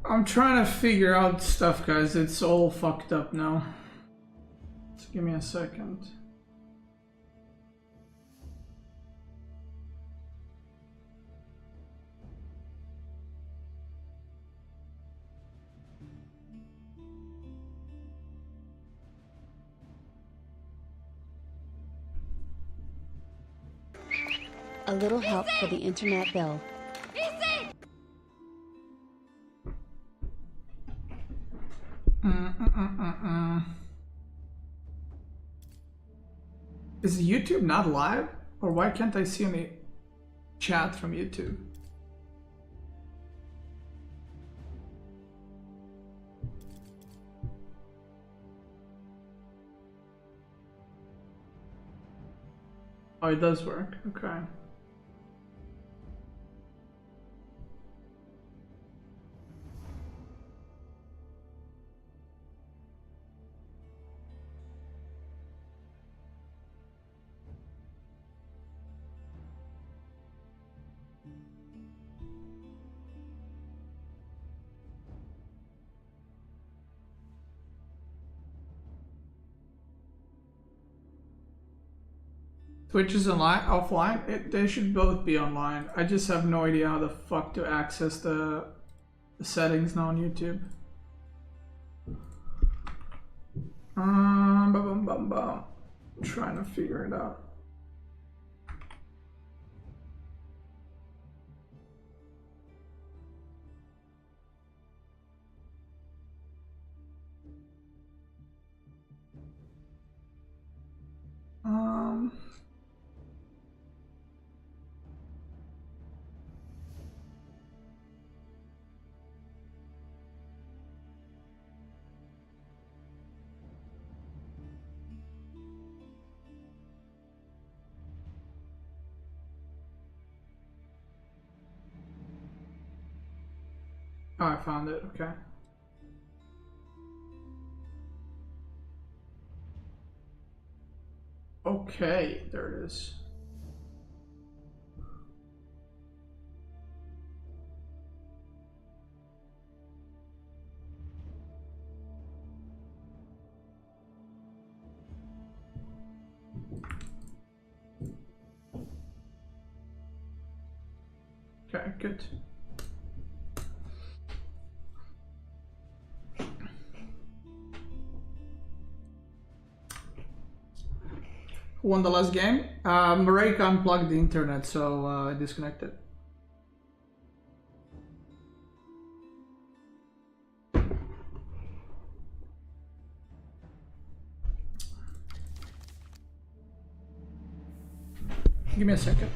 I'm trying to figure out stuff, guys. It's all fucked up now. Just give me a second. A little help for the internet bill. Is YouTube not live? Or why can't I see any chat from YouTube? Oh, it does work. Okay. Twitch is online, offline. They should both be online. I just have no idea how the fuck to access the settings now on YouTube. Trying to figure it out. Oh, I found it. Okay. Okay, there it is. Okay, good. Who won the last game? Mareka unplugged the internet, so I disconnected. Give me a second.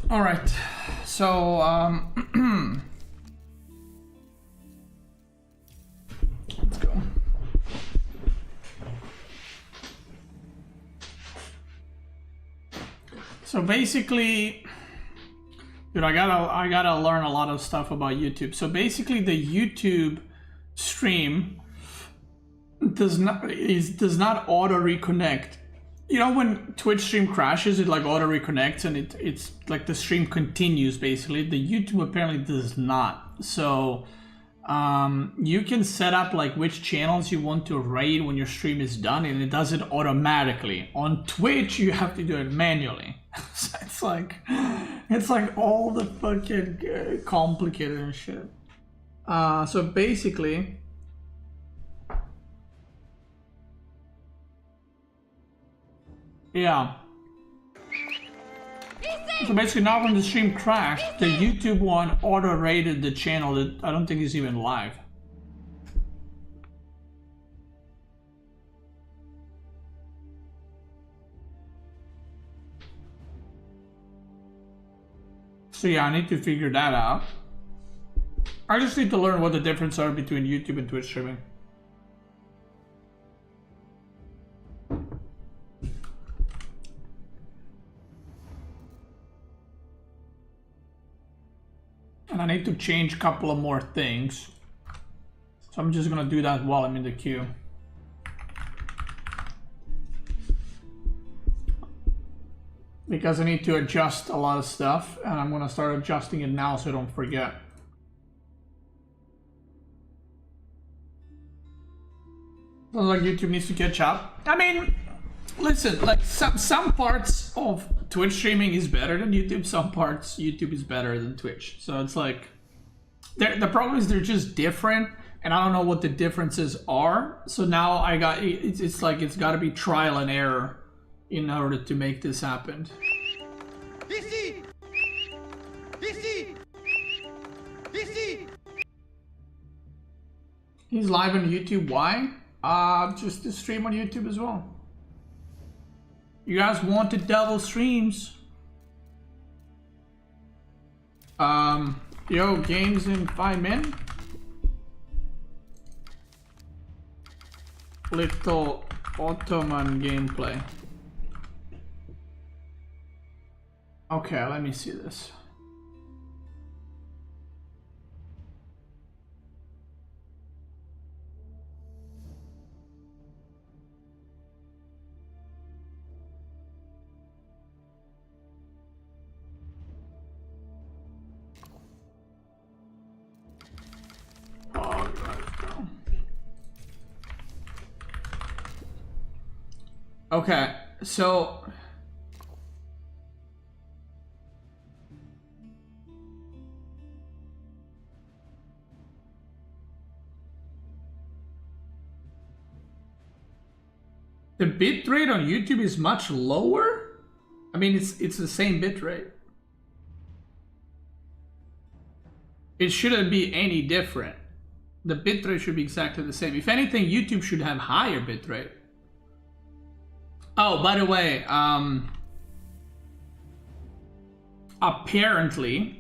All right, so let's go. So basically, dude, I gotta learn a lot of stuff about YouTube. So basically, the YouTube stream does not auto reconnect You know, when Twitch stream crashes, it like auto reconnects and it's like the stream continues basically. The YouTube apparently does not. So you can set up like which channels you want to raid when your stream is done, and it does it automatically. On Twitch, you have to do it manually. So it's like all the fucking complicated and shit. So basically, yeah. So basically now when the stream crashed, the YouTube one auto-rated the channel that I don't think is even live. So yeah, I need to figure that out. I just need to learn what the differences are between YouTube and Twitch streaming. And I need to change a couple of more things. So I'm just gonna do that while I'm in the queue. Because I need to adjust a lot of stuff, and I'm gonna start adjusting it now so I don't forget. Sounds like YouTube needs to catch up. I mean, listen, like some parts of Twitch streaming is better than YouTube, some parts YouTube is better than Twitch. So it's like, the problem is they're just different, and I don't know what the differences are. So now it's like it's got to be trial and error in order to make this happen. He's live on YouTube. Why? Just to stream on YouTube as well. You guys want to double streams? Yo, games in 5 minutes? Little Ottoman gameplay. Okay, let me see this. Okay, so the bitrate on YouTube is much lower? I mean, it's the same bitrate. It shouldn't be any different. The bitrate should be exactly the same. If anything, YouTube should have higher bitrate. Oh, by the way, apparently,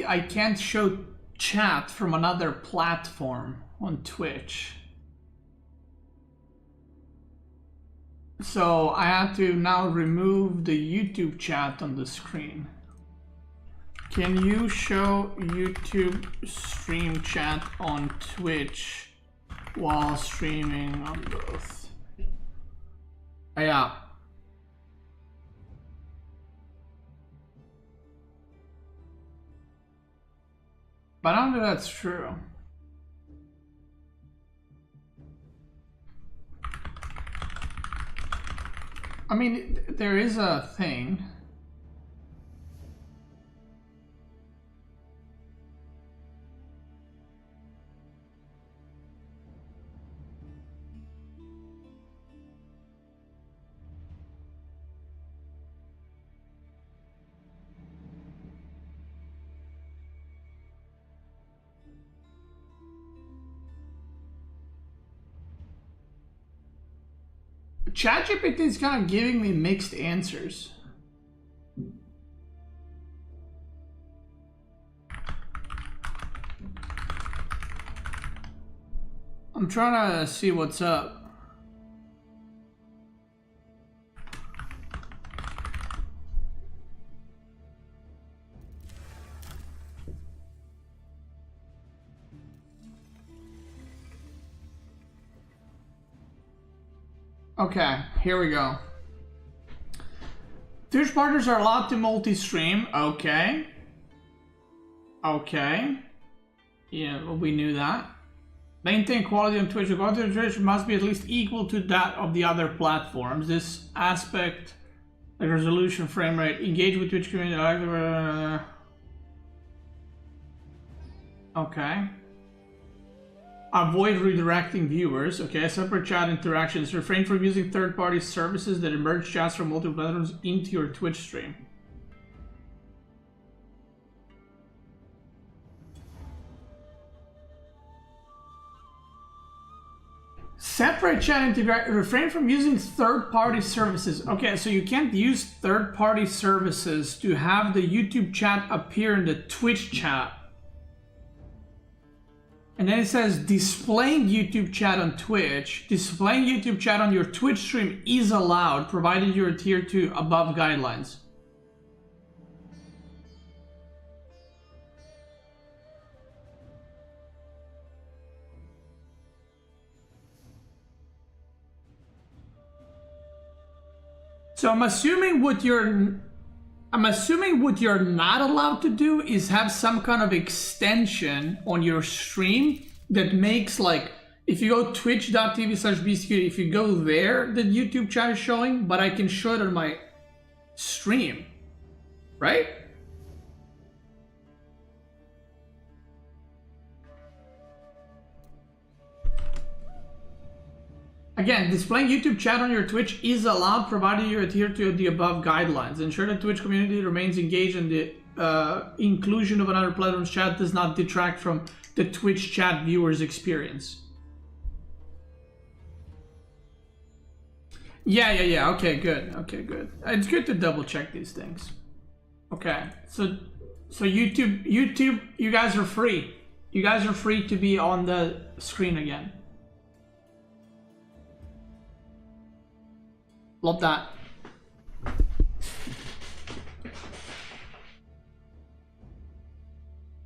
I can't show chat from another platform on Twitch. So I had to now remove the YouTube chat on the screen. Can you show YouTube stream chat on Twitch while streaming on both? Yeah. But I don't know if that's true. I mean, there is a thing. ChatGPT is kind of giving me mixed answers. I'm trying to see what's up. Okay, here we go. Twitch partners are allowed to multi-stream. Okay. Okay. Yeah, well, we knew that. Maintain quality on Twitch. The quality on Twitch must be at least equal to that of the other platforms. This aspect, the resolution, frame rate, engage with Twitch community. Okay. Avoid redirecting viewers. Okay, separate chat interactions. Refrain from using third-party services that merge chats from multiple platforms into your Twitch stream. Separate chat integration. Refrain from using third-party services. Okay, so you can't use third-party services to have the YouTube chat appear in the Twitch chat. And then it says displaying YouTube chat on Twitch. Displaying YouTube chat on your Twitch stream is allowed, provided you adhere to above guidelines. So I'm assuming what you're not allowed to do is have some kind of extension on your stream that makes, like, if you go twitch.tv/bsecurity, if you go there, the YouTube chat is showing, but I can show it on my stream, right? Again, displaying YouTube chat on your Twitch is allowed, provided you adhere to the above guidelines. Ensure the Twitch community remains engaged and the inclusion of another platform's chat does not detract from the Twitch chat viewer's experience. Yeah. Okay, good. Okay, good. It's good to double check these things. Okay, so YouTube, you guys are free. You guys are free to be on the screen again. Love that.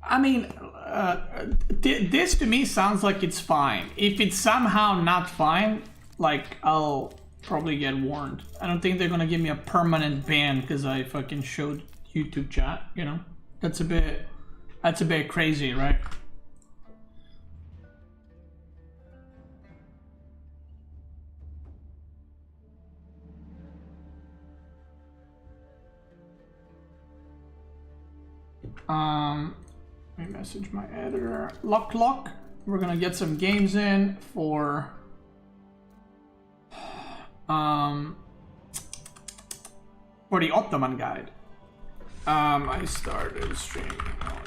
I mean, this to me sounds like it's fine. If it's somehow not fine, like, I'll probably get warned. I don't think they're gonna give me a permanent ban because I fucking showed YouTube chat, you know? That's a bit crazy, right? Let me message my editor. Lock. We're gonna get some games in for the Ottoman guide. I started streaming on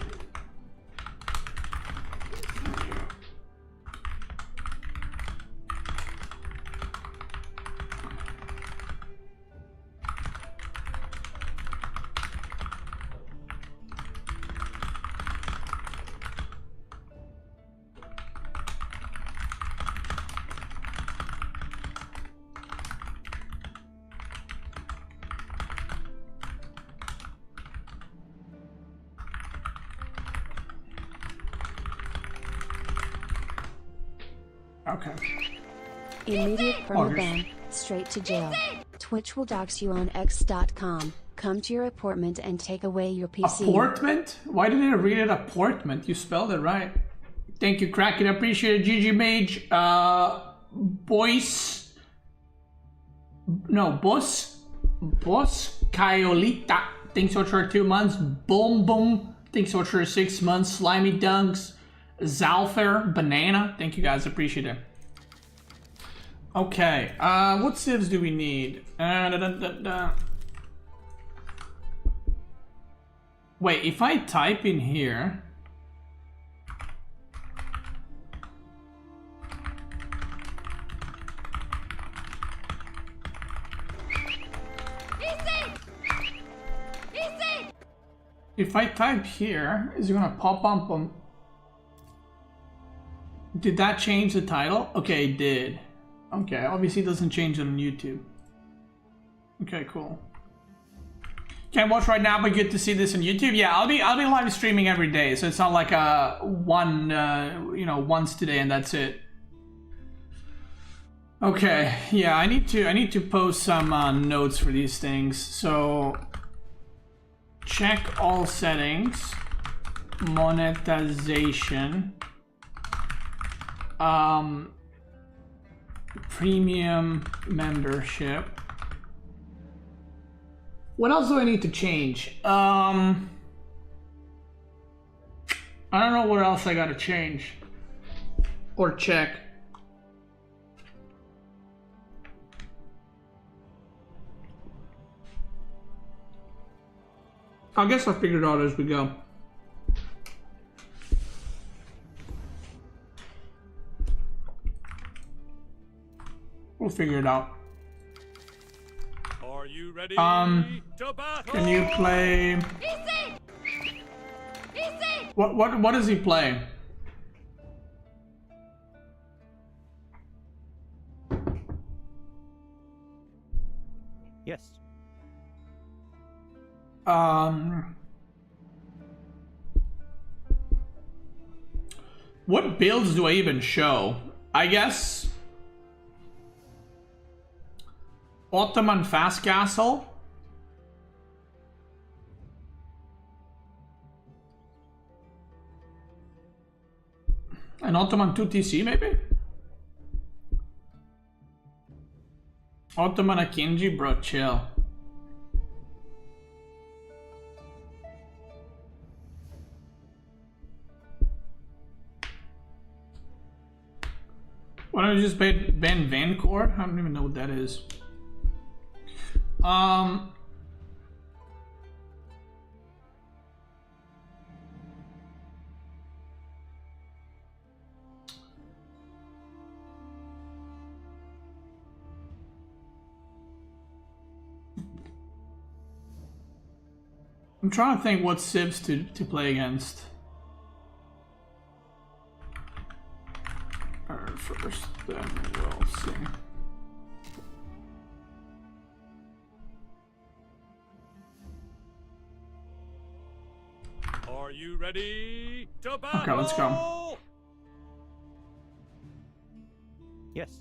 Okay. Immediate permaban, straight to jail. Twitch will dox you on x.com. Come to your apartment and take away your PC. Apportment? Why did I read it apportment? You spelled it right. Thank you, Kraken. I appreciate it. GG Mage. Boss Kyolita. Thanks so much for 2 months. Boom. Thanks so much for 6 months. Slimy Dunks. Zalfer, Banana. Thank you guys, appreciate it. Okay, what civs do we need? Wait, if I type in here... If I type here, is it gonna pop up on... Did that change the title? Okay, it did. Okay, obviously it doesn't change it on YouTube. Okay, cool. Can't watch right now, but good to see this on YouTube. Yeah, I'll be live streaming every day, so it's not like a once today and that's it. Okay, yeah, I need to post some notes for these things. So check all settings, monetization, premium membership. What else do I need to change? I don't know what else I gotta change or check. I guess I'll figure it out as we go. We'll figure it out. Are you ready? To battle? Can you play? What does he play? Yes. What builds do I even show? I guess Ottoman Fast Castle. An Ottoman 2TC maybe? Ottoman Akinji, bro, chill. Why don't you just ban Vancourt? I don't even know what that is. I'm trying to think what civs to play against. First, then we'll see. Are you ready to battle? Okay, let's go. Yes.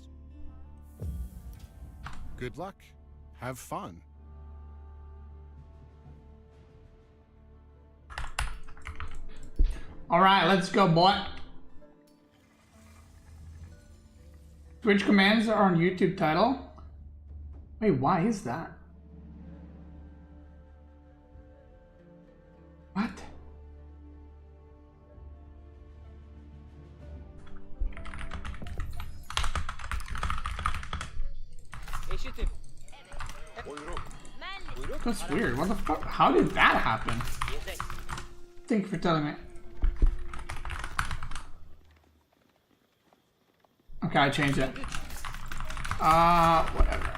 Good luck. Have fun. All right, let's go, boy. Twitch commands are on YouTube title. Wait, why is that? What? That's weird. What the fuck? How did that happen? Thank you for telling me. Okay, I changed it. Whatever.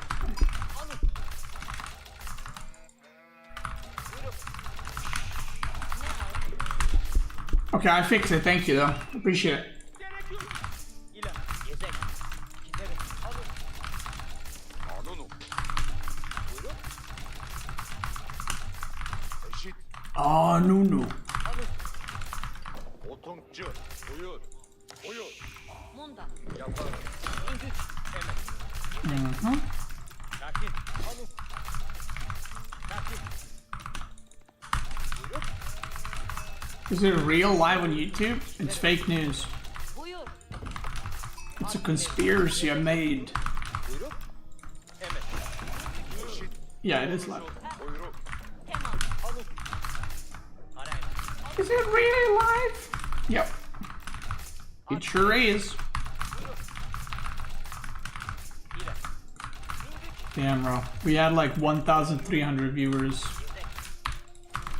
Okay, I fixed it. Thank you, though. Appreciate it. Oh, no. Is it real live on YouTube? It's fake news. It's a conspiracy I made. Yeah, it is live. Is it really live? Yep. It sure is. Damn, bro. We had like 1,300 viewers.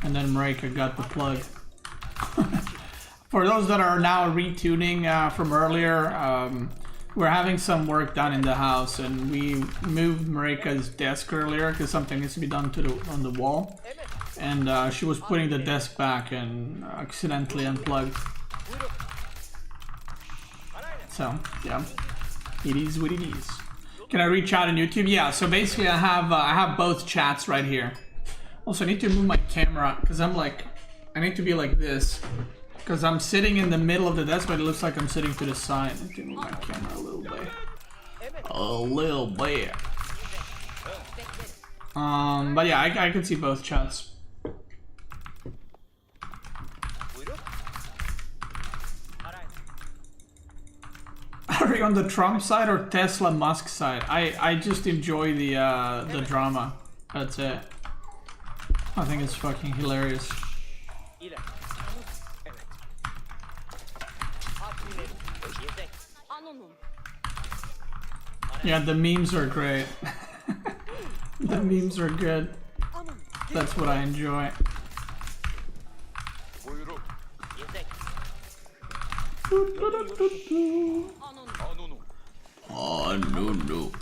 And then Marika got the plug. For those that are now retuning from earlier, we're having some work done in the house, and we moved Marika's desk earlier because something needs to be done on the wall. And she was putting the desk back and accidentally unplugged. So yeah, it is what it is. Can I reach out on YouTube? Yeah. So basically, I have both chats right here. Also, I need to move my camera because I'm like, I need to be like this because I'm sitting in the middle of the desk, but it looks like I'm sitting to the side. I need to move my camera a little bit. A little bit. But yeah, I can see both chats. Are you on the Trump side or Tesla Musk side? I just enjoy the drama. That's it. I think it's fucking hilarious. Yeah, the memes are great. The memes are good. That's what I enjoy. Oh no no.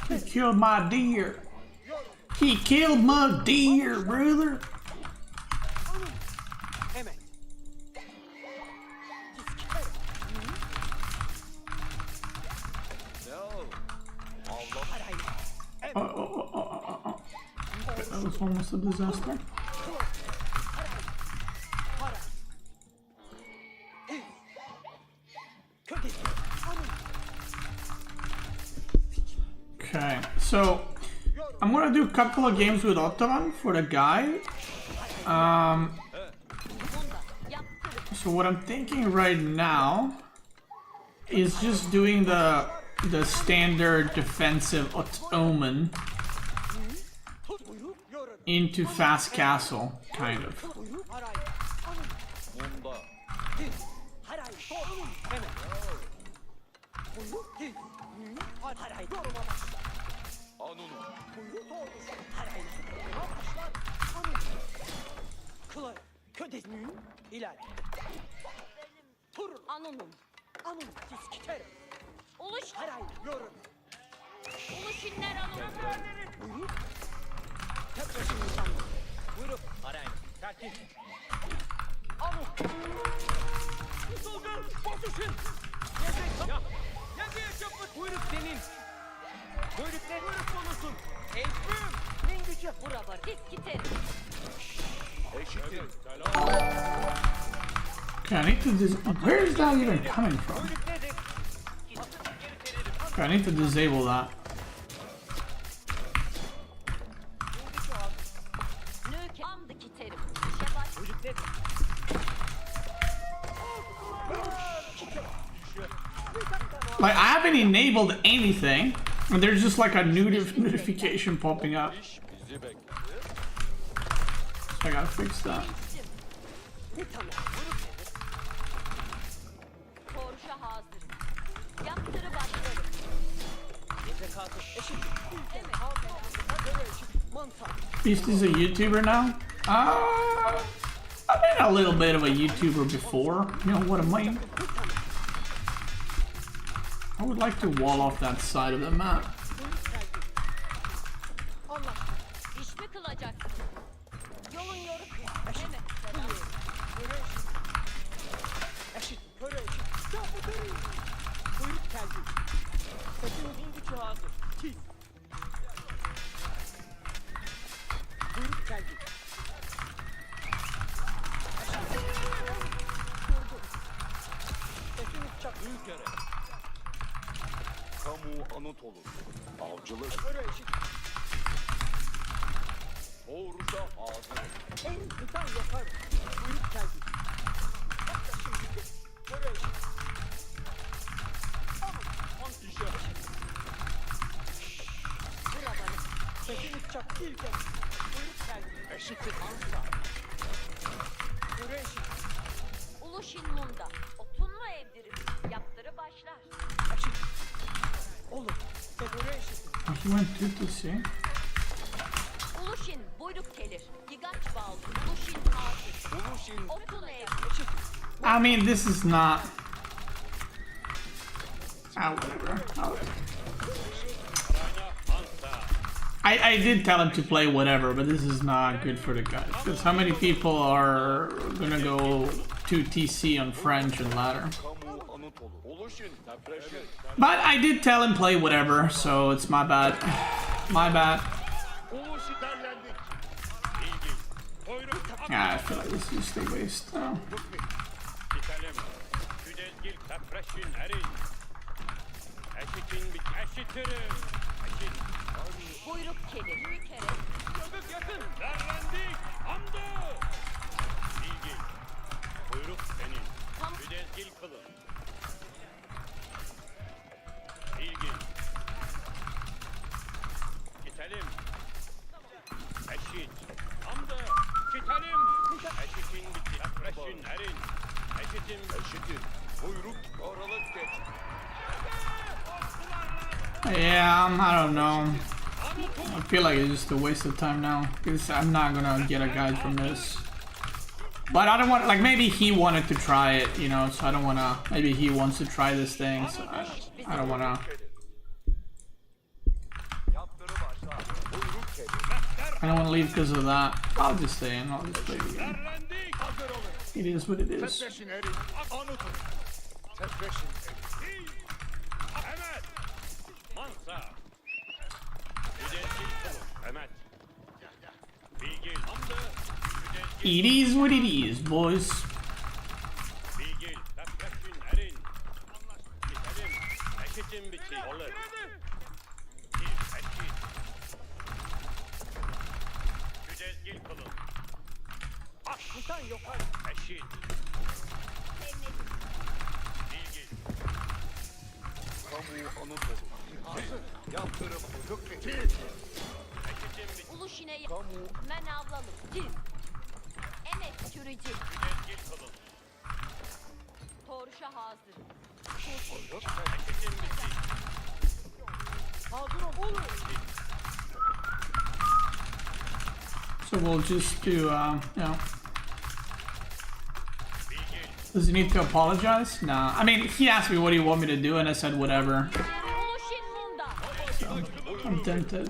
He killed my deer. He killed my deer, brother. That was almost a disaster. Okay, so I'm gonna do a couple of games with Ottoman for the guy. So what I'm thinking right now is just doing the standard defensive Ottoman into fast castle, kind of. Okay, I need to where is that even coming from? Okay, I need to disable that. Like, I haven't enabled anything, and there's just like a notification popping up. So I gotta fix that. Beast is a YouTuber now? I've been a little bit of a YouTuber before, you know what I mean? I would like to wall off that side of the map. He went 2 to C. Ulushin buyruk gelir. Gigaç bağlı. Ulushin hazır. Ulushin. Okul ev. I mean, this is not. Whatever. I did tell him to play whatever, but this is not good for the guys. Because how many people are gonna go to TC on French and ladder? But I did tell him play whatever, so it's my bad. My bad. Yeah, I feel like this is just a waste. Oh. Buyruk gelir. Bir kere. Yakın. Derlendik. Hamdı. Bilgi. Buyruk senin. Müdezgil kılın. Bilgi. Gitelim. Eşit. Hamdı. Gitelim. Eşitin bitti. Yakreşin erin. Eşitim. Eşitin. Buyruk oralık geç. Yeah, I don't know. I feel like it's just a waste of time now because I'm not gonna get a guide from this. But I don't want, like, maybe he wanted to try it, you know, so I don't wanna, maybe he wants to try this thing, so I don't wanna. I don't wanna leave because of that. I'll just stay in, I'll just play the game. It is what it is. Mansa. Müdezgil kılın. Mehmet. Bilgi. Hamdı. Müdezgil. It is what it is, boys. Bilgil, tefreşin erin. Bitelim, eşitin biti. Olur. Bir eşit. Müdezgil kılın. Aklıdan yokar. Eşit. Bilgil. Kamu Anadolu. Hazır. Yaptırım. Hükmetin. Eşitin biti. Ulushin'e men avlalım. Diz. Emek sürücü. Müdezgil kılın. Toruşa hazır. Eşitin biti. Hazır ol. Olur. So we'll just do, you know. Bilgil. Does he need to apologize? Nah. I mean, he asked me what do you want me to do, and I said whatever. Ulushin munda. So I'm tempted.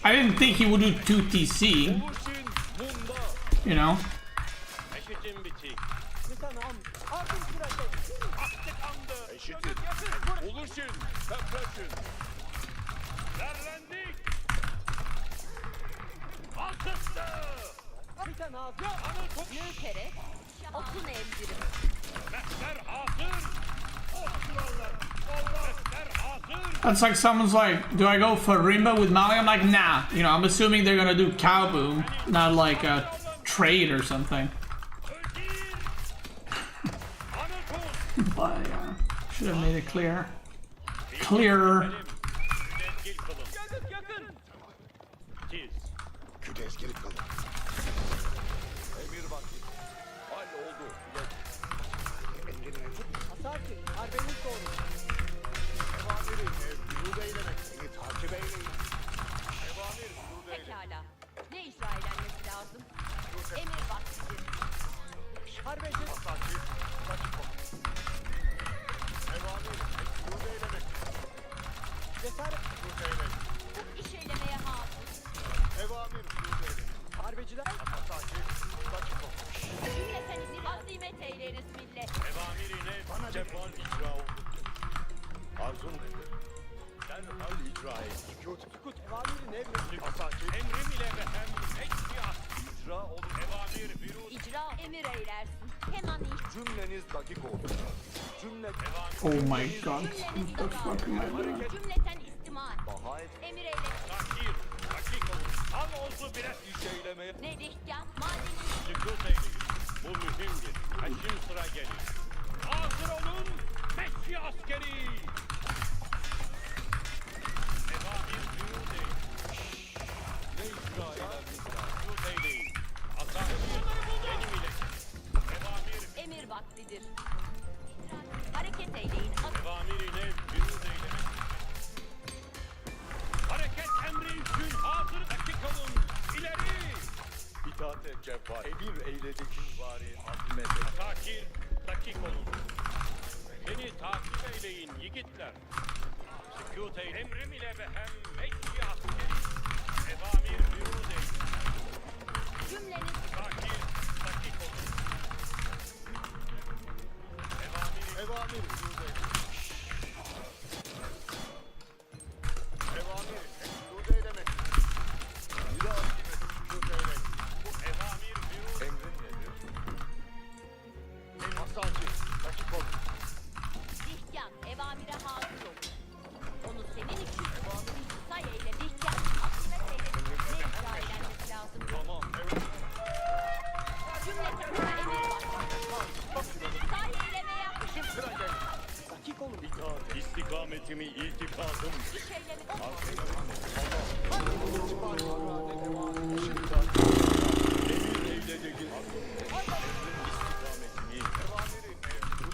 I didn't think he would do 2 TC, Ulushin munda. you know. Eşitin biti. Aktık andı. Eşitin. Ulushin, tefreşin. Derlendik. Altıstı. Bir kere. Okul evdirim. Mehter hazır. Mehter hazır. That's like someone's like, do I go for Rimba with Mali? I'm like, nah. You know, I'm assuming they're gonna do cow boom, not like a trade or something. Ödil. Anadolu. But should have made it clear. Clearer. Müdezgil kılın. Tiz. Küdezgil kılın. Emir vakti. Hal oldu. Emrin mevcut. Sakin, harbeniz doğru. Evamiri mevcut eylemek. Seni takip eyleyin. Evamir mevcut eylemek. Pekala. Ne icra edilmesi lazım? Emir vaktidir. Harbeci, Asaki. Dakik ol. Evamir mevcut eylemek. cesaret, Mevcut eylemek. Bu iş eylemeye hazır. Evamir mevcut eylemek. harbeciler, Asaki. Dakik ol. Cümletenizi azimet eyleriz millet. Evamirine cefal icra oldu. Arzun nedir? Derhal icra et. Sükut. sükut, evamirin emri, Asaki. Emrim ile ve hem eşkıyat. İcra olun. Evamir virut. İcra emir eylersin. Hemen iş. Cümleniz dakik olsun. Cümle Oh my god. What the fuck am I doing? Cümleten istimal. baha et. Emir eyle. Takir. Dakik olun. Al oldu bire. İş eylemeye. Nedihkâh, madeni. Sükut eyleyin. Bu mühimdir. Peşin sıra gelir. Hazır olun. Meşki askeri. Evamir virut eyleyin. Ne icra eylememiz lazım? Virut eyleyin. Asakir. Yeni milek. Evamir. Emir vaktidir. Hareket eyleyin. Evamirine virut eylemek. Hareket emri için hazır dakik olun. İleri İtaat et cevval. Emir eyledik bari azmet et. Takir, dakik olun. Beni takip eyleyin yiğitler. Sükût ey emrim ile behem meşyi askeri. Evamir bürûz ey. Cümleniz Takir, dakik olun. Evamir huzur eyle. Evamir huzur eylemek. Bir azmet huzur eyle. Bu evamir bürûz. Emrin nedir? Asacı, dakik ol. Dihkan evamire hazır olur. Onu senin için say eyle dihkan. Aslında seyredin. Ne icra eylenmesi lazım? Tamam. Cümleten emir var. Say eylemeye Kim sıra gel. Dakik olun. İtaat, İstikametimi, iltifatım. iş eylemi. emir eyledik.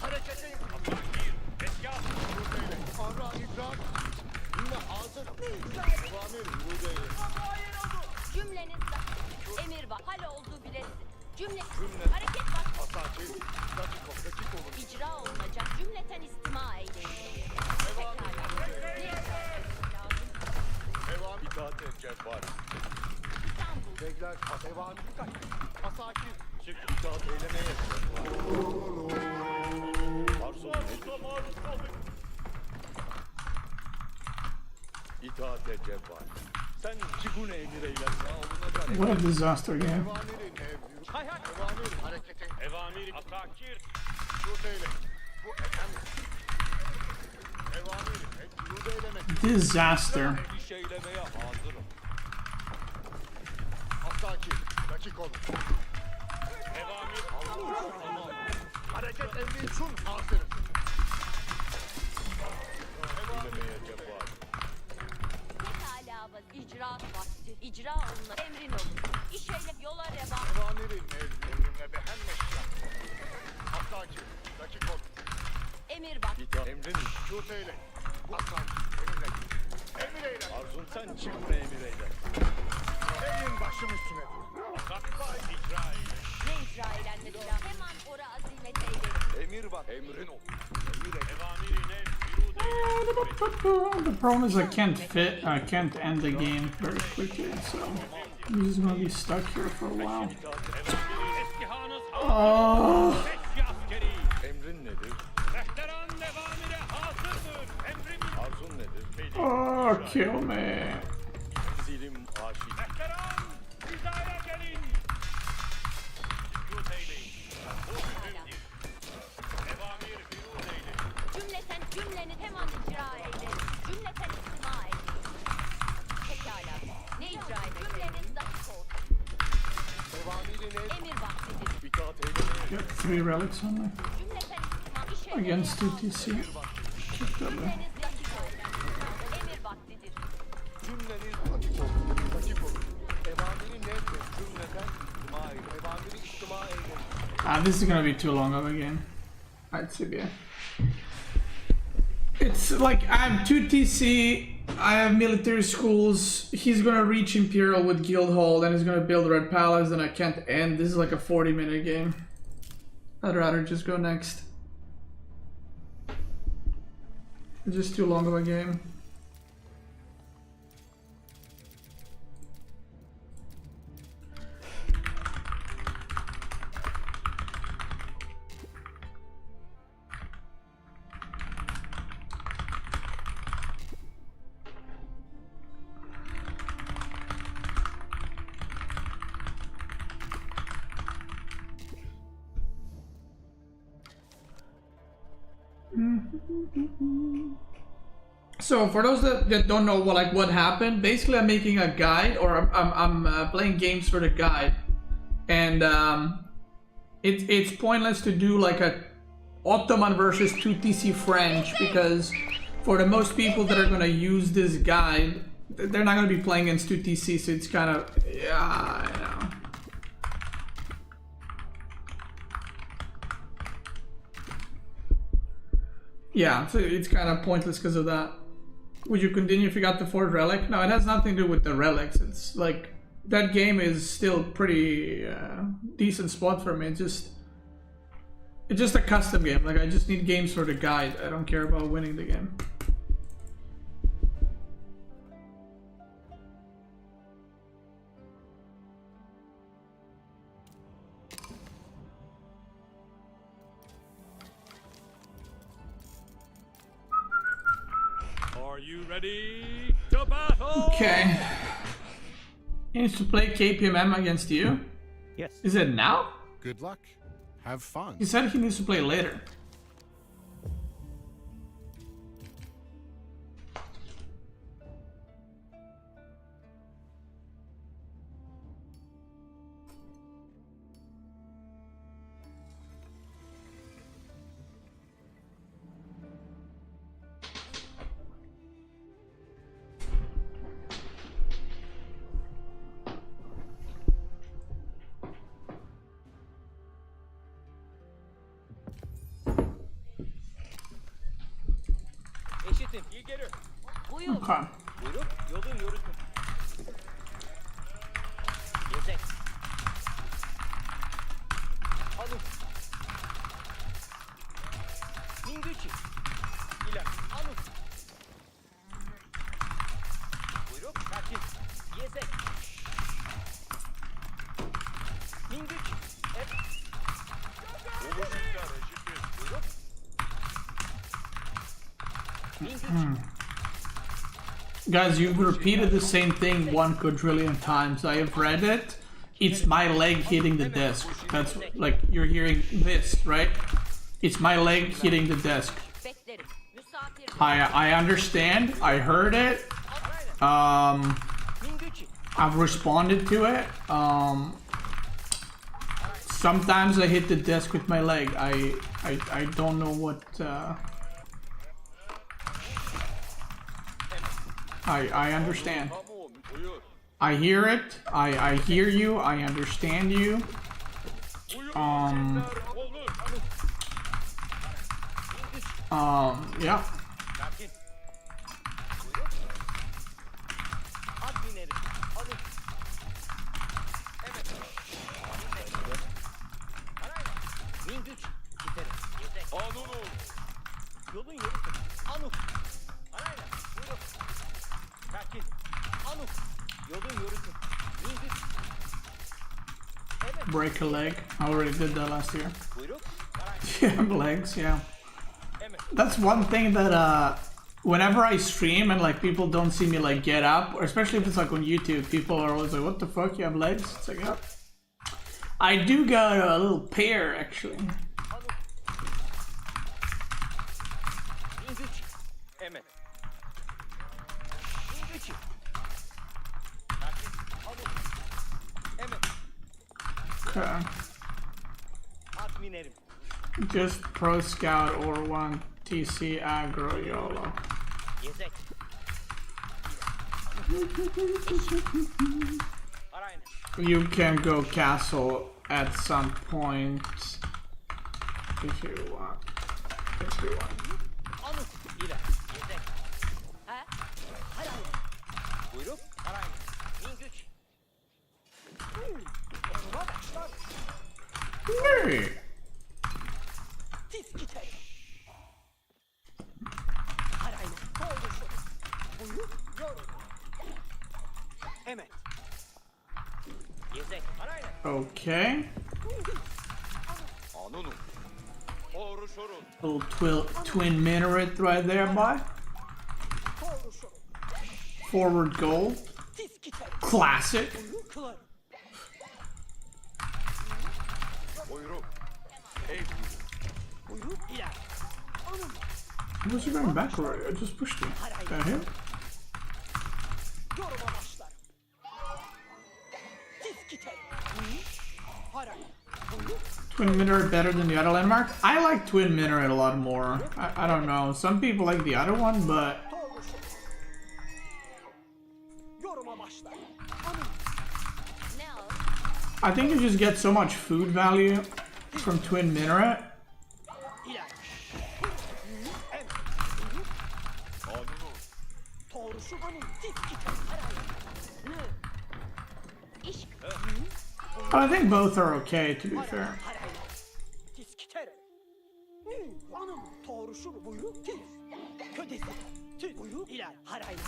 Harekete Takir, eskas. Amra idrak. Yine hazır. Evamir huzur eyle. Cümleniz emir var. Hal olduğu bilesin. Cümle. Cümle. Hareket var. Asacı, dakik olun. İcra olunacak. Cümleten istima eyleyin. Pekala. Ne icra etmesi lazım? Evamir itaat et cevval. İstanbul. Bekler, evamir dikkat. Asakir, çık itaat eylemeye. Arzu Maruz kaldık. itaat et cevval. Sen çıkun emir eylersen alınacak. What a disaster game. Evamirin evamir harekete. Evamir, atakir. Şurada eyle. Bu efendim. Evamir, şurada eylemek. Disaster. İş eylemeye hazırım. Asakir, dakik olun. Evamir, Tamam. Hareket emri için hazırım. Eylemeye cevval. Pekala vaz icraat vakti. İcra olunacak. Emrin olur. İş eyle yola reva. Evamirin emrimle behenmeşler. Asakir, dakik olun. Emir bak. Emrin şurada eyle. Asakir, benimle git. Emir eyle. Arzun sen çıkma emir eyle. Emrin başım üstüne. sakla icra eyle. Ne icra eylenmesi lazım? Hemen ora azimet eyleyin. Emir bak. Emrin ol. Emir eyle. Evamirine bürûz eyle. The problem is I can't end the game very quickly, so I'm just gonna be stuck here for a while. Evamiri eskihanız Oh, meşyi askeri. Emrin nedir? Mehteran evamire hazırdır. Emrim Arzun nedir? oh, kill me. Zilim aşık. Mehteran hizaya gelin. Sükût eyleyin. Bu bizimdir. Evamir bürûz eyle. Cümleten cümlenin hemen icra eyleyin. Cümleten istima eyleyin. Pekala. Ne icra eyleyin? Cümleniz dakik olsun. Evamirin Emir vaktidir. itaat eylemeye. Got 3 relics on me Cümleten istima iş eylemeye against 2TC. Keep that there. Cümleniz dakik olsun. Emir vaktidir. Cümleniz dakik olun. Dakik olun. Evamirin nedir? Cümleten istima eyle. Evamiri istima eyle. This is gonna be too long of a game. I'd say yeah. It's like I have 2TC, I have military schools, he's gonna reach Imperial with Guildhall, then he's gonna build Red Palace, and I can't end. This is like a 40-minute game. I'd rather just go next. It's just too long of a game. So for those that don't know what happened, basically I'm making a guide, or I'm playing games for the guide, and it's pointless to do like a Ottoman versus 2TC French, because for the most people that are gonna use this guide, they're not gonna be playing against 2TC, so it's kind of, yeah, I know. Yeah, so it's kind of pointless because of that. Would you continue if you got the fourth relic? No, it has nothing to do with the relics. It's like that game is still pretty decent spot for me. It's just a custom game. Like I just need games for the guide. I don't care about winning the game. Are you ready to battle? Okay. He needs to play KPMM against you. Yes. Is it now? Good luck. Have fun. He said he needs to play later. Eşitim. İyi gelir. Buyur. Okay. Buyurun. Yolun yürütün. Yesek. Alın. Minguchi. İler. Alın. Buyurun. Sakin. Yesek. Minguchi. Hep. Buyurun. Guys, you've repeated the same thing 1 quadrillion times. I have read it. It's my leg hitting the desk. That's like you're hearing this, right? It's my leg hitting the desk. Beklerim. Misafir. I understand. I heard it. Minguchi. I've responded to it. Sometimes I hit the desk with my leg. I don't know what. I understand. I hear it. I hear you. I understand you. Yeah. Sakin. Buyurun. Admin herif. Alın. Evet. Arayla. Minguchi. Giderim. Yesek. Yolun yürütün. Alın. Arayla. Buyurun. Sakin. Alın. Yolun yürütün. Minguchi. Evet. Break a leg. I already did that last year. Buyurun. Arayla. Yeah, legs. Yeah. Evet. That's one thing that whenever I stream and like people don't see me like get up, or especially if it's like on YouTube, people are always like, "What the fuck? You have legs?" It's like, "Yep." I do got a little pair actually. Minguchi. Evet. Minguchi. Sakin. Alın. Evet. Okay. Admin herif. Just Pro Scout or 1 TC aggro YOLO. Yesek. Arayın. You can go castle at some point if you want. If you want. Alın. İler. Yesek. Ha? Arayın. Buyurun. Arayın. Minguchi. Arkadaşlar. Hey. Tiz gidelim. Arayın. Doğrusu. Buyurun. Yorum. Evet. Yesek. Arayın. Okay. Anunu. Doğru sorun. Little twin minaret right there, boy. Doğrusu. Forward goal. Tiz gidelim. Classic. Buyurun kılarım. Buyurun. Ey Buyurun. İler. Alın. Why was you going back already? I just pushed you. The hell? Yoruma başlarım. Tiz gidelim. Arayın. Buyurun. Twin minaret better than the other landmark? I like twin minaret a lot more. I don't know. Some people like the other one, but Doğrusu. Yoruma başlarım. Alın. Ne o? I think you just get so much food value from twin minaret. İler. Evet. Anunu. Doğrusu benim. Tiz gidelim. Arayın. But I think both are okay, to be fair. Harayla. Tiskitere. Anım doğruşur buyu. Tis. Ködesi. Tis. Buyu. İler. Harayla.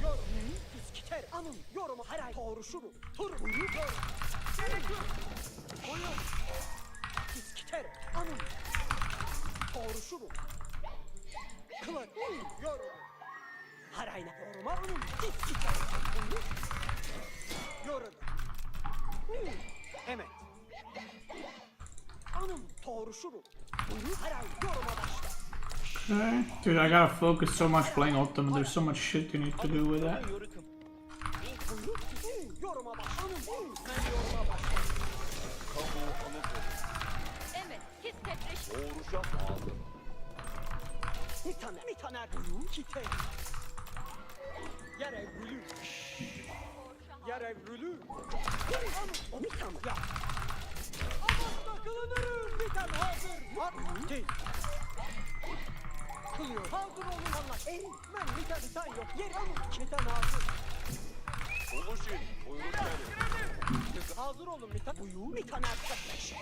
Yorum. Tiskitere. Anım yorumu haray. Doğruşur. Tur. Buyu. Yorum. Gerek yok. Buyu. Tiskitere. Anım. Doğruşur. Kılar. Yorum. Harayla. Yoruma. Anım. Tiskitere. Buyu. Yorum. Evet. Anım doğruşurum. Buyu haray yoruma başla. Okay. Dude, I gotta focus so much playing Ottoman. There's so much shit you need to do with that. Buyu yoruma başla. Anım ben yoruma başla. Kamu anıtı. Evet, siz tebreş. Doğuracak aldım. Bir tane buyu kite. Yere gülü. Yere gülü. Anım o bir tane ya. Aman kılınırım bir tane hazır. Var değil. Kılıyor. Hazır olun anlaş. Ben bir tane yok. Yer anım bir tane hazır. Oluşun. Buyruk gelir. Hazır olun bir tane. Buyu bir tane arkadaş.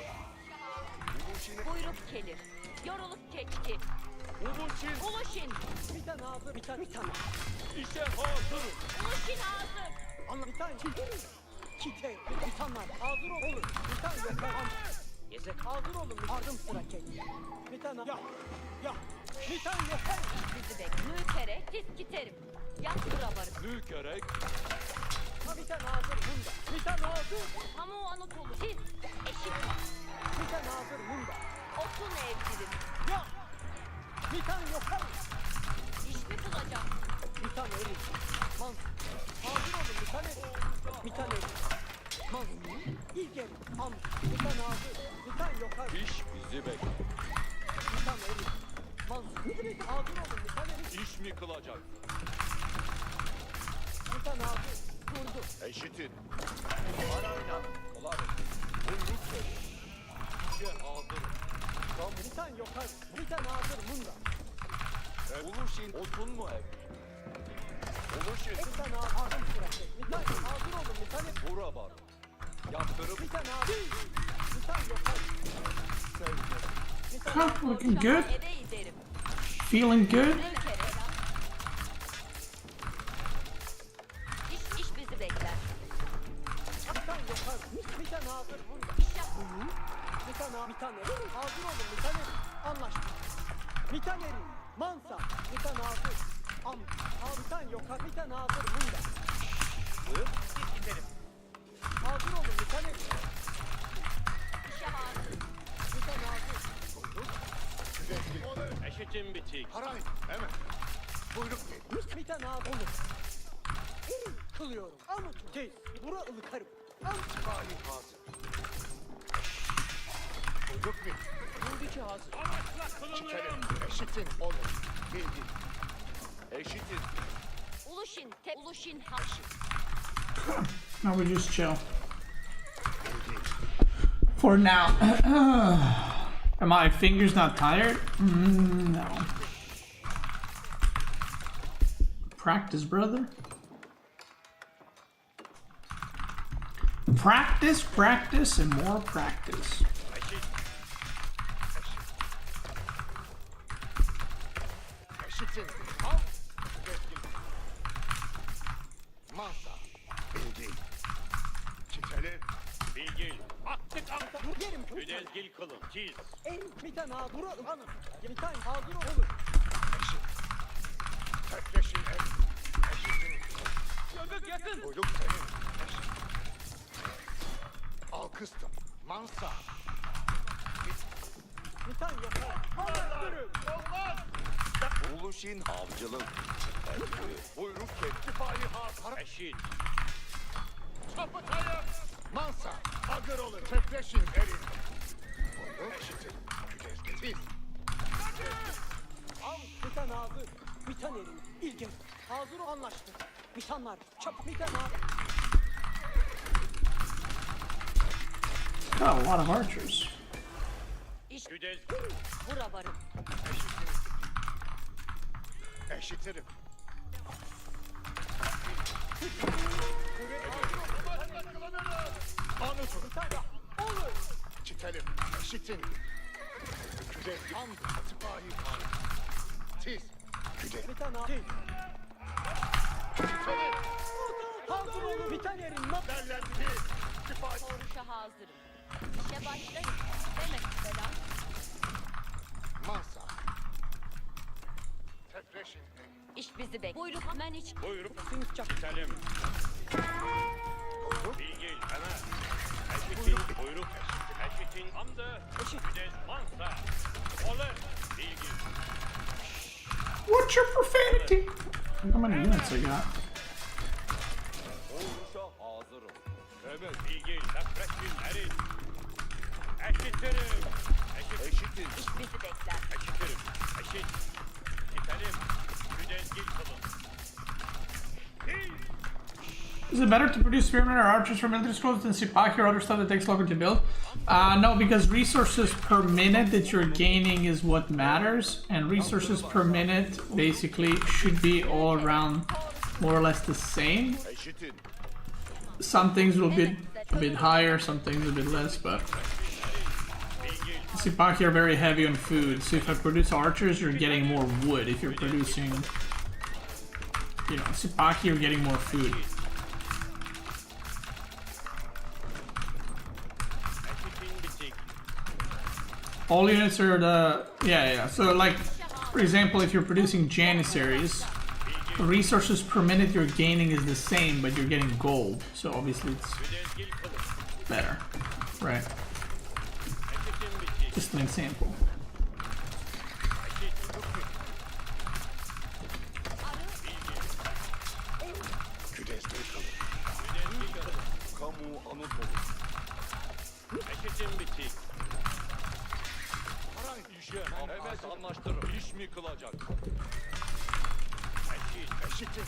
Buyruk gelir. Yorulup geçti. Oluşun. Ulaşın. Bir tane hazır. Bir tane. İşe hazırım. Ulaşın hazır. Anla bir tane. Kite. Bir tane hazır olun. Bir tane yok. Gezek hazır olun. Ardım sıra çek. Bir tane. Ya. Bir tane yok. Bizi bek. Nükere, siz giterim. Yat burabarız. Nükerek. Ha bir tane hazır bunda. Bir tane hazır. Hamu anıtolu. Siz eşit. Bir tane hazır bunda. Otun evcilim. Ya. Bir tane yok. İş mi bulacağım? Bir tane elim. Man. Hazır olun bir tane. Bir tane elim. Man. İlk elim. An. Bir tane hazır. Bir tane yok. İş bizi bekler. Bir tane elim. Man. Hazır olun bir tane elim. İş mi kılacak? Bir tane hazır. Durdu. Eşitin. Arayla. Olar. Buyruk gelir. İşe hazırım. Bir tane yok. Bir tane hazır bunda. Oluşun. Otun mu ev? Oluşun. Bir tane hazır sıra çek. Bir tane hazır olun bir tane. Bura var. Yaptırıp Bir tane hazır. Bir tane yok. Bir tane Huh, looking good. Eve giderim. Feeling good. Nükere. İş bizi bekler. Bir tane yok. Bir tane hazır bunda. İş yap. Bir tane hazır olun bir tane. Anlaştık. Bir tane mansa. Bir tane hazır. Bir tane yok. Bir tane hazır bunda. Buyur. Hazır olun bir tane. İşe hazır. Bir tane hazır. Eşitim bitik. Haray. Hemen. Buyruk gelir. Bir tane hazır olur. Kılıyorum. Anlatın. Tez. Bura ılıkarım. Sipahi hazır. Buyruk gelir. Buradaki hazır. Çikelim. Eşitin. Olur. Bilgi. Eşitin. Ulaşın. Ulaşın hazır. Now we just chill. Bilgi. For now. Are my fingers not tired? No. Practice, brother. Practice, practice, and more practice. Eşitin. Al. Bilgi. Masa. Bilgi. Çikelim. Bilgil. Attık attık. Yerim. Güdezgil kılın. Tiz. Bir tane hazır. Bura anım. Bir tane hazır olur. Eşit. Tekleşin el. Eşitin. Yakın. Buyruk senin. Eşit. Al kıstım. Mansa. Bir tane yok. Anlattırım. Uluşin avcılık. Buyruk gelir. Sipahi hazır. Eşit. Mansa. Hazır olun. Tekleşin elin. Buyruk eşitin. Güdezgil. Bir tane hazır. Bir tane elim. İlgin. Hazır ol anlaştık. Bir tane var. Çabuk bir tane hazır. Got a lot of archers. Güdez. Burabarım. Eşitirim. Bir tane İşitin. Kudret tam sipahi kan. Siz. Kudret. Bir tane değil. Senin. Hazır olun. Bir tane yerin. Derlendi. Sipahi. Doğruşa hazırım. İşe başlayın. Demek selam. Masa. Tefreşin. İş bizi bekliyor. Buyruk hemen iç. Buyruk. Sınıf çak. Selim. Bilgi. Ömer. Eşitin. Buyruk. Eşitin. Hamdı. Güdel. Mansa. Olur. Bilgi. What's your profanity? Look how many units I got. Doğruşa hazırım. Evet. Bilgi. Tefreşin. Erin. Eşitirim. Eşitin. İş bizi bekler. Eşitirim. Eşit. Selim. Güdel. Gil kılın. Is it better to produce spearmen or archers for military schools than Sipaki or other stuff that takes longer to build? No, because resources per minute that you're gaining is what matters, and resources per minute basically should be all around more or less the same. Eşitin. Some things will be a bit higher, some things a bit less, but Sipaki are very heavy on food, so if I produce archers, you're getting more wood. If you're producing, you know, Sipaki, you're getting more food. All units are yeah. So like, for example, if you're producing Janissaries, the resources per minute you're gaining is the same, but you're getting gold. So obviously it's better, right? Just an example. Kamu anıt olur. Eşitin bitik. İşe evet anlaştırır. İş mi kılacak? Eşitin.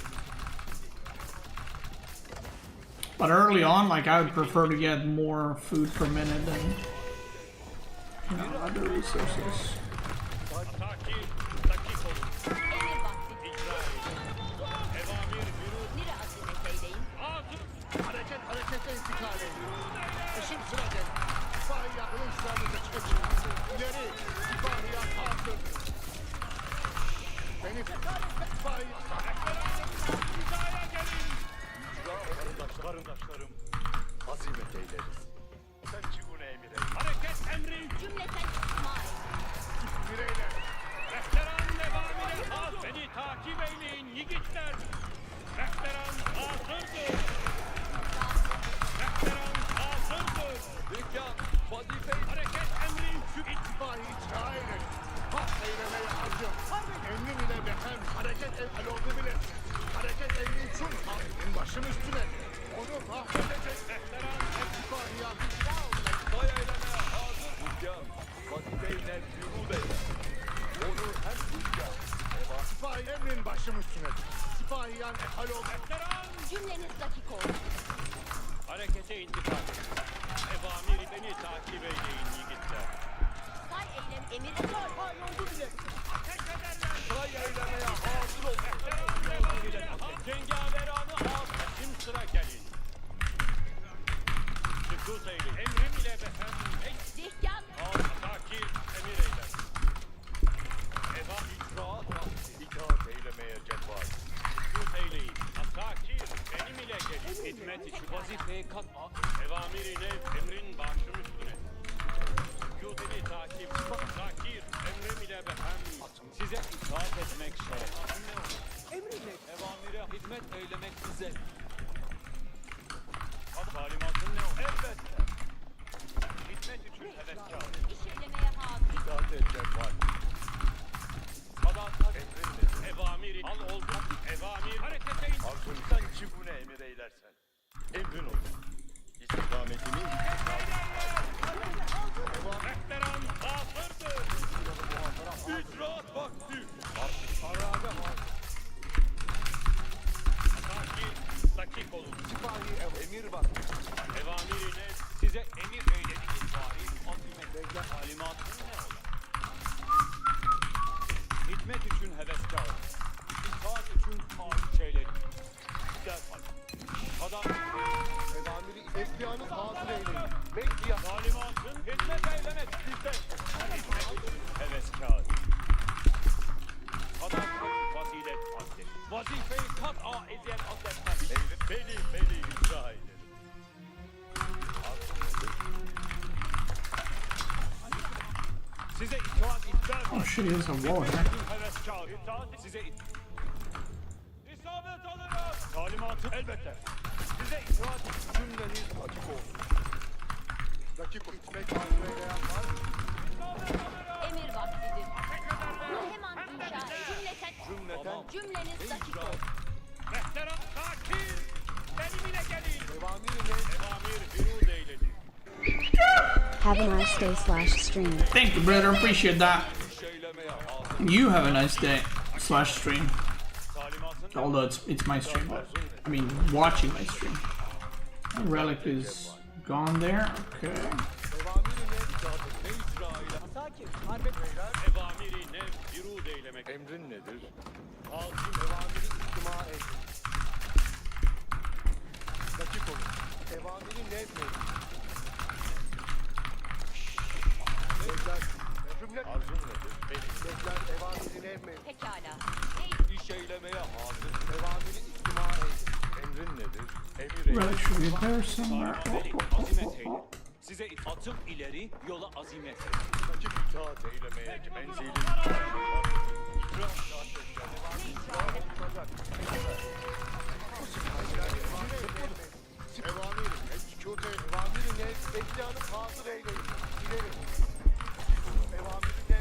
But early on, like I would prefer to get more food per minute than, you know, other resources. Takip, dakik olun. Emir vakti. İcra edin. Evamir bürü. Nire azimet eyleyin. Hazır. Harekete intikal edin. Eşim sırada. Sipahi yakılın sıranızı çekin. İleri. Sipahi yak hazır. Beni sipahi İcraya gelin. Karındaşlarım. azimet eyleriz. Sen çivune emir eyle. Hareket emri. Cümleten İsmail. Bireyler. Rehteran evamire hazır. Beni takip eyleyin yiğitler. Rehteran hazırdır. Rehteran hazırdır. Dükkan, vazife, hareket emri. Şu Sipahi icra edin. Hak eylemeye hazır. Emrin ile behem. Hareket el oldu bile. Hareket emri için halkın başım üstüne. Onu mahvedecek. rehteran Sipahi yak. Day eylemeye hazır. Dükkan, vazife-i nevcûd eyler. Onu hem dükkan. Sipahi emrin başım üstüne. Sipahi yan ehal oldu. Rehteran. Cümleniz dakik olsun. Harekete intikal edin. Evamiri beni takip eyleyin yiğitler. Say eylem emir. Say Oldu bile. Ateş ederler. Say eylemeye hazır ol. Rehteran evamire hazır. Cengaveranı al. Şimdi sıra gelin. Sükût eyleyin. Emrim ile behem. Dihkan. Takir emir eyler. Eva icraat vakti. İtaat eylemeye cevval. Sükût eyleyin. Takir benim ile gelin. Hizmet için vazifeye kalkmak. Evamirine emrin başım üstüne. Sükût eli takip. Takir emrim ile behem. Size itaat etmek şeref. Emrinle. Evamire hizmet eylemek bize. Talimatın ne o? Elbette. Hizmet için hevetkar. İş eylemeye hazır. İtaat et cevval. Sadakat emrindir. Evamiri al oldu. Evamir harekete in. Arzunsan çivune emir eylersen. Emrin olur. İstikametini Rehteran hazırdır. İcraat vakti. Harabe hazır. Takip dakik olun. sipahi emir vakti. Oh shit, he has a wall here. Heveskar. İtaat size İsabet alırız. Talimatı elbette. Size itaat cümleniz açık olsun. Dakika itmek arzu edeyen var mı? Emir vaktidir. Hemen inşa et. Cümleniz dakik olsun. Mehteram sakin. Benimle gelin. Devamını ne? Emamir birud eyledi. Have a nice day /stream. Thank you, brother. Appreciate that. Şeylemeye hazır. You have a nice day /stream. Talimatın Although it's my stream, but I mean watching my stream. Relic is gone there. Okay. Devamını ne? ne İsrail'e Sakin. Harbe evamiri ne birud eylemek. Emrin nedir? Hakim Devamını istima et. Dakik olun. Devamını ne etmeyin? Bekler. Cümle. arzun nedir? Benim Bekler. Devamını ne etmeyin? Pekala. iş eylemeye hazır. Devamını istima et. Emrin nedir? Emir eyle. Relic should be there somewhere. Azimet eyle. Size atım ileri, yola azimet eyle. Dakik İtaat eylemeye menzilim. Evamiri, ekşute, evamiri ne? Bekleyanı hazır eyleyin. İleri. Evamiri ne?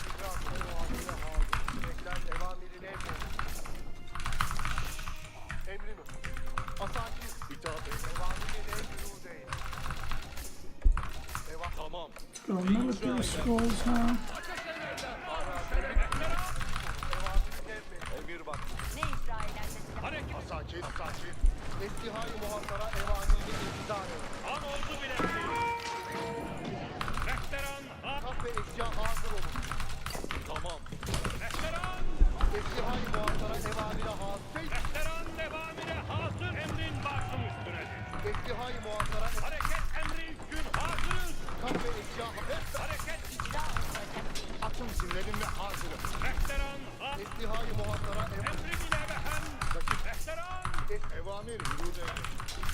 İkram, evamiri hazır. Bekler, evamiri ne? Emrin o. Asakir. İtaat eyle. Evamiri ne? Yürü değil. Tamam. Go military schools now. Emir bak. Ne İsrail'den sesler? Hareket. Asakir, asakir. Estihai muhasara evamiri intizar et. An oldu bile. Mehteran. Kap ve eşya hazır olun. Tamam. Mehteran. Estihai muhasara evamire hazır. Mehteran devamine hazır. Emrin başım üstünedir. Estihai muhasara Hareket emri gün hazırız. kap ve eşya hazır. Hareket. İcra olacak. Atım simlerim ve hazırım. Mehteran. Estihai muhasara Emrin ile ve hem. Mehteran. evamir yürüde.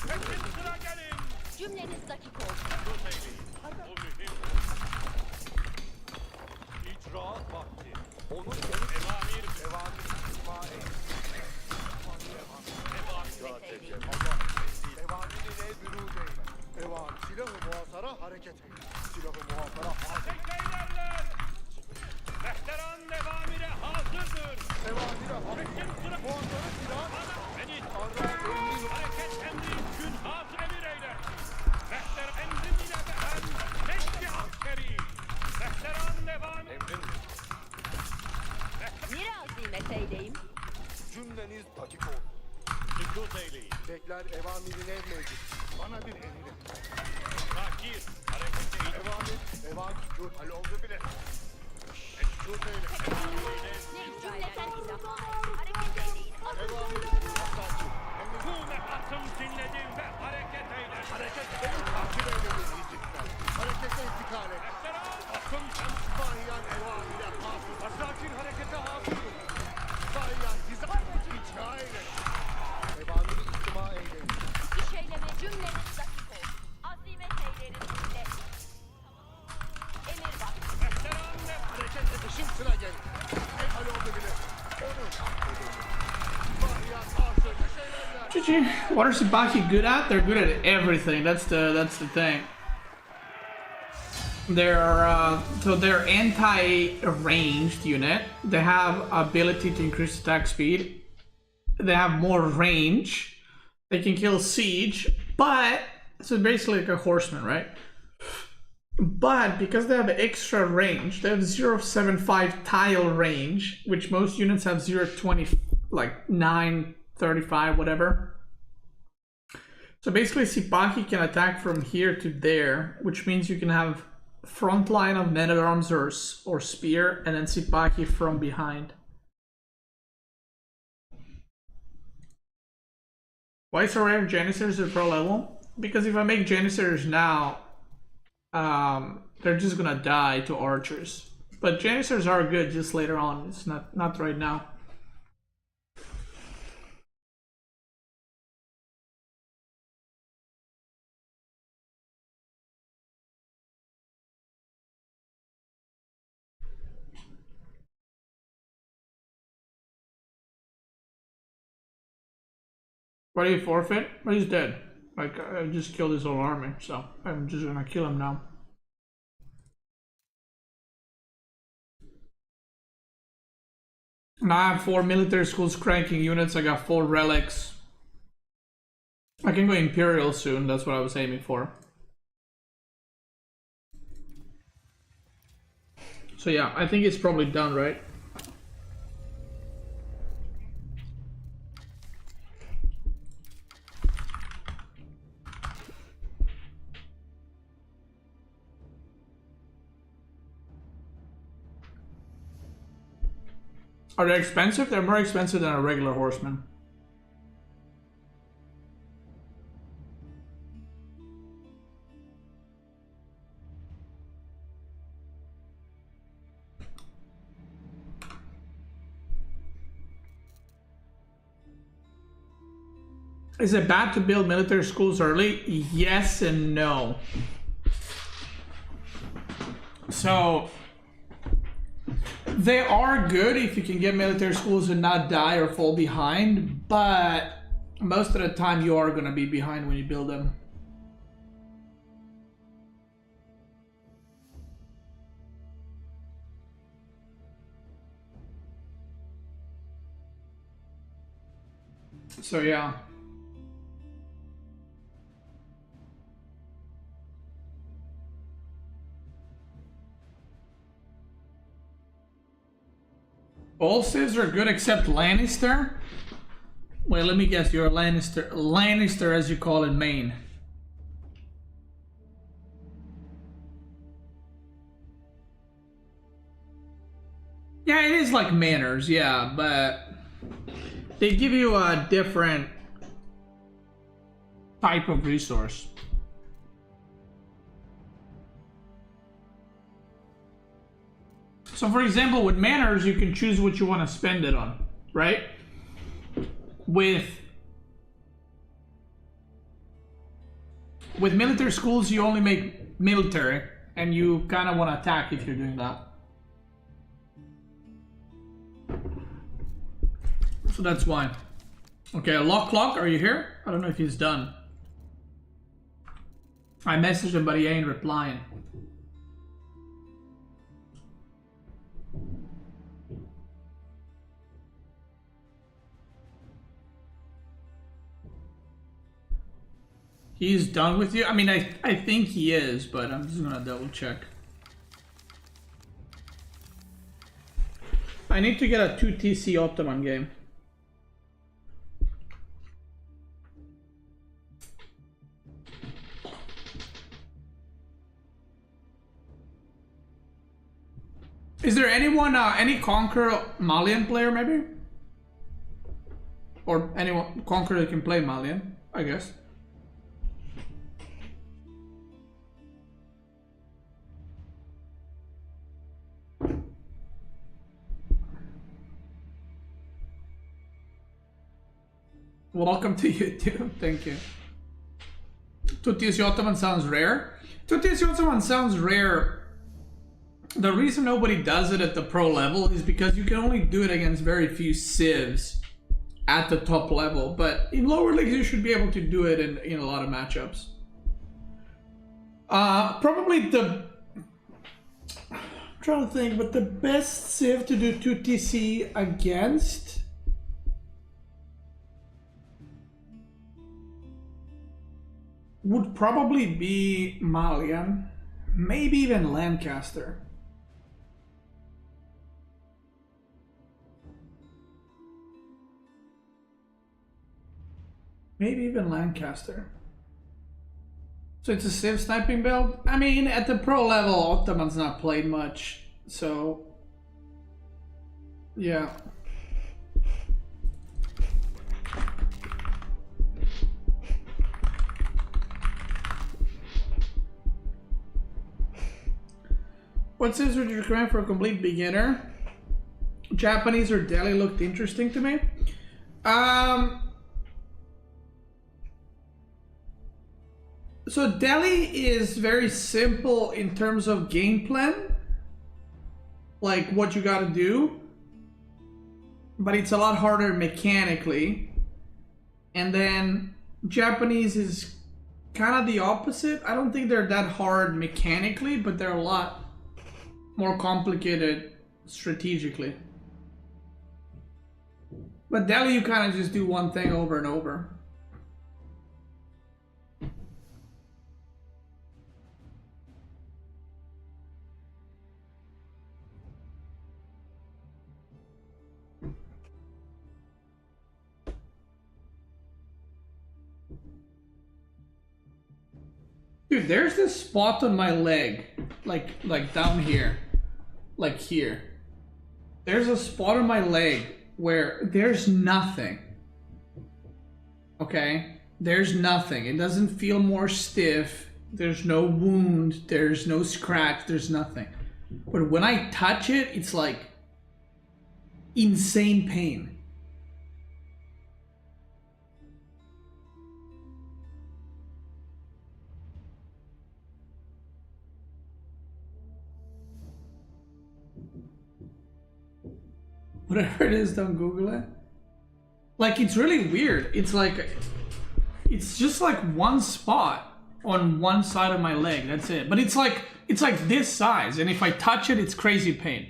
Peşin sıra gelin. Cümleniz dakik olsun. Dur beyli. Bu mühim. İcraat vakti. Onun yanı Emamir. evamir İsmail. Emamir. Evamir ile bürüde. Evamir silahı muhasara hareket eyle. Silahı muhasara hazır. Tekeylerler. Mehteran devamine hazırdır. Evamire hazır. Peşin sıra. Muhasara silah. Beni. Arra emrin. Hareket emri gün hazır emir eyle. Mehter emrin ile ve hem. Meşki askeri. Mehteran devamine. Emrin. Bir azimet eyleyim. Cümleniz dakik olsun. Sükut eyleyin. Bekler evamirin ev mevcut. Bana bir emri. Takir. Hareket eyle. Evamir. Evamir. Dur. Halloldu bile. Ekşut eyle. Ne cümleten izah. Hareket eyleyin. Evamir. Asakir. Emrin. Kume atım dinledim ve hareket eyle. Hareket eyle. Takip eyleyin yiyecekler. Harekete intikal et. Mehteran. Atım sen. Sahiyen evamire hazır. Asakir harekete hazır. Sahiyen bize icra eyle. Evamiri istima eyleyin. İş eyleme cümleniz dakik olsun. Azimet eyleriz ile. Emir bak. Mehteran ve Hareket edişim sıra gelin. Halloldu bile. Onu Sahiyen hazır. Şeylerler. GG. What are Sibaki good at? They're good at everything. That's the thing. They're anti-ranged unit. They have ability to increase attack speed. They have more range. They can kill siege, but so basically like a horseman, right? But because they have extra range, they have 0.75 tile range, which most units have 0.20, like 9.35, whatever. So basically, Sipaki can attack from here to there, which means you can have front line of men at arms or spear, and then Sipaki from behind. Why so rare Janissars are pro level? Because if I make Janissars now, they're just gonna die to archers. But Janissars are good just later on. It's not right now. Why do you forfeit? Well, he's dead. Like, I just killed his whole army, so I'm just gonna kill him now. Now I have 4 military schools cranking units, I got 4 relics. I can go Imperial soon, that's what I was aiming for. So yeah, I think it's probably done, right? Are they expensive? They're more expensive than a regular horseman. Is it bad to build military schools early? Yes and no. So they are good if you can get military schools and not die or fall behind, but most of the time you are going to be behind when you build them. So yeah. All civs are good except Lannister. Wait, let me guess. You're a Lannister. Lannister, as you call in Maine. Yeah, it is like Manors, yeah, but they give you a different type of resource. So for example, with manors, you can choose what you want to spend it on, right? With military schools, you only make military, and you kind of want to attack if you're doing that. So that's why. Okay, Lock Clock, are you here? I don't know if he's done. I messaged him, but he ain't replying. He's done with you? I mean, I think he is, but I'm just gonna double check. I need to get a 2 TC Ottoman game. Is there anyone, any Conquer Malian player maybe? Or anyone Conquer that can play Malian, I guess. Welcome to YouTube, thank you. 2 TC Ottoman sounds rare. 2 TC Ottoman sounds rare. The reason nobody does it at the pro level is because you can only do it against very few civs at the top level. But in lower leagues, you should be able to do it in a lot of matchups. Probably the... I'm trying to think, but the best civ to do 2 TC against... would probably be Malian, maybe even Lancaster. Maybe even Lancaster. So it's a civ sniping build? I mean, at the pro level, Ottoman's not played much, so... yeah. What civs would you recommend for a complete beginner? Japanese or Delhi looked interesting to me. So Delhi is very simple in terms of game plan, like what you gotta do, but it's a lot harder mechanically. And then Japanese is kind of the opposite. I don't think they're that hard mechanically, but they're a lot more complicated strategically. But Delhi, you kind of just do one thing over and over. Dude, there's this spot on my leg, like down here, like here. There's a spot on my leg where there's nothing. Okay? There's nothing. It doesn't feel more stiff. There's no wound. There's no scratch. There's nothing. But when I touch it, it's like insane pain. Whatever it is, don't Google it. Like, it's really weird. It's like, it's just like one spot on one side of my leg. That's it. But it's like this size. And if I touch it, it's crazy pain.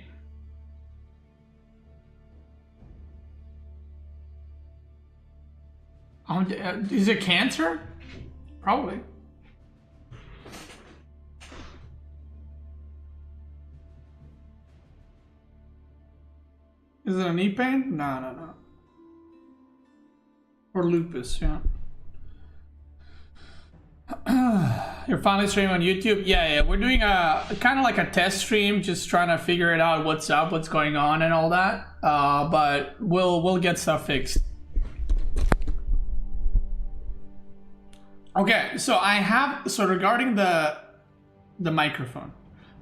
Is it cancer? Probably. Is it a knee pain? No. Or lupus, yeah. You're finally streaming on YouTube? Yeah. We're doing a kind of like a test stream, just trying to figure it out, what's up, what's going on, and all that. But we'll get stuff fixed. Okay, so regarding the microphone,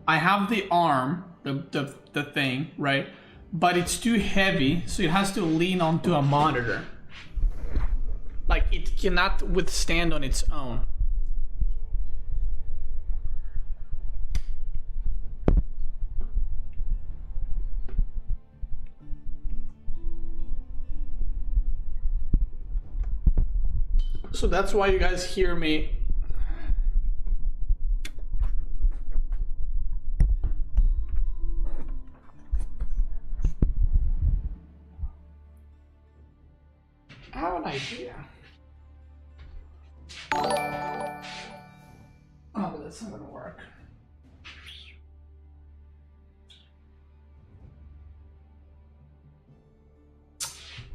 I have the arm, the thing, right? But it's too heavy, so it has to lean onto a monitor. Like, it cannot withstand on its own. So that's why you guys hear me. I have an idea. Oh, but that's not gonna work.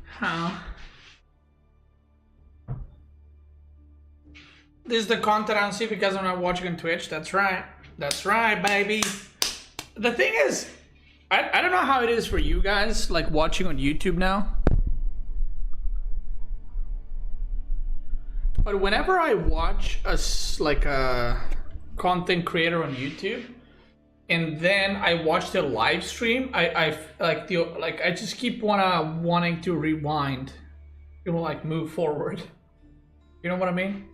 How? This is the content I don't see because I'm not watching on Twitch. That's right. That's right, baby. The thing is, I don't know how it is for you guys, like watching on YouTube now. But whenever I watch a content creator on YouTube, and then I watch the live stream, I just keep wanting to rewind, like move forward. You know what I mean?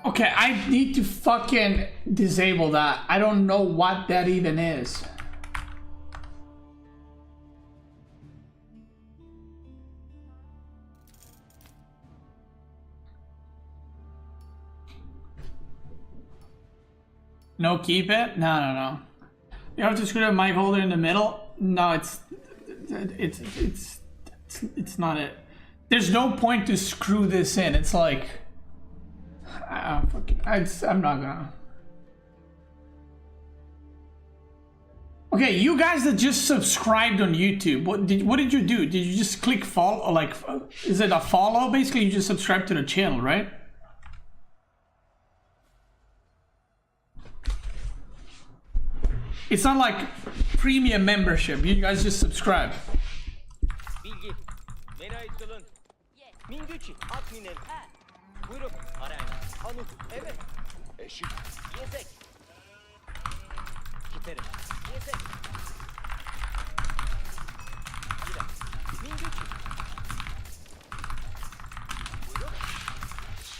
Okay, I need to fucking disable that. I don't know what that even is. No, keep it? No. You have to screw the mic holder in the middle? No, it's not it. There's no point to screw this in. It's like, I'm not gonna. Okay, you guys that just subscribed on YouTube, what did you do? Did you just click follow? Like, is it a follow? Basically, you just subscribe to the channel, right? It's not like premium membership. You guys just subscribe. Bilgi. Menay kılın. Mingüçi. Adminin. Buyurun. Arayın. Hanut. Evet. Eşit. Yesek. Giderim. Yesek.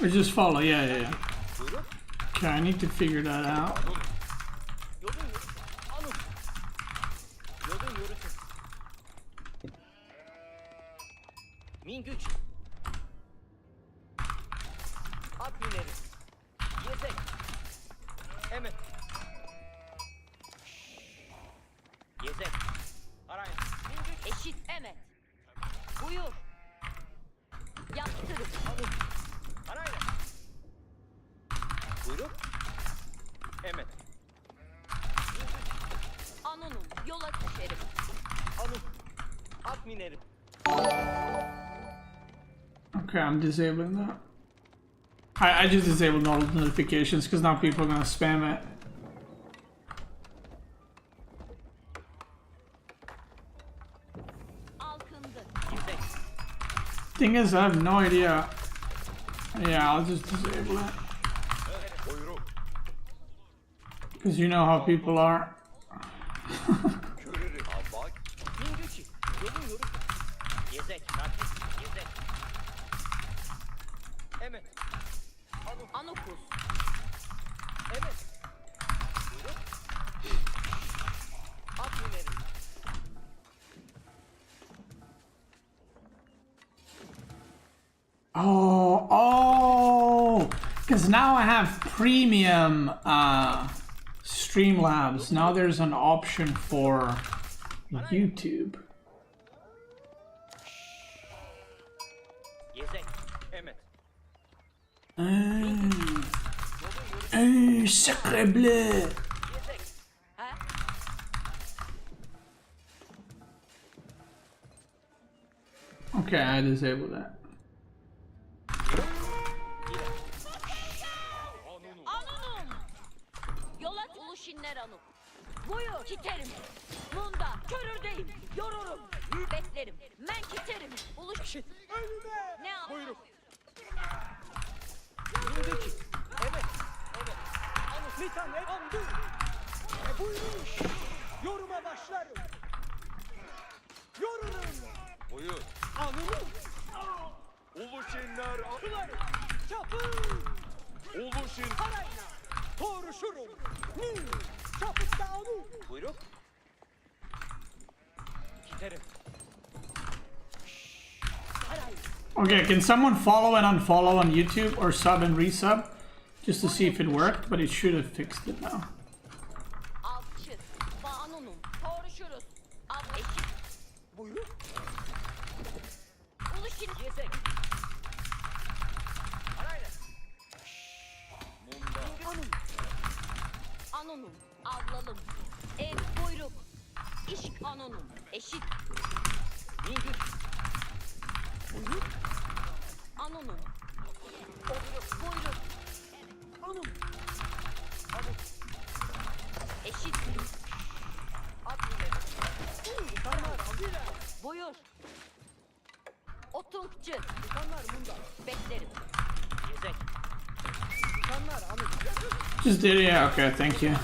Or just follow, yeah. Okay, I need to figure that out. Yolun Anıl. Yolun yürütün. Min güç. At mineri. Yesek. Evet. Yesek. Arayın. Min güç. Eşit Emet. Buyur. Yaptırın. Arayın. Buyurun. Evet. Anonum yola düşerim. Anıl. At mineri. Okay, I'm disabling that. I just disabled all the notifications because now people are gonna spam it. Alkındı. Yesek. Thing is, I have no idea. Yeah, I'll just disable it. Buyruk. Because you know how people are. Köreri. Albay. Min güç. Yolun yürütün. Yesek. Rakip. Yesek. Evet. Anukus. Evet. Buyurun. At mineri. Oh, because now I have premium Streamlabs. Now there's an option for YouTube. Yesek. Evet. Sacre bleu. Yesek. He? Okay, I disabled that. Anonum. Yola Uluşinler Anuk. Buyur. Kiterim. Munda. Körürdeyim. Yorurum. Beklerim. Men kiterim. Uluş. Önüme. Ne Buyruk. Yürüdü ki. Evet. Evet. Anus. Bir tane andı. Buyurun. Yoruma başlarım. Yorurum. Buyur. Anılım. Uluşinler. Kılarım. Çapı. Uluşin. Parayla. Toruşurum. Çapıkta anı. Buyruk. Giderim. Parayla. Okay, can someone follow and unfollow on YouTube or sub and resub? Just to see if it worked, but it should have fixed it now. Alçı. Anonum. Toruşuruz. Al eşit. Buyruk. Uluşin. Yesek. Parayla. Anım. Anonum. Avlalım. Ev buyruk. İş anonum. Eşit. Mingür. Buyruk. Anonum. Buyruk. Anım. Anım. Eşit. At mineri. Yıkanlar amca. Buyur. Otunkçı. Yıkanlar bunda. Beklerim. Yesek. Yıkanlar anı. Just did it, yeah, okay, thank you.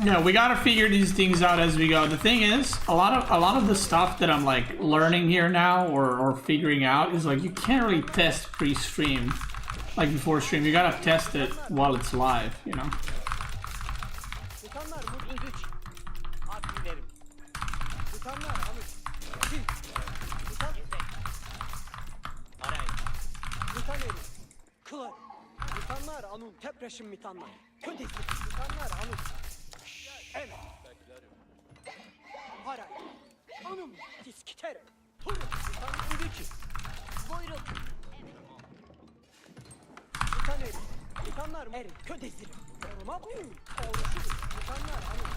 Yeah, we gotta figure these things out as we go. The thing is, a lot of the stuff that I'm like learning here now or figuring out is like you can't really test pre-stream, like before stream. You gotta test it while it's live, you know. Yıkanlar mutlu güç. At minerim. Yıkanlar anı. Yıkan. Yesek. Arayın. Yıkan eri. Kılar. Yıkanlar anun. Tepreşim mitanlar. Kötesi. Yıkanlar anun. Evet. Haray. Anım. Diskiterim. Tur. Yıkan güç. Buyruk. Yıkan eri. Yıkanlar eri. Kötesi. Yoruma bu. Oğluşur. Yıkanlar anun.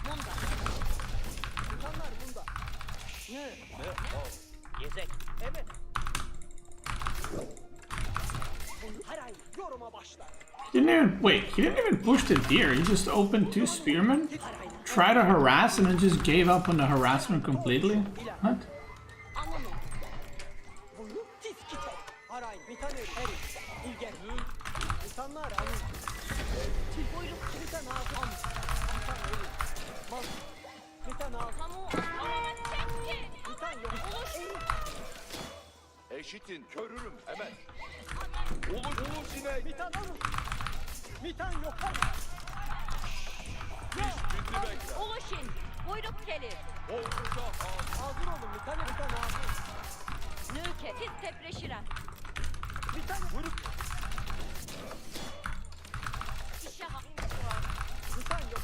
Munda. Yıkanlar bunda. Ne? Yesek. Evet. Haray. Yoruma başlar. Didn't even wait. He didn't even push the deer. He just opened 2 spearmen, tried to harass, and then just gave up on the harassment completely. What? Anonum. Buyruk diskite. Haray. Bir tane eri. İlgen. İnsanlar anın. Buyruk. Bir tane ağzı anın. Bir tane eri. Mal. Bir tane ağzı. Kamu. Çekti. Bir tane yok. Eşit. Eşitin, körürüm hemen. Ulu sinek. Mitan alın. Mitan yok. Bizi bekle. Ulaşın. Buyruk gelir. Oldukça Hazır olun. Mitan hazır. Nöke. Siz tepreşiren. Mitan buyruk. İşe ha. Mitan yok.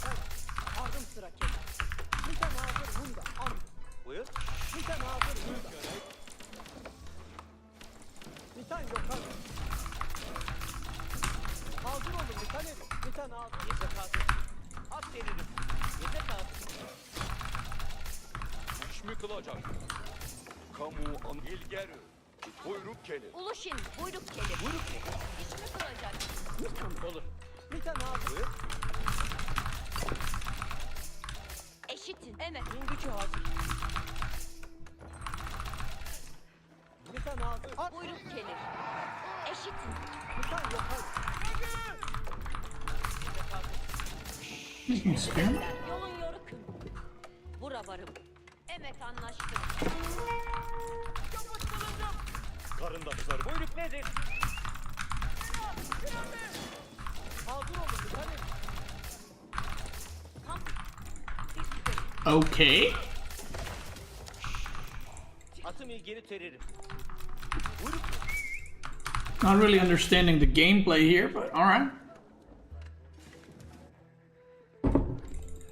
Yardım sıra kes. Mitan hazır. Bunda. Am. Buyur. Mitan hazır. Bunda. Mitan yok. Hazır olun. Mitan edin. Mitan hazır. Yesek hazır. At veririm. Yesek hazır. İş mi kılacak? Kamu an ilgeri. Buyruk gelir. Ulaşın. Buyruk gelir. Buyruk mu? İş mi kılacak? Olur. Mitan hazır. Eşitin. Evet. Gücü hazır. Mitan hazır. At. Buyruk gelir. Eşitin. Mitan yok. Yesek hazır. Making spear. Yolun yorukun. Bura varım. Emek anlaştık. Karındaşlarım. Buyruk nedir? Hazır olun. Mitan edin. Tam. Biz gidelim. Okay. Atımı geri teririm. Not really understanding the gameplay here, but alright.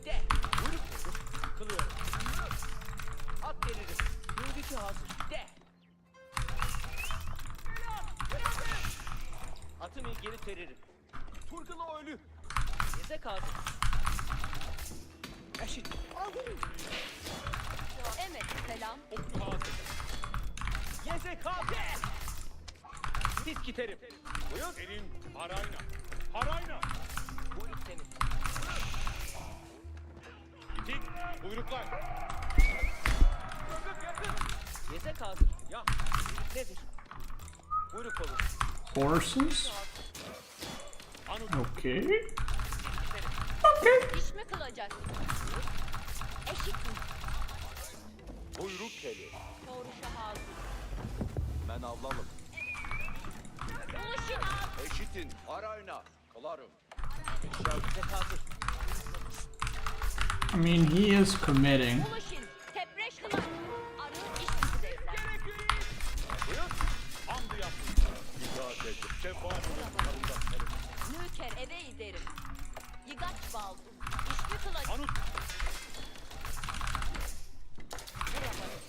De. Buyruk nedir? Kılıyorum. At veririm. Gücü hazır. De. Atımı geri teririm. Turgula ölü. Yesek hazır. Eşit. Evet. Selam. Yesek hazır. Siz giterim. Buyur. Senin harayna. Harayna. Buyruk senin. Gidin. Buyruklar. Yesek hazır. Ya. Buyruk nedir? Buyruk olur. Horses. Okay. İş mi kılacak? Eşitin. Buyruk gelir. Doğruşa hazır. Ben avlalım. Ulaşın al. Eşitin. Harayna. Kılarım. Yesek hazır. I mean, he is committing. Ulaşın. Tepreş kılar. Arı iş bizi bekler. Buyur. Hamdı yaptım. İtaat edip şefaatinin karındaşlarım. Nöker eve giderim. Yıgaç baldım. İş mi kılacak? Anut. Bura varım.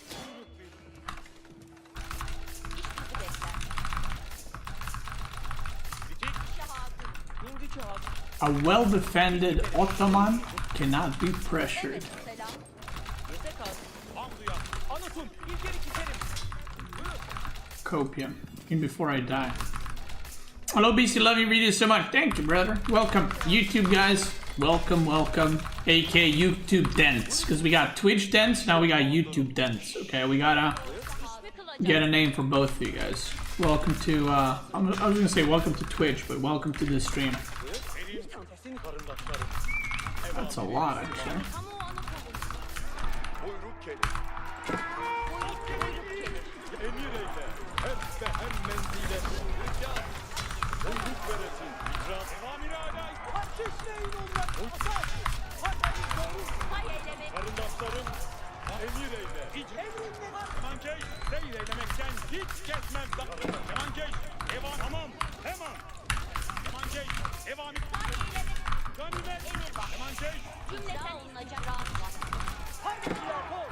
İş bizi bekler. Bitik. İşe hazır. Gücü hazır. A well-defended Ottoman cannot be pressured. Evet. Selam. Yesek hazır. Hamdı yaptım. Anutun. İlgeri giterim. Copium. Even before I die. Hello, BC. Love your videos so much. Thank you, brother. Welcome, YouTube guys. Welcome, welcome. AK YouTube dents. Because we got Twitch dents, now we got YouTube dents. Okay, we gotta İş mi kılacak? get a name for both of you guys. Welcome to, I was gonna say welcome to Twitch, but welcome to the stream. Karındaşlarım. That's a lot, actually. Kamu anı kabul. Buyruk gelir. Buyruk gelir. Emir eyle. Hem ve hem menzile. Ricat. Buyruk veresin. İcraat. Emamir alay. Ateşleyin onları. Ateş. Hadi doğru. Say eylemek. Karındaşlarım. Emir eyle. Emrinde var. Kemankey. Seyir eylemekten hiç kesmez. Kemankey. Evan. Tamam. Hemen. Kemankey. Evan. Say eylemek. Ganimet. Kemankey. Cümleten alınacak rahat var. Hadi ya kol.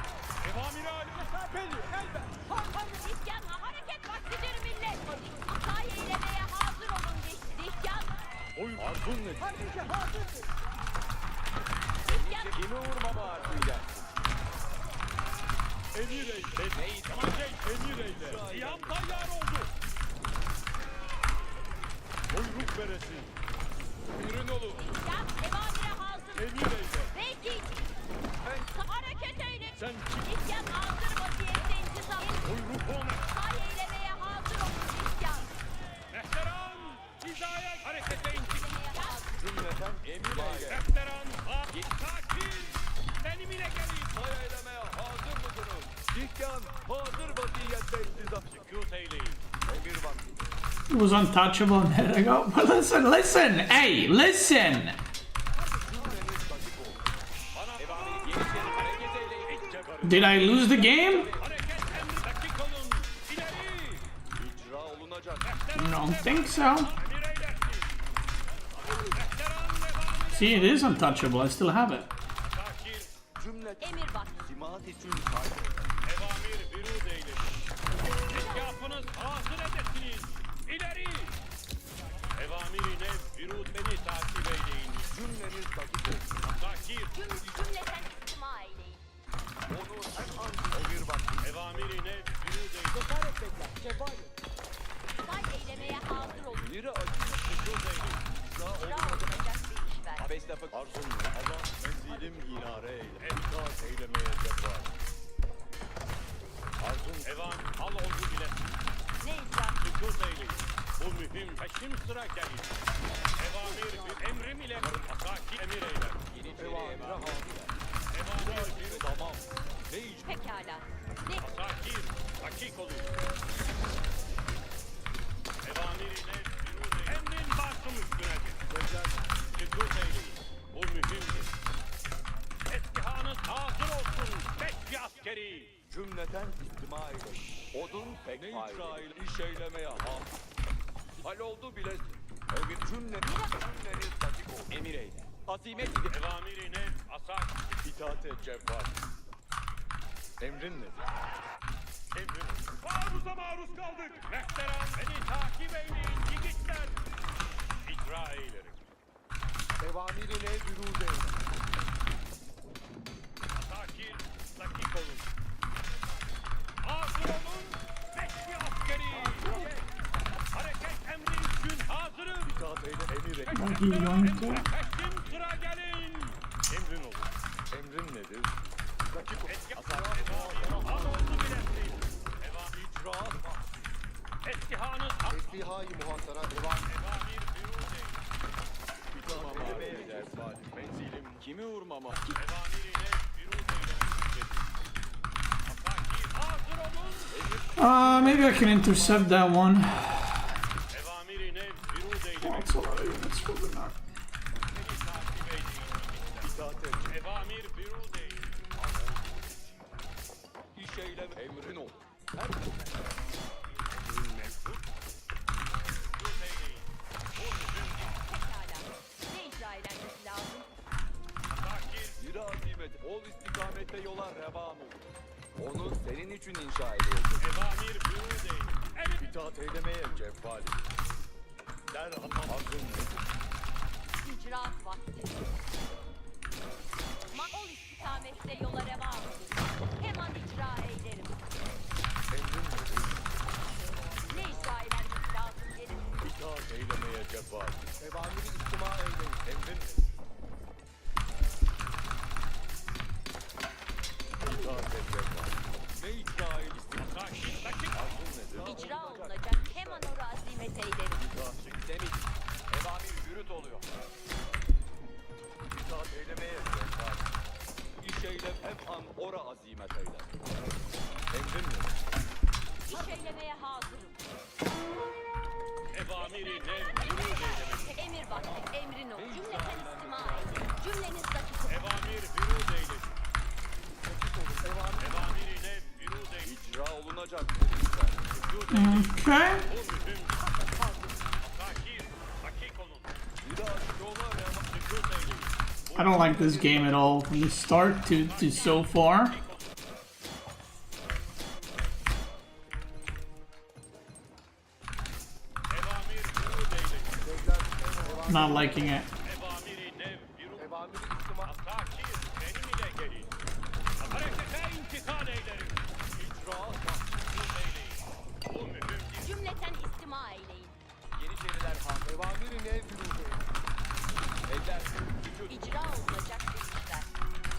Emamir alay. Mesafeli. Elbet. Hadi. İsyanla hareket vaktidir millet. Say eylemeye hazır olun dihyan. Oyun. Arzun nedir? Hadi hazırsın. İsyan. Kimi vurmama arzuyla? Emir eyle. Neydi? Kemankey. Emir eyle. Siyam tayyar oldu. Buyruk veresin. Ürün olur. İsyan. Evamire hazır. Emir eyle. Belki. Hareket eyle. Sen kim? İsyan hazır vaziyette intizam. Buyruk ona. Say eylemeye hazır olun isyan. Mehteran. Hizaya harekete intik. İsyan. Cümleten emir eyle. Mehteran. Akil. Takil. Benim ile gelin. Say eylemeye hazır mısınız? Dik İskan hazır vaziyette iktidar. Sükût eyleyin. Emir vakti. He was untouchable a minute ago. But listen, listen, hey, listen. Bana evamiri geri geri hareket eyleyin. İtçe karın. Did I lose the game? Hareket emri dakik olun. İleri. İcra olunacak. I don't think so. Emir eylesin. Vehteran evamiri. See, it is untouchable. I still have it. Sakir. Cümlet Emir vakti. simat için saygı. Evamir bürûd eylesin. Eşkafınız hazır edesiniz. İleri. Evamiri nev bürûd beni takip eyleyin. Cümleniz dakik olsun. Sakir. Cümleten istima eyleyin. Onu en an emir vakti. Evamiri nev bürûd eyleyin. Cesaret bekler. Cevahir. Say eylemeye hazır olun. Yürü acı. Sükût eyleyin. İcra olunacak bir iş ver. Abes lafı. Arzum Allah menzilim inare eyle. Efkat eylemeye cevap. Arzum evan al oldu bile. Ne icra? Sükût eyleyin. Bu mühim peşin sıra gelir. Evamir bir emrim ile asaki emir eyler. Evamire hazır. Evamir bir tamam. Ne iş? Pekala. Ne? Asakir. Hakik olur. Evamir ile emrin başım üstünedir. Sükût eyleyin. Bu mühimdir. Eskihanız hazır olsun. Bekçi askeri. Cümleten istima eyleyin. Odun pek İsrail iş eylemeye ham. Hal oldu bilesin. Emir cümleniz dakik olsun. Emir eyle. Azimet idi. Evamirine asak. İtaate cevap. Emrin nedir? Emrin. Taarruza maruz kaldık. Mehteran beni takip eyleyin yiğitler. İcra eylerim. Evamirine bürûd eyleyin. Sakir, dakik olun. Hazır olun. Bekçi askeri. Hareket emri için hazırım. İtaat eyle emir eyle. What are you going to? Peşin sıra gelin. Emrin olur. Emrin nedir? Dakik olsun. Al oldu bilesin. İcra. Eskihanız Esliha-i muhasara evamir. Evamir bürûd eyleyin. Menzilim kimi vurmama? Evamirine bürûd eyleyin. Asakir hazır olun. Maybe I can intercept that one. Evamirine bürûd eyleyin. That's a lot of units for the knock. Beni takip eyleyin. İtaat et. Evamir bürûd eyleyin. İş eylem emrin ol. Emrin mevcut. Bürûd eyleyin. Bu mühimdir. Pekala. Ne icra edilmesi lazım? Asakir Bir azimet ol istikamette yola revan olur. Onu senin için inşa edeceğiz. Evamir bürûd eyleyin. Emir İtaat eylemeye cevvali. derhal hazır nedir? İcraat vakti. Ol istikamette yola revan olun. Hemen icra eylerim. Emrin nedir? Ne icra edilmesi lazım gelir. İtaat eylemeye cevap. Evamiri istima eyleyin. Emrin İtaat et cevap. Ne icra eylesin? Sakin, dakik. Arzun nedir? İcra olunacak hemen o azimet eylerim. Demir. Evamir yürüt oluyor. İtaat eylemeye cevvali. İş eylem hep an ora azimet eyle. Emrin nedir? İş eylemeye hazırım. Evamiri nev yürüt eylemek. Emir vakti, emrin ol. Cümleten istima eyleyin. Cümleniz dakik olun. Evamir yürüt eylesin. Evamiri nev yürüt eylesin. İcra olunacak. Vücut eyleyin. Okay. Bu mühim. Sakir, dakik olun. Biraz yola revan. Vücut eyleyin. I don't like this game at all from the start to so far. Evamir yürüt eyleyin. Not liking it. Evamiri nev yürüt. Evamiri istima Sakir, benim ile gelin. Harekete intikal eylerim. İcra, vücut eyleyin. Bu mühimdir. Cümleten istima eyleyin. Yeniçeriler han. Evamiri nev yürüdü. Eller, vücut. İcra olunacak bir işler.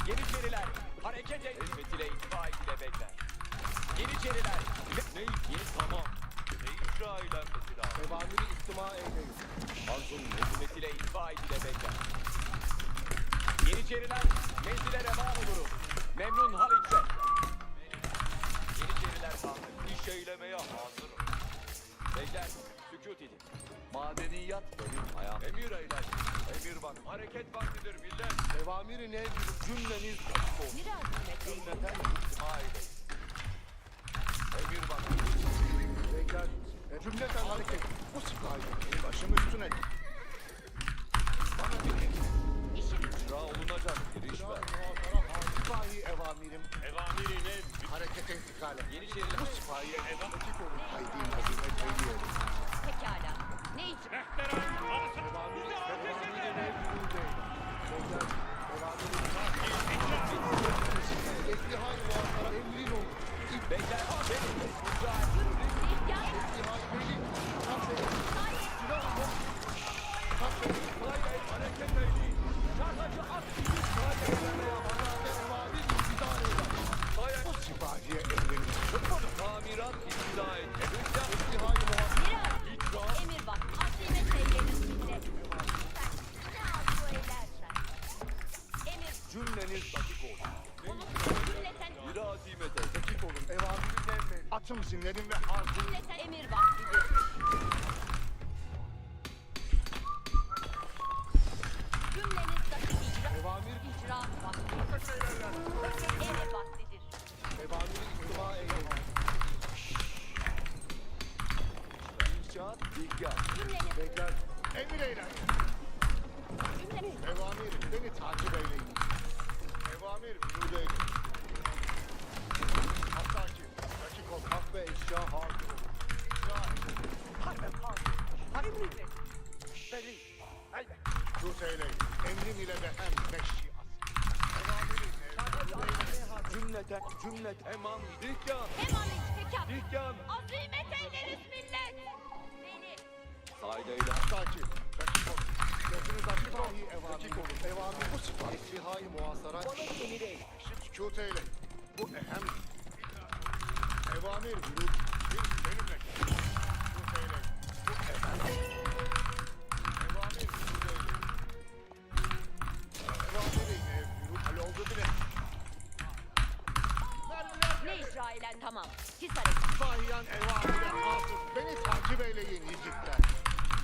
Yeniçeriler, hareket et. Hizmet ile itfaiye ile bekler. Yeniçeriler, ne yeni tamam. Ne icra eylenmesi lazım. Evamiri istima eyleyin. Arzum hizmet ile itfaiye ile bekler. Yeniçeriler, menzile revan olurum. Memnun hal içe. eylemeye hazırım. Beyler, sükût edin. Madeniyat benim ayağım. Emir eyler. Emir bak. Hareket vaktidir millet. Evamiri ne? Cümleniz açık olsun. Cümleten aile. Emir bak. Beyler, cümleten hareket. Bu sipahi benim başım üstüne. Bana bir İcra olunacak bir iş var. sipahi evamirim. Evamiri ne? Harekete intikale. Yeniçeriler. Bu sipahi evamiki konu. Haydi nazime teyliyelim. Pekala. Ne için? Evamiri ne? Beyler, evamiri İhtihal muhatara emrin olur. Beyler, benim. İhtiyaç. İhtihal benim. Tam benim. Silah yok. Tam benim. Hareket eyleyin. Şarkacı at. Hayır, evamir intidar eder. Bu sipahiye emrin. Tamirat iptida et. Emir İhtihal muhatara. Miras. Emir bak. Azime seylerin millet. Ne arzu edersen. Emir. cümleniz dakik olsun. Cümleten. Bir azimete. Dakik olun. Evamirin emrin. Atım zinlerim ve hazır. Cümleten emir vaktidir. Cümleniz dakik icra. Evamir. İcra vaktidir. Emir vaktidir. Evamiri ihtiva eyleyin. İnşaat, dikkat. Cümleniz. Beyler, emir eyleyin. Cümleniz. Evamir, beni takip eyleyin. Evamir, vücudu eyleyin. Hatta ki, dakik ol, hak ve eşya hazır olun. Ya, tut eyleyin. Emrin ile ve hem meşyi Cümleten, eman, dikkat. Hemen istekat. Dikkat. Azimet eyleriz millet. Beni. Saydeyle. Hatta ki, dakik ol. Gözünüz açık dahi evamir. Evamir bu sıfat. Esrihayı muhasara. Sükût eyleyin. Bu ehem. Evamir, vücut. Benimle. Sükût eyleyin. Bu ehem. Evamir, vücut eyleyin. Evamir, vücut. Hal oldu bile. Ne icra eylen tamam. Siz hareket. Bahiyan evamire hazır. Beni takip eyleyin yiğitler.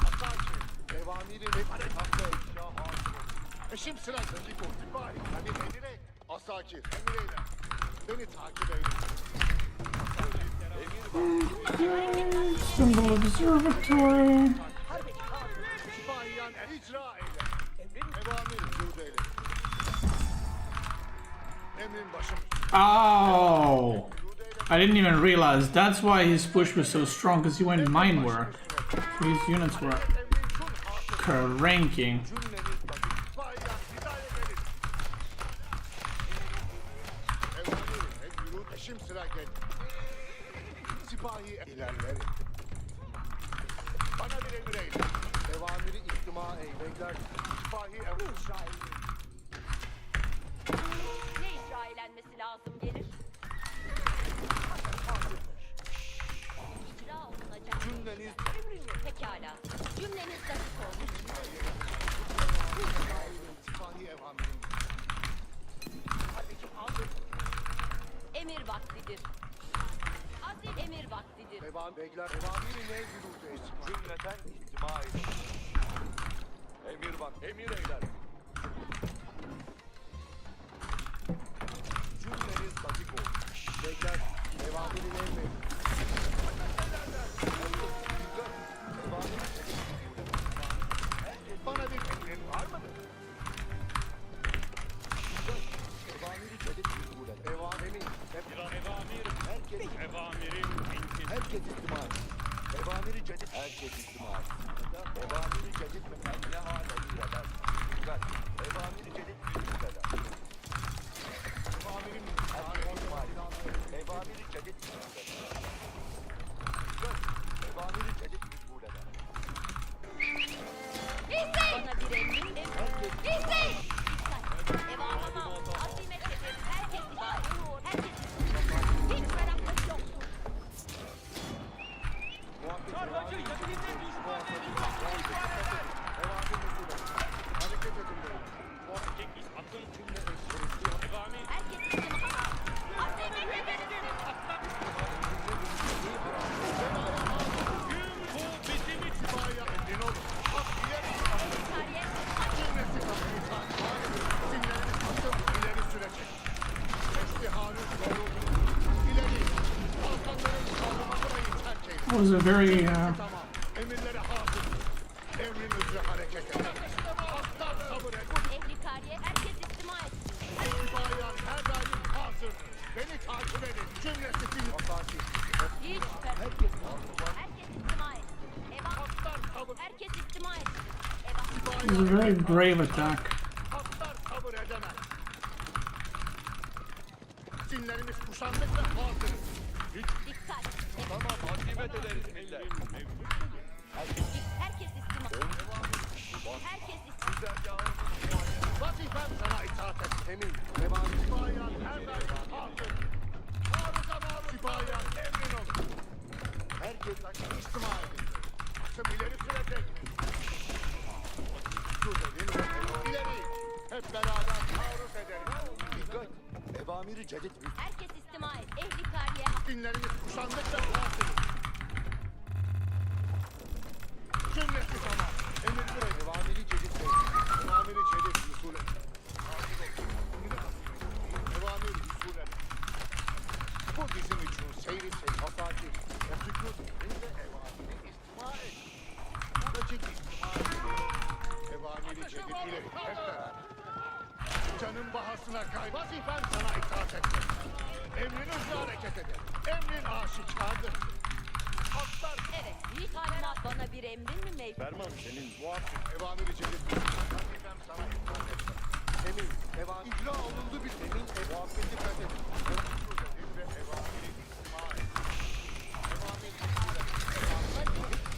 Hatta ki, evamiri ve hakkı eşya hazır. Eşim sıra dakik ol. Sipahi. Hani emire. Asakir. Emir eyle. Beni takip eyleyin. Symbol Observatory. Sipahiyan icra eyle. Evamir vücut eyle. Emrin başım. Oh, I didn't even realize that's why his push was so strong, because he went mine work. So his units were cranking. Eşim sıra gel. Sipahi ilerleri. Bana bir emir eyle. Evamiri ihtima ey. Beyler sipahi emir. Ne icra eylenmesi lazım gelir? İcra olunacak. Cümleniz Pekala. Cümleniz dakik olmuş. sipahi evamirin. Emir vaktidir. Azim emir vaktidir. Beyler evamiri ne gürültü etsin. Cümleten ihtima edin. Emir bak, emir eyler. Cümleniz dakik olsun. Beyler evamirin emri. Bana bir emrin var mı? Evamiri cedid huzurede. Evamirin. Herkes istima et. Evamiri cedid. Herkes istima et. Evamiri cedid ve emne hale eder. Dikkat. Evamiri cedid vücut eder. Evamirin Herkes istima et. Evamiri cedid vücut eder. Dikkat. Evamiri cedid vücut eder. Bana bir emrin. İzleyin. Evamama. Azimet edin. Herkes var. Herkes. Hiç meraklık yok. Çarpıcı yakınında düşman hareket edin böyle. Herkes için. Azimet edin. was a very Tamam. Emirlere hazır. Emrinizle hareket edin. Aslan sabır et. Ehli kariye herkes istima etsin. Bayan her daim hazır. Beni takip edin. Cümlesi film. Asaki. Hiç şüphe. Herkes istima etsin. Herkes istima etsin. it was a very brave attack. Atlar sabır edemez. Cinlerimiz kuşandık ve hazırız. Dikkat. Tamam, hasimet ederiz millet. Herkes istima. Herkes istima. Vazifem sana itaat et. Emin. Bayan her daim hazır. Maruz maruz. Bayan emin ol. Herkes istima edin. Akşam ileri sürecek. Dur edin. İleri. Hep beraber maruz edelim. Dikkat. Evamiri cedid. Herkes istima et. Ehli kariye. Dinlerimiz kuşandık ve hazırız. Cümlesi tamam. Emir buraya. Evamiri cedid. Evamiri cedid. Usul et. Evamiri usul et. Bu bizim için seyri hasaki. Ve sükut. Ve evamiri istima et. Açık istima et. Evamiri cedid ile hep beraber. Canın bahasına kay. Vazifem sana itaat etmek. Emrinizle hareket eder. Emrin aşikardır. Atlar. Evet. Bir talimat bana bir emrin mi mevcut? Ferman senin muhakkak. Evamiri cedid. Vazifem sana itaat etmek. Emin. Evan. İcra olundu bir emin. Muhakkak dikkat edin. Evamiri istima et. Evamiri istima et.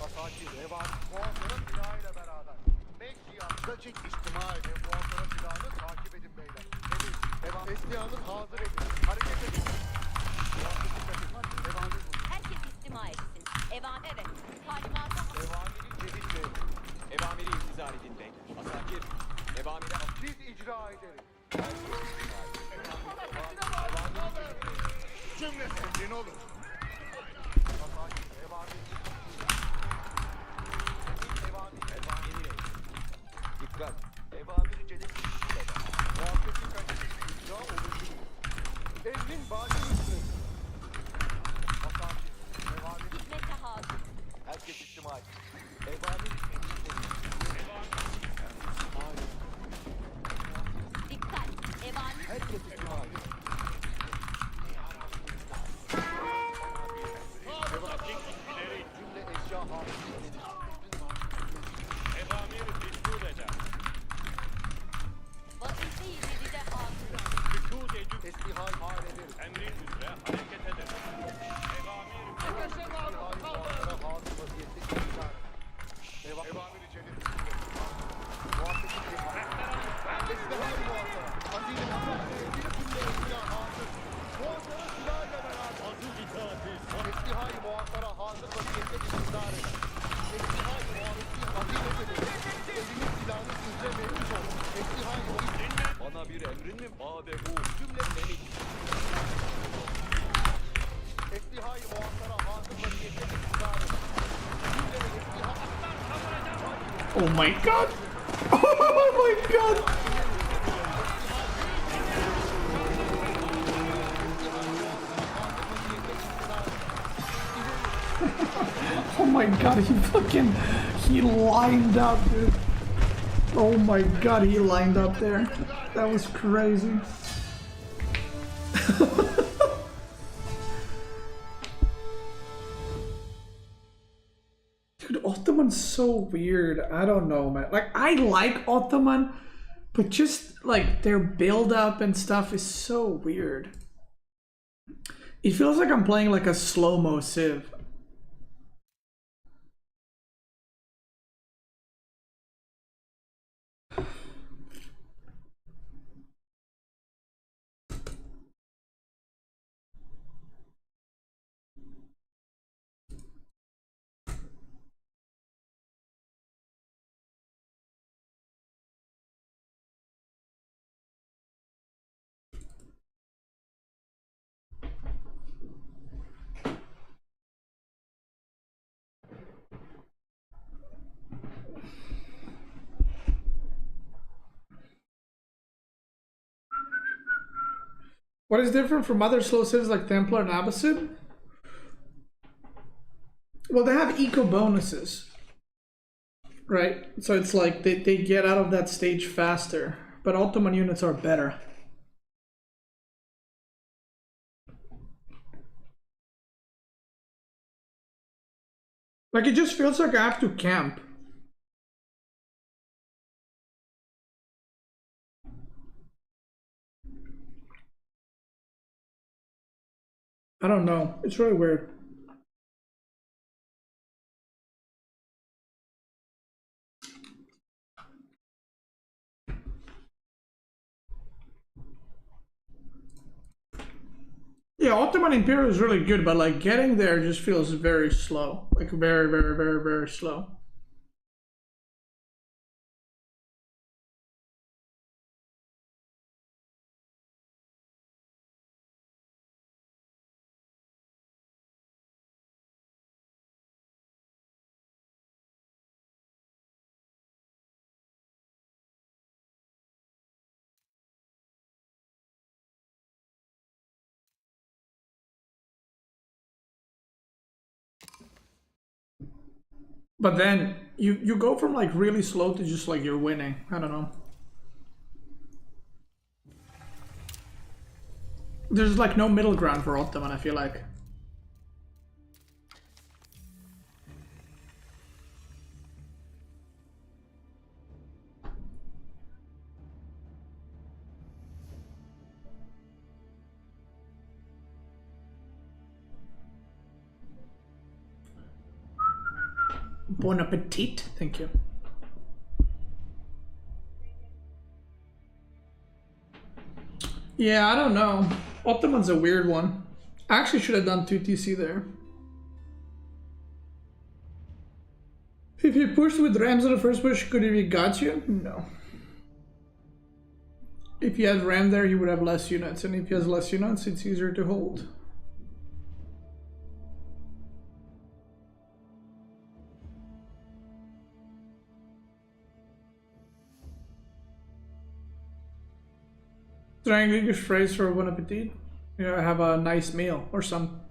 Asakir. Evan. Muhasara silahıyla beraber. Mekşiyat'ta çek istima edin. Muhasara silahını takip edin beyler. Emin. Evan. Esnihanın hazır edin. Hareket edin. Muhakkak dikkat edin. Evamiri. Herkes istima etsin. Evet. Talimata Evamiri cedid verin. Evamiri intizar edin beyler. Asakir. Evamire Biz icra ederiz. Cümle emrin olur. Dikkat. Evamiri cedid. Muhabbeti kaçırır. İcra olur. Emrin bâli üstüne. Asakir. Evamiri. hizmete hazır. Herkes istima et. Evamiri. Dikkat. Evani. Herkes istima et. Cümle eşya hafızasıdır. Evamir diskur eder. Vazife-i de hazır. Sükût edip Tesbihal hal ederiz. emrin üzere hareket eder. Evamir Tesbihal muhatara hazır vaziyette icra. Evamiri cedid. Muhabbeti cihaz. Tesbihal muhatara. Hazine muhatara. Bir cümle eşya hazır. Muhatara silahıyla beraber. hazır itaati Tesbihal muhatara hazır vaziyette icra eder. Tesbihal muhatara hazine eder. Elinin silahını sizce vermiş olur. Tesbihal muhatara. bana bir emrin mi? Adehu cümle emir. Esliha-i muhattara hazır vaziyette icra eder. Cümle ve esliha Oh my god! Oh my god! Oh my god, he lined up, dude. Oh my god, he lined up there. That was crazy. Dude, Ottoman's so weird. I don't know, man. Like, I like Ottoman, but just like their build up and stuff is so weird. It feels like I'm playing like a slow-mo Civ. What is different from other slow civs like Templar and Abbasid? Well, they have eco bonuses, right? So it's like they get out of that stage faster. But Ottoman units are better. Like, it just feels like I have to camp. I don't know. It's really weird. Yeah, Ottoman Imperial is really good, but like getting there just feels very slow. Like very, very, very, very slow. But then you go from like really slow to just like you're winning. I don't know. There's like no middle ground for Ottoman, I feel like. Bon appetit, thank you. Yeah, I don't know. Ottoman's a weird one. I actually should have done 2TC there. If you pushed with Rams on the first push, could he have got you? No. If he had Ram there, he would have less units, and if he has less units, it's easier to hold. Is there any English phrase for bon appetit? You know, have a nice meal or some.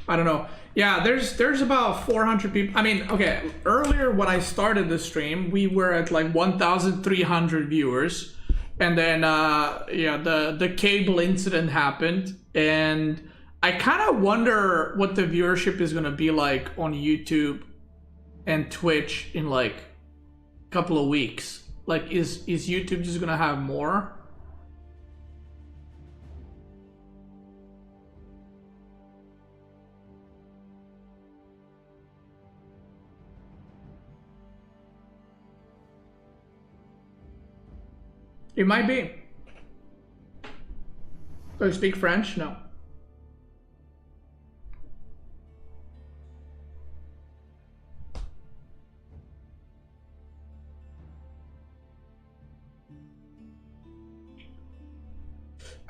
I don't know. Yeah, there's about 400 people. I mean, okay, earlier when I started the stream, we were at like 1,300 viewers. And then, yeah, the cable incident happened. And I kind of wonder what the viewership is going to be like on YouTube and Twitch in like a couple of weeks. Like, is YouTube just going to have more? It might be. Do you speak French? No.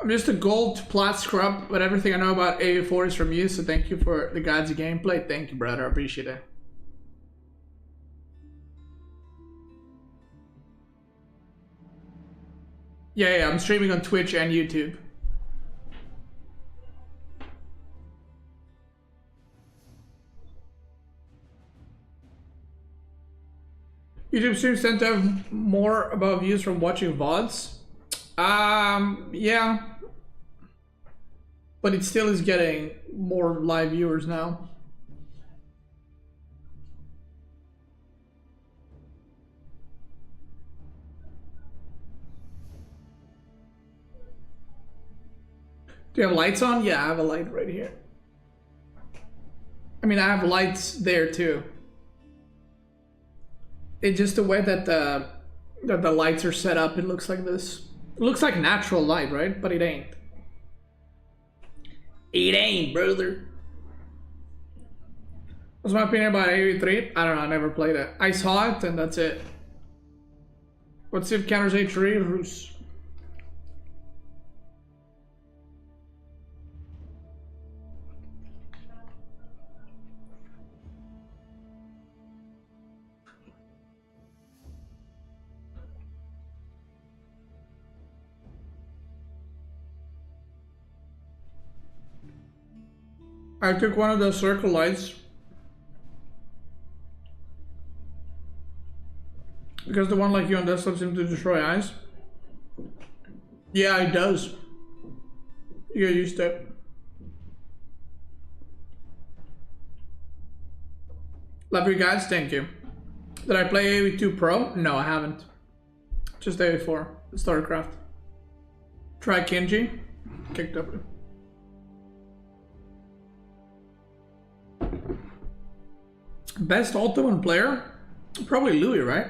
I'm just a gold plat scrub, but everything I know about AV4 is from you, so thank you for the guides of gameplay. Thank you, brother. I appreciate it. Yeah, I'm streaming on Twitch and YouTube. YouTube streams tend to have more about views from watching VODs. Yeah. But it still is getting more live viewers now. Do you have lights on? Yeah, I have a light right here. I mean, I have lights there too. It's just the way that the lights are set up, it looks like this. It looks like natural light, right? But it ain't. It ain't, brother. What's my opinion about AV3? I don't know, I never played it. I saw it and that's it. What's if counters H3? Rus. I took one of those circle lights because the one like you on desktop seems to destroy eyes. Yeah, it does. You get used to it. Love you guys, thank you. Did I play AV2 Pro? No, I haven't. Just AV4, StarCraft. Try Kenji. Kicked up. Best Ottoman player? Probably Louis, right?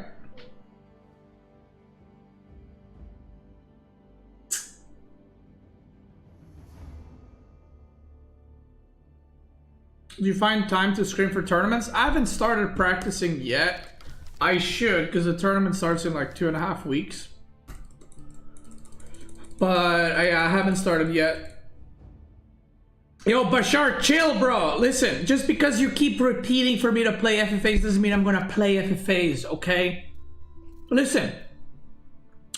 Do you find time to scrim for tournaments? I haven't started practicing yet. I should, because the tournament starts in like 2.5 weeks. But I haven't started yet. Yo, Bashar, chill, bro. Listen, just because you keep repeating for me to play FFAs doesn't mean I'm gonna play FFAs, okay? Listen.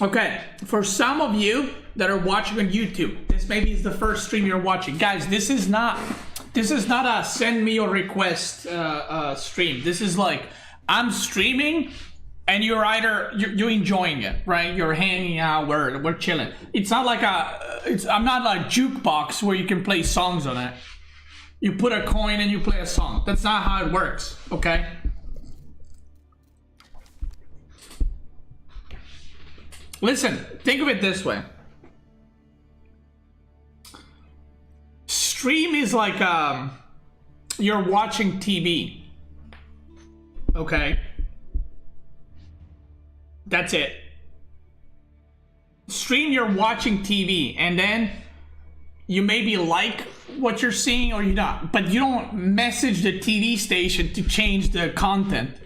Okay, for some of you that are watching on YouTube, this maybe is the first stream you're watching. Guys, this is not a send me a request stream. This is like, I'm streaming and you're enjoying it, right? You're hanging out, we're chilling. It's not like I'm not like jukebox where you can play songs on it. You put a coin and you play a song. That's not how it works, okay? Listen, think of it this way. Stream is like you're watching TV. Okay? That's it. Stream, you're watching TV, and then you maybe like what you're seeing or you not, but you don't message the TV station to change the content.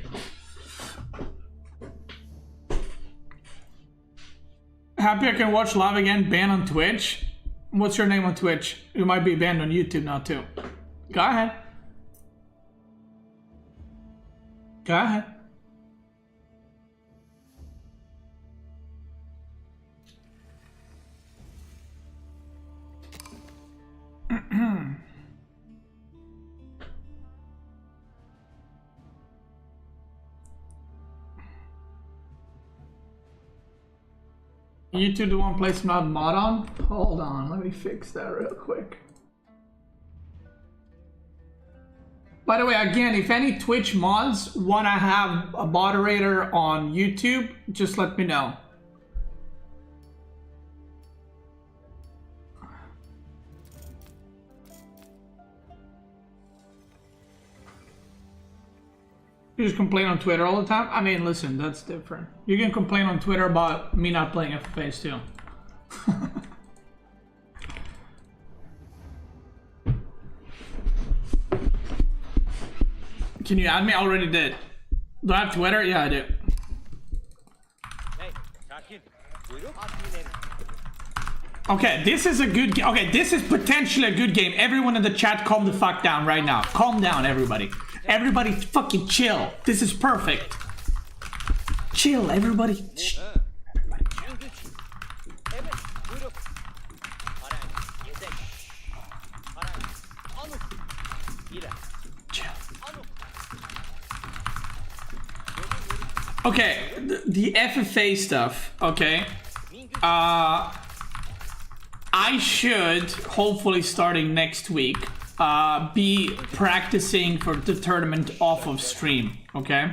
Happy I can watch live again, banned on Twitch. What's your name on Twitch? You might be banned on YouTube now too. Go ahead. Go ahead. YouTube the one place not mod on? Hold on, let me fix that real quick. By the way, again, if any Twitch mods want to have a moderator on YouTube, just let me know. You just complain on Twitter all the time? I mean, listen, that's different. You can complain on Twitter about me not playing FFAs too. Can you add me? I already did. Do I have Twitter? Yeah, I do. Okay, this is a good game. Okay, this is potentially a good game. Everyone in the chat, calm the fuck down right now. Calm down, everybody. Everybody fucking chill. This is perfect. Chill, everybody. Everybody chill. Okay, the FFA stuff, okay. I should, hopefully starting next week, be practicing for the tournament off of stream, okay?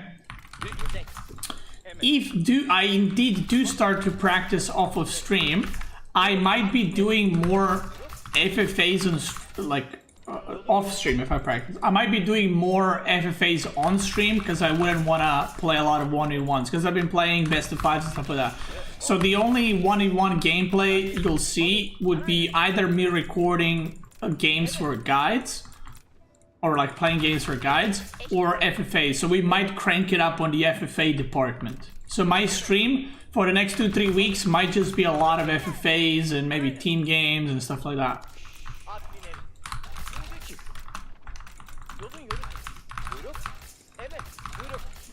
If I indeed do start to practice off of stream, I might be doing more FFAs on, like, off stream if I practice. I might be doing more FFAs on stream because I wouldn't want to play a lot of 1v1s because I've been playing best of 5s and stuff like that. So the only 1v1 gameplay you'll see would be either me recording games for guides or like playing games for guides or FFA. So we might crank it up on the FFA department. So my stream for the next 2-3 weeks might just be a lot of FFAs and maybe team games and stuff like that.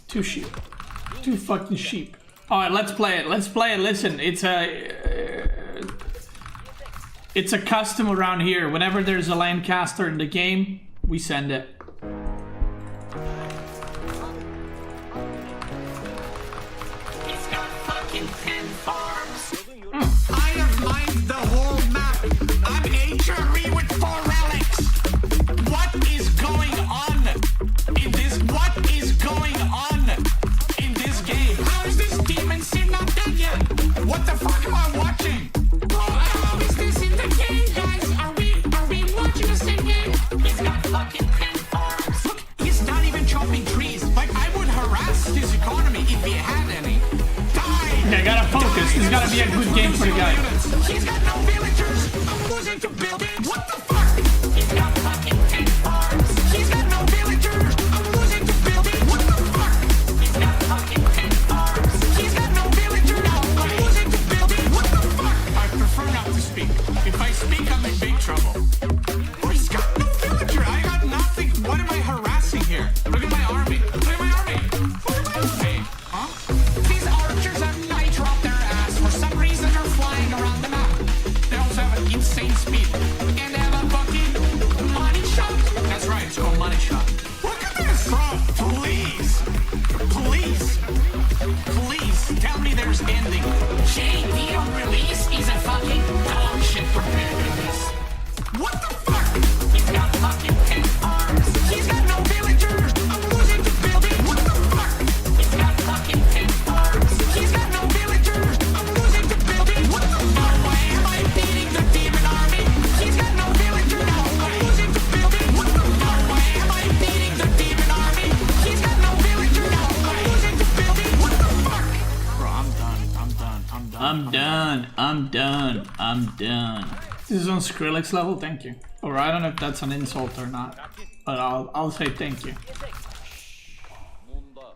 Two sheep. Two fucking sheep. Alright, let's play it. Let's play it. Listen, it's a custom around here. Whenever there's a Lancaster in the game, We send it. He's got fucking 10 farms. I have mined the whole map. I'm HRE with 4 relics. What is going on in this? What is going on in this game? How is this demon sim not dead yet? What the fuck am I watching? How is this in the game, guys? Are we watching the same game? He's got fucking 10 farms. Look, he's not even chopping trees. Like, I would harass his economy if he had any. Die! Yeah, gotta focus. This gotta be a good game for the guy. He's got no villagers. I'm losing to buildings. What the fuck? He's got fucking 10 farms. He's got no villagers. I'm losing to buildings. What the fuck? He's got fucking 10 farms. He's got no villagers. I'm losing to buildings. What the fuck? I prefer not to speak. If I speak, I'm in big trouble. Oh, he's got no villager. I got nothing. What am I harassing here? Look at my army. Look at my army. Look at my army. Huh? These archers have nitro up their ass. For some reason, they're flying around the map. They also have an insane speed. And they have a fucking money shot. That's right, it's called money shot. Look at this, bro. Please. Please. Please tell me there's ending. JD release is a fucking dog shit compared to this. What the fuck? He's got fucking 10 arms. He's got no villagers. I'm losing to building. What the fuck? He's got fucking 10 arms. He's got no villagers. I'm losing to building. What the fuck? Why am I beating the demon army? He's got no villagers. I'm losing to building. What the fuck? Why am I beating the demon army? He's got no villagers. I'm losing to building. What the fuck? Bro, I'm done. I'm done. I'm done. I'm done. I'm done. I'm done. This is on Skrillex level. Thank you. Or I don't know if that's an insult or not, but I'll say thank you. Munda.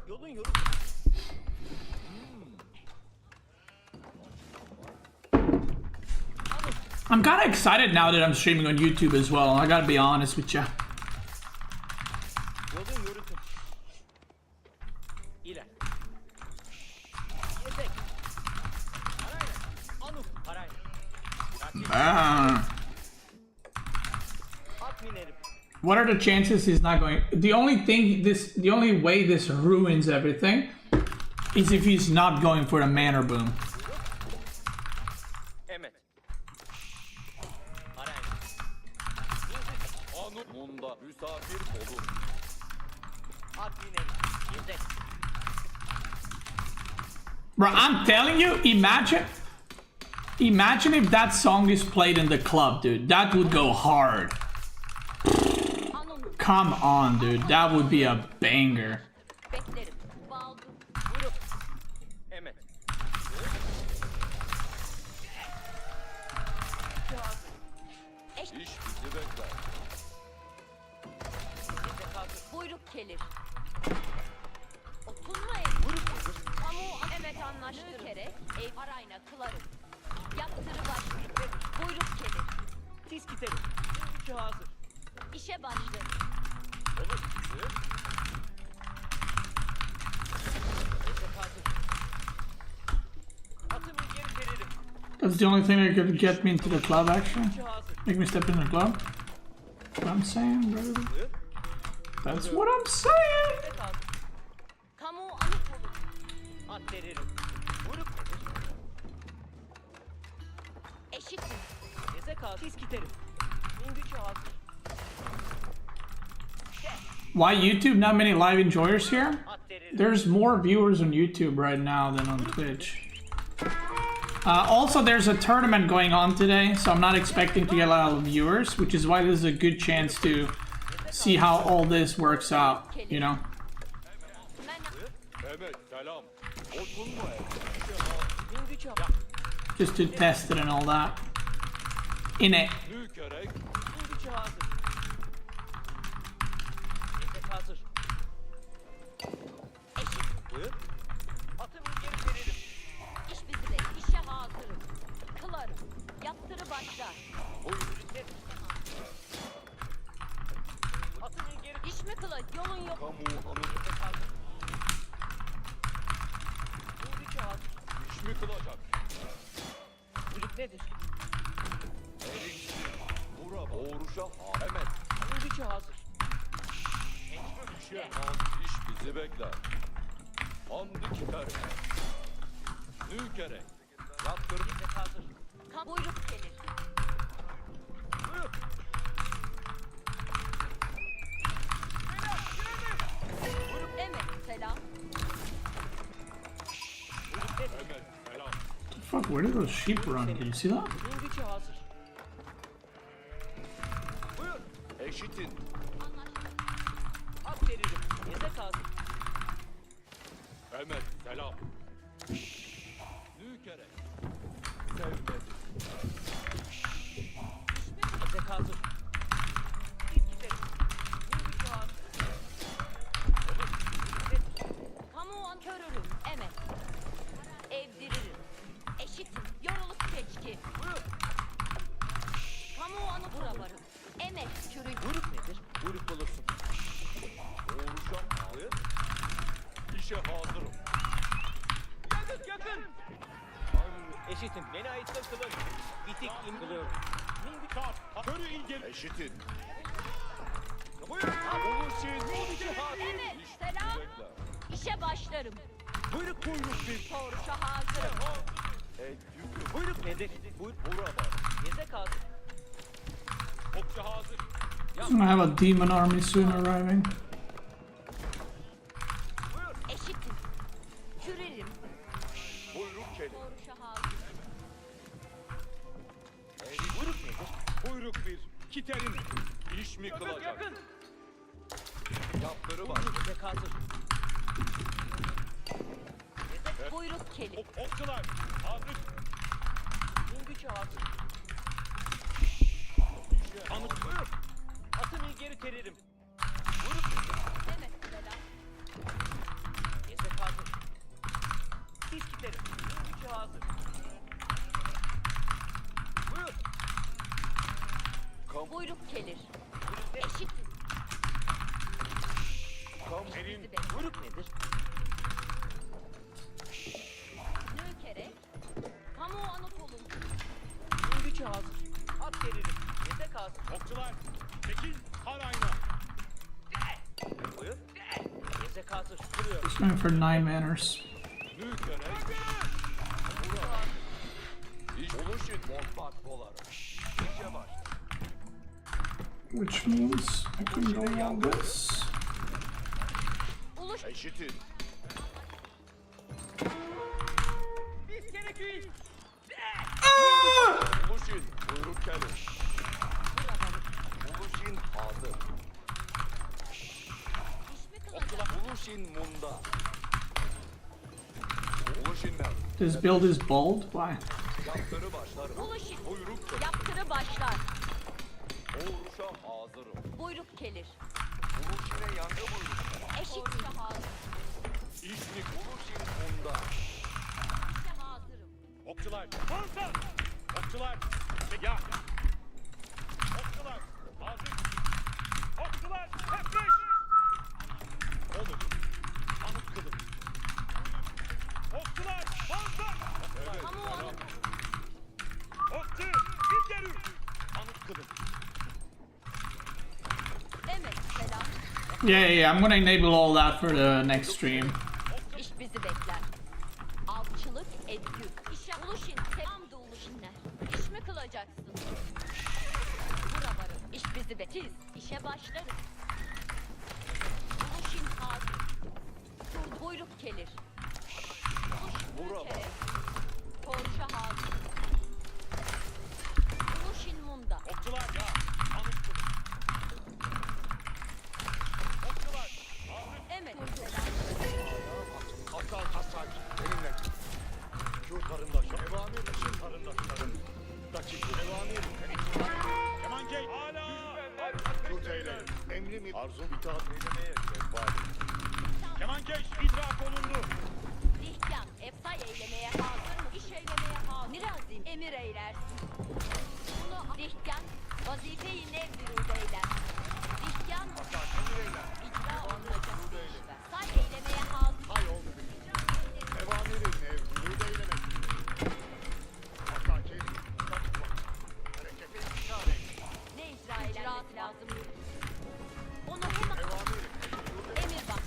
Yolun yolu. I'm kind of excited now that I'm streaming on YouTube as well. I gotta be honest with you. Yolun yürütün. İler. Yedek. Parayla. Anuk parayla. At minerim. What are the chances he's not going? The only way this ruins everything is if he's not going for the manor boom. Emet. Parayla. Anuk munda. Misafir olur. At minerim. Yedek. Bro, I'm telling you, imagine if that song is played in the club, dude. That would go hard. Come on, dude. That would be a banger. Beklerim. Baldım. Buyurun. Emet. İş bizi bekler. Yedek hazır. Buyruk gelir. Oturma ev. Buyruk gelir. Kamu emet anlaştırın. Kerek, ev arayna kılarım. Yaptırı başlayın. Buyruk gelir. Tiz gidelim. Ülke hazır. İşe başlayın. Olur. Buyur. Yedek hazır. Atımı geri veririm. That's the only thing that could get me into the club, actually. Ülke hazır. Make me step in the club. What I'm saying, bro. Buyur. That's what I'm saying. Yedek hazır. Kamu anık olur. At veririm. Buyruk gelir. Eşittir. Yedek hazır. Tiz giderim. İngilizce hazır. Why YouTube? Not many live enjoyers here? At veririm. There's more viewers on YouTube right now than on Twitch. Also, there's a tournament going on today, so I'm not expecting to get a lot of viewers, which is why this is a good chance to see how all this works out, you know? Emet selam. Oturma ev. İngilizce Just to test it and all that. In it. Nü gerek. İngilizce hazır. Yedek hazır. Buyur. Atımı geri veririm. İş bizde. İşe hazırım. Kılarım. Yaptırı başlar. Buyur. Nedir? Atımı geri... İş mi kılar? Yolun yok. Kamu anık. Yedek hazır. İngilizce hazır. İş mi kılacak? Buyur nedir? Erinsin. Bura doğru Vuruşa hemen. Gücü hazır. İşe iş bizi bekler. Andık gider. Nükere. Yaptır. Yesek hazır. Buyruk gelir. Buyur. Evet, selam. Buyruk nedir? Hemen selam. Fuck, where did those sheep run? Did you see that? Gücü hazır. Buyur. Eşitin. At veririm. Yesek hazır. Hemen selam. Nükere. Sevmedi. Yesek hazır. Biz gideriz. Gücü hazır. Kamu ankörürüm. Evet. Evdiririm. Eşitim. Yorulup seçki. Buyur. Kamu anı varım. Emek kürün. Buyruk nedir? Buyruk bulursun. Vuruşa hayır. İşe hazırım. Yakın. Eşitim. Beni ait kılın. Bitik imgılıyorum. Körü ilgili. Eşitin. Buyur. Gücü hazır. Evet, selam. Bekler. İşe başlarım. Buyruk bir. Soruşa hazırım. Yükü. Buyruk nedir? Buyruk. Burada. Yesek hazır. Okçu hazır. I have a demon army soon arriving. Eşitim. Kürerim. Buyruk kelim. Soruşa hazırım. Buyruk nedir? Buyruk bir. Kiterin. İş mi kılacak? Yakın. Yapları var. Yesek hazır. Buyruk kelim. Okçular. Hazır. Gücü hazır. Anıt buyur. Atını geri teririm. Buyruk nedir? Evet, selam. Yesek hazır. Biz gideriz. Gücü hazır. Buyur. Buyruk gelir. Buyruk nedir? Eşitim. Senin. Buyruk nedir? Nökerek. Kamu anıtolum. Gücü hazır. At veririm. Yesek hazır. Okçular. Çekil. Har ayna. Buyur. Yesek hazır. Vuruyor. It's going for 9 manners. Nükere. Burada. İş oluşun. Montbak doları. İşe baş. Which means I can go all this. Uluş. Eşitin. Biz gerekiyiz. Oluşun. Buyruk kelim. Oluşun hazır. İş mi kılacak? Oluşun munda. Oluşun ne? This build is bold. Why? Yaptırı başlarım. Uluşin. Buyruk kelim. Yaptırı başlar. Oluşa hazırım. Buyruk gelir. Oluşine yangı buyruk. Eşitim. hazır. İşlik oluşun munda. İşe hazırım. Okçular. Fazla. Okçular. Ya. Okçular. Hazır. Okçular. Tepkiş. Olur. Anıt kılın. Okçular. Fazla. Evet. Kamu anıt. Okçu. İlgeri. Anıt kılın. Evet, selam. Yeah. I'm gonna enable all that for the next stream. İş bizi bekler. Avcılık edgü. İşe uluşin. Selam da uluşinler. İş mi kılacaksın? Bura varım. İş bizi bekler. İşe başlarız. Uluşin hazır. Buyruk gelir. Uluşin ülkere. Korşa hazır. Uluşin munda. Okçular ya. Anıt kılın. Okçular. Hazır. Evet, selam. Asal hasar. Benimle. Kür karındaşım. Evamir eşin karındaşlarım. Dakik. Evamir. Kemancey. Hala. Kür eyle. Emrim arzum itaat eylemeye. Kemankeş idrak olundu. İhkan, efsay eylemeye hazır mı? İş eylemeye hazır. Mirazim, emir eylersin. Bunu İhkan, vazife-i nevdirud eyler. İhkan, icra olunacak bir işler. Say eylemeye hazır. Hay oldu. Evamirin nevdülü eylemek. Hatta kes. Kaçma. Harekete işaret. Ne icra eyler? lazım. Onu hemen... Emir bak.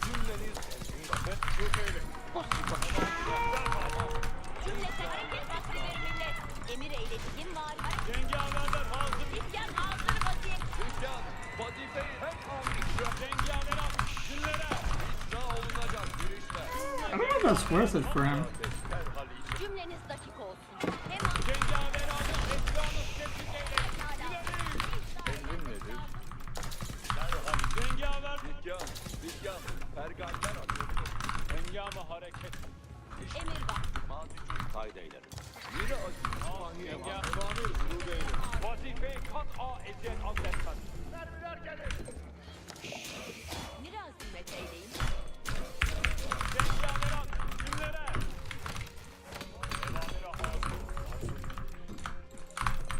Cümleten hareket vakti bir millet. Emir eyledi. Kim var? Cengaverler hazır. İsyan hazır vaziyet. İsyan. Vazifeyi hep almış. Cengaver günlere. İcra olunacak girişler. I don't know if that's worth it for him. Cümleniz dakik olsun. Hemen... Cengaver alın. Esranız tepki eyleyin. Emrin nedir? Cengaver. Dikkan. Pergaller atıyor. Hengame hareket. Emir bak. Mazicun kaydeylerim. Yine acı. Vazifeyi kat'a eziyet adletsen. Mermiler gelir. Biraz hizmet eyleyin. Cengaver at. Günlere. Evamire hazır.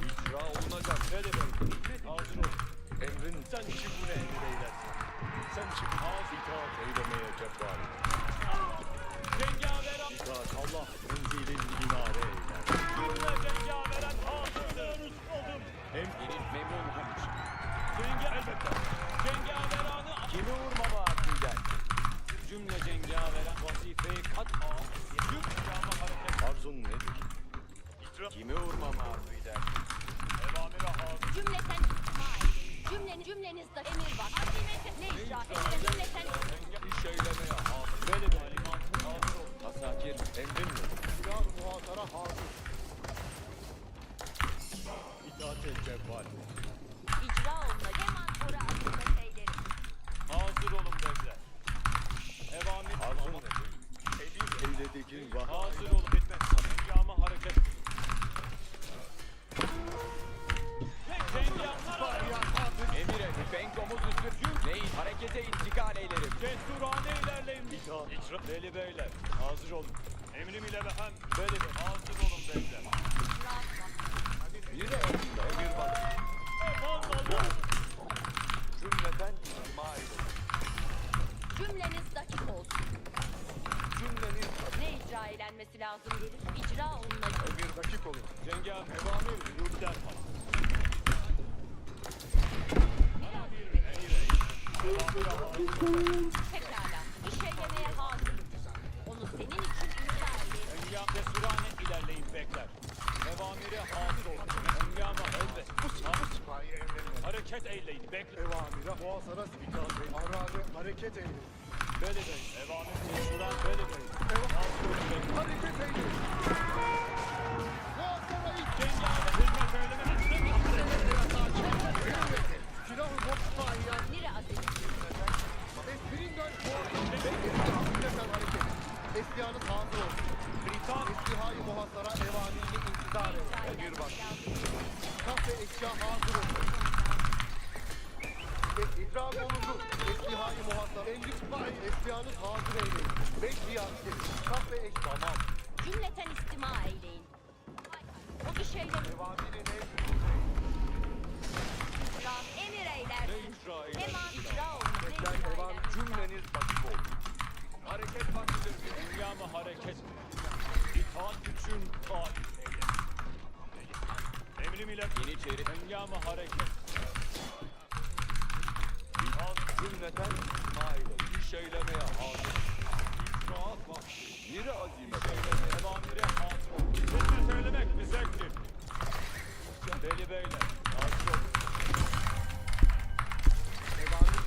İcra olunacak. Ne demek? Hazır ol. Emrin Sen şibune emir eylersin. sen şimdi itaat eylemeye cebbar. Cengaver at. İtaat Allah menzilin minare eyler. Cümle cengaveren hazırdır. Oldum. Emrin memnun olmuş. Elbette. Cengaveranı Kimi vurmama aklıyla? Cümle cengaveren vazifeyi kat'a eziyet. yama hareket. Arzun nedir? Kimi vurmama aklıyla? Evamire hazır. Cümleten cümlenizde emir var. Azimetin ne icra edilir cümleten. İş eylemeye hazır. Böyle bir alimatın hazır ol. Asakir Emrin nedir? Silah muhatara hazır. İtaat et cebbar. İcra olma hemen ora azimet eylerim. Hazır olun bezler. Evamir Arzun nedir? Emir eylediğin vah. hazır olun bitmez. Hengame hareket. Cengamlar emire benkomuz üstür. Neyin harekete intikal eylerim. cesurane ilerleyin. İcra. Veli beyler hazır olun. Emrim ile ve hem Veli bey hazır olun bezler. Yine emir bak. Cümleten istima eylerim. Cümleniz dakik olsun. Cümleniz Ne icra eylenmesi lazım gelir? İcra olunacak. Emir dakik olun. Cengam evamir yurttan Pekala. İş eylemeye hazırım. Onu senin için icra edeyim. Engam cesurane ilerleyin bekler. Evamire hazır olun. Engama elbet. Sipahi emrin Hareket eyleyin bekler. Evamire muhasara itaat eyleyin. Arabe hareket eyleyin. Veli bey evamir cesuran Veli bey. Hazır olun bekler. Hareket eyleyin. Muhasara Cengame hizmet eyleme. silahı boksayi yan. Nire aziz. Espirinden Cümleten hareket. Eslihanız hazır olsun. Estihayı muhasara evanini intizar edin. Emir bak. Kaf ve eşya hazır olsun. Ve idrak olundu. Estihayı muhasara. Eslihanız hazır eyleyin. Bekliye askeri. Kaf ve eşya. Tamam. Cümleten istima eyleyin. O iş eylemi. Evaninin Emir eylersin. icra eyleyin? Hemen icra olma. Ne icra evan eylersin? cümleniz dakik oldu. Hareket vaktidir. Engama hareket. İtaat için taat eyle. Emrim ile Yeniçeri engama hareket. cümleten istima eylerim. İş eylemeye hazır. İcraat vakti. Yine azime İş eylemeye evamire hazır ol. Hizmet eylemek bir zevktir. Veli beyler hazır olun.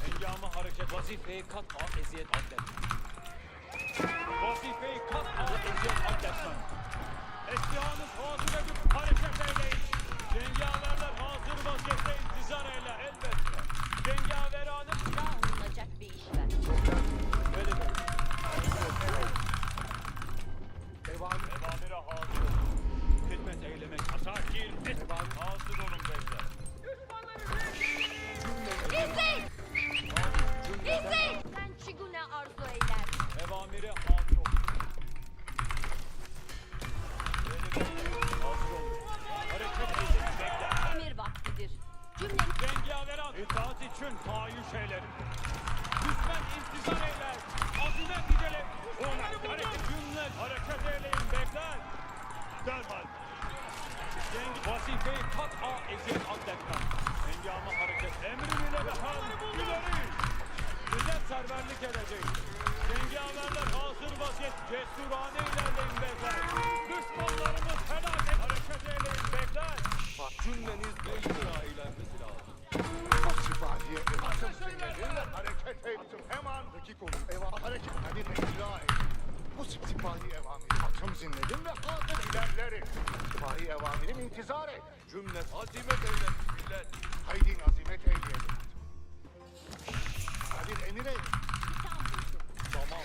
Engama hareket. vazifeyi kat'a eziyet adlet. Vazifeyi kat'a eziyet adletmen. Eslihanız hazır edip hareket eyleyin. Cengaverler hazır vaziyette intizar eyler elbette. Cengaveranı İcra olunacak bir iş ver. Veli bey. Evamire hazır olun. Hizmet eylemek asakir etmen hazır olun beyler. İzleyin! İzleyin! Sen çigune arzu eyler. Evamire hazır olun. Veli beyler hazır olun. Hareket eyleyin bekler. Emir vaktidir. Cümleniz Cengaveran itaat için tahayyüş eylerim. Düşman intizar eyler. Azimet gidelim. Hareket cümle hareket eyleyin bekler. Derhal. Vazifeyi kat'a eziyet adletmem. Engama hareket emrin terk edeceğiz. Cengaverler hazır vaziyet. Cesurane ilerleyin beyler. Düşmanlarımız felaket hareket eyleyin beyler. Cümleniz bir icra ilermesi lazım. O sipahiye atım sinirlerle hareket ettim. Hemen dakik olun. Hareket. Hadi icra edin. Bu sipahi evamiri atım zinledim ve hazır ilerlerim. Sipahi evamirim intizar et. Cümle azimet eylesin millet. Haydi azimet eyleyelim. Hadi emir et. Tamam.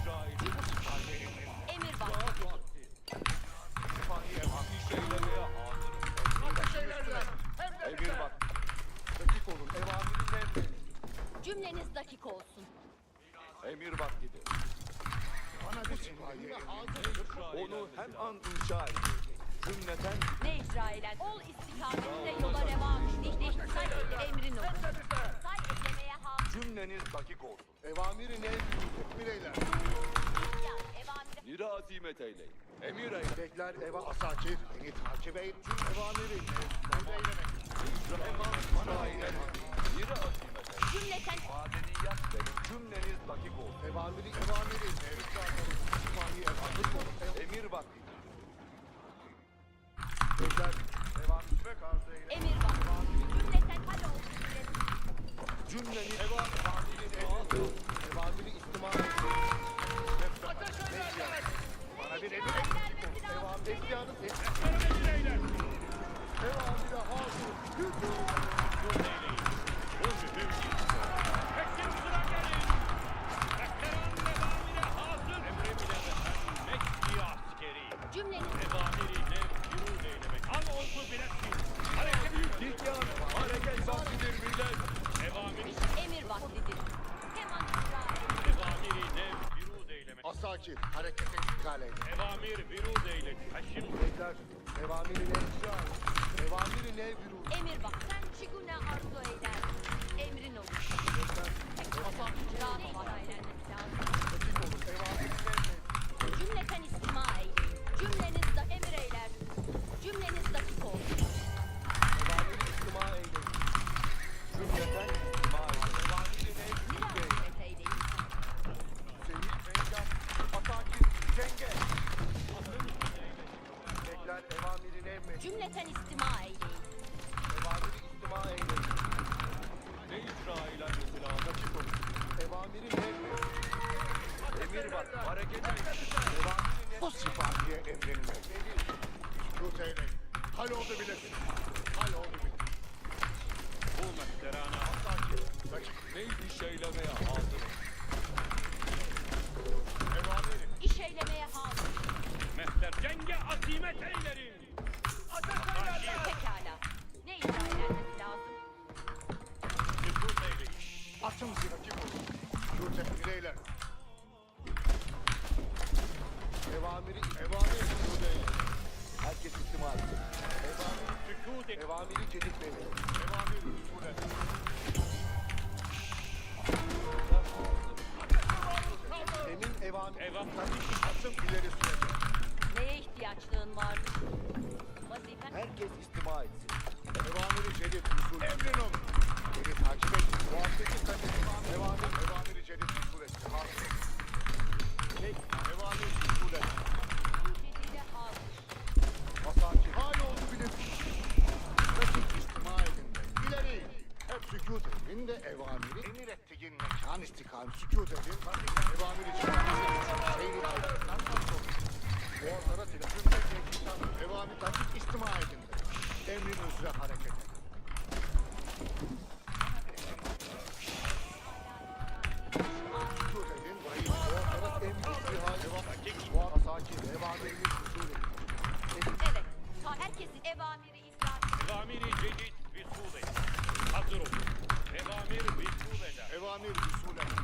İcra edin. Sipahi emir. Emir Rahat vakti. vakti. Sipahi evamiri. İş eylemeye hazırım. Ateş eylerler. Hem de Emir bak. dakik olun. Evamirin emri. Cümleniz dakik olsun. Emir vaktidir. Bana bu sipahi emri. Onu hem an inşa edecek. Cümleten Ne icra eden? Ol istikametinde yola revan. Say emrin olur. Say eklemeye hazır. cümleniz dakik olsun. Evamirin emri. Tekmil eyler. İhyan, evamire. Yürü azimet eyleyin. Emir eyle. Bekler eva asakir. Beni takip et. Evamiri. Emri eylemek. Bana eyleyin. Yürü azimet eyleyin. Cümleten Madeniyat benim. Cümleniz dakik olsun. Evamiri. Sipahi evamiri. Emir vakti. Bekler eva ve karşı eyle. emir vakti. Cümleten hal olsun. Cümleniz Evamirin emri. Evamiri istima et. Bana bir emir et. Evamiri isyanı et. Evamiri hazır. Bu mühim. Pekin sıra gelin. Veteran evamire hazır. Emremine efendim. Mekki askeri. Cümleniz Evamiri ne yürü eylemek. An oldu bilesin. Hareket büyük. dikyan. Hareket vaktidir millet. Evamiri. emir vaktidir. Hemen icra edin. Evamiri ne yürü eylemek. Asakir. Harekete dikkat eyle. Evamir virud eyledik. Haşim Bekler evamiri ne icra et. Evamiri ne virus. Emir bak. Sen çigune arzu eder. Emrin olur. Asam icra eylenmesi lazım. Dakik olun. Evamiri ne emri. Cümleten istima eyleyin. Cümleniz de emir eyler. Cümleniz dakik olsun. Evamiri istima eyle. Cümleten Evamiri ne Mürahmet eyleyin. Seyit Cengan. Asakir. Cenge. Bekler evamiri ne emri. Cümleten istima eyleyin. Evamiri istima eyle. ne icra ilermesi lazım. Dakik olun. Evamiri ne emri. Emir vakti. Hareket eyleyin. Evamiri ne. Bu sipahiye emrine. Sükut eyle. Hal oldu bilesin. Hal oldu bilesin. bu mehterana. Asakir. Dakik. Ne iş eylemeye hazırım. Evamiri. İş eylemeye hazır. Mehter cenge azimet eylerin. Pekala. Ne icra edilmesi lazım? Sükut eyleyin. Atım dakik olun. Sükut eyle. Evamiri sükut eyle. Herkes istima etsin. Sükut eyleyin. Evamiri cedid eyle. Evamiri sükut eyle. Emin evamiri. Atım ileri sürecek. Neye ihtiyaçlığın var? Vazifen Herkes istima etsin. Evamiri cedid usul. Emrin olun. Beni takip et. Muhabbeti sen de evamiri cedid usul et. Hazır. Evamiri usul et. cedide hazır. Masaki. Hal oldu bilir. Rakip istima edin. İleri. Hep sükut edin de evamiri. Emir ettiğin mekan istikam sükut edin. Evamiri cedid seyri ayaktan Muhatara silahın ve tehditten evamiri rakip istima edin de. Emrin üzere hareket edin. Sükut edin. Muhatara emri istihal evamiri. Muhatara sakin. Evamirimiz usul edin. Evet. Herkesin evamiri icra. Evamiri cedid visul edin. Hazır olun. Evamir visul eder. Evamir usul edin.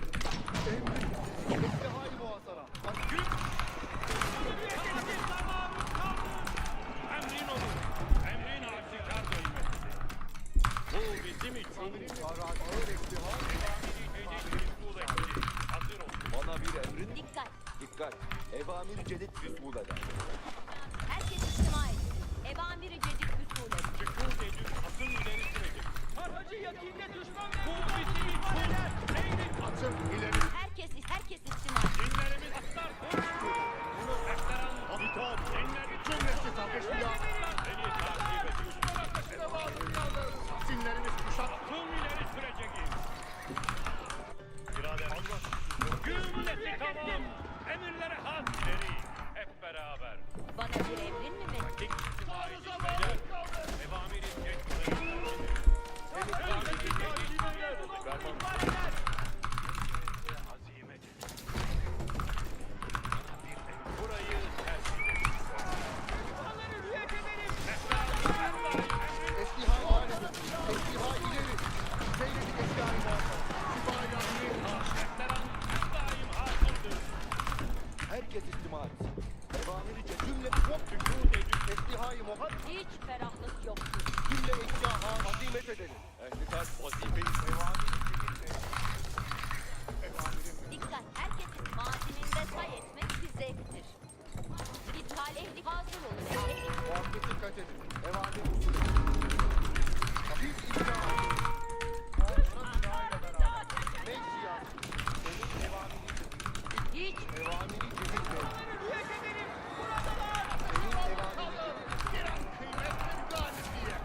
Emri. İstihal muhatara. Emrin olur. Emrin asikar dönmesidir. Bu bizim için. Ağır istihal. Evamiri cedid visul edin. Hazır olun. Bana bir emrin. Dikkat. Dikkat. Evamir cedid visul eder. Herkes istima edin. Evamiri cedid usul edin. Sükut edin. Atın ileri sürecek. Harhacı yakinde düşman Bu bizim için. Neydi? Atım ileri Ehlikat vazifeyi evamiri cedid Dikkat, herkesin madeninde say etmek bir zevktir. İthal ehli hazır olun. Muhakkak dikkat edin. Evamir usulü. Biz icra Muhasara silahıyla beraber. Beş siyasi. Senin evamiri cedid. Hiç Evamiri cedid mevcut. Senin evamiri cedid. Kıymetli galibiyet.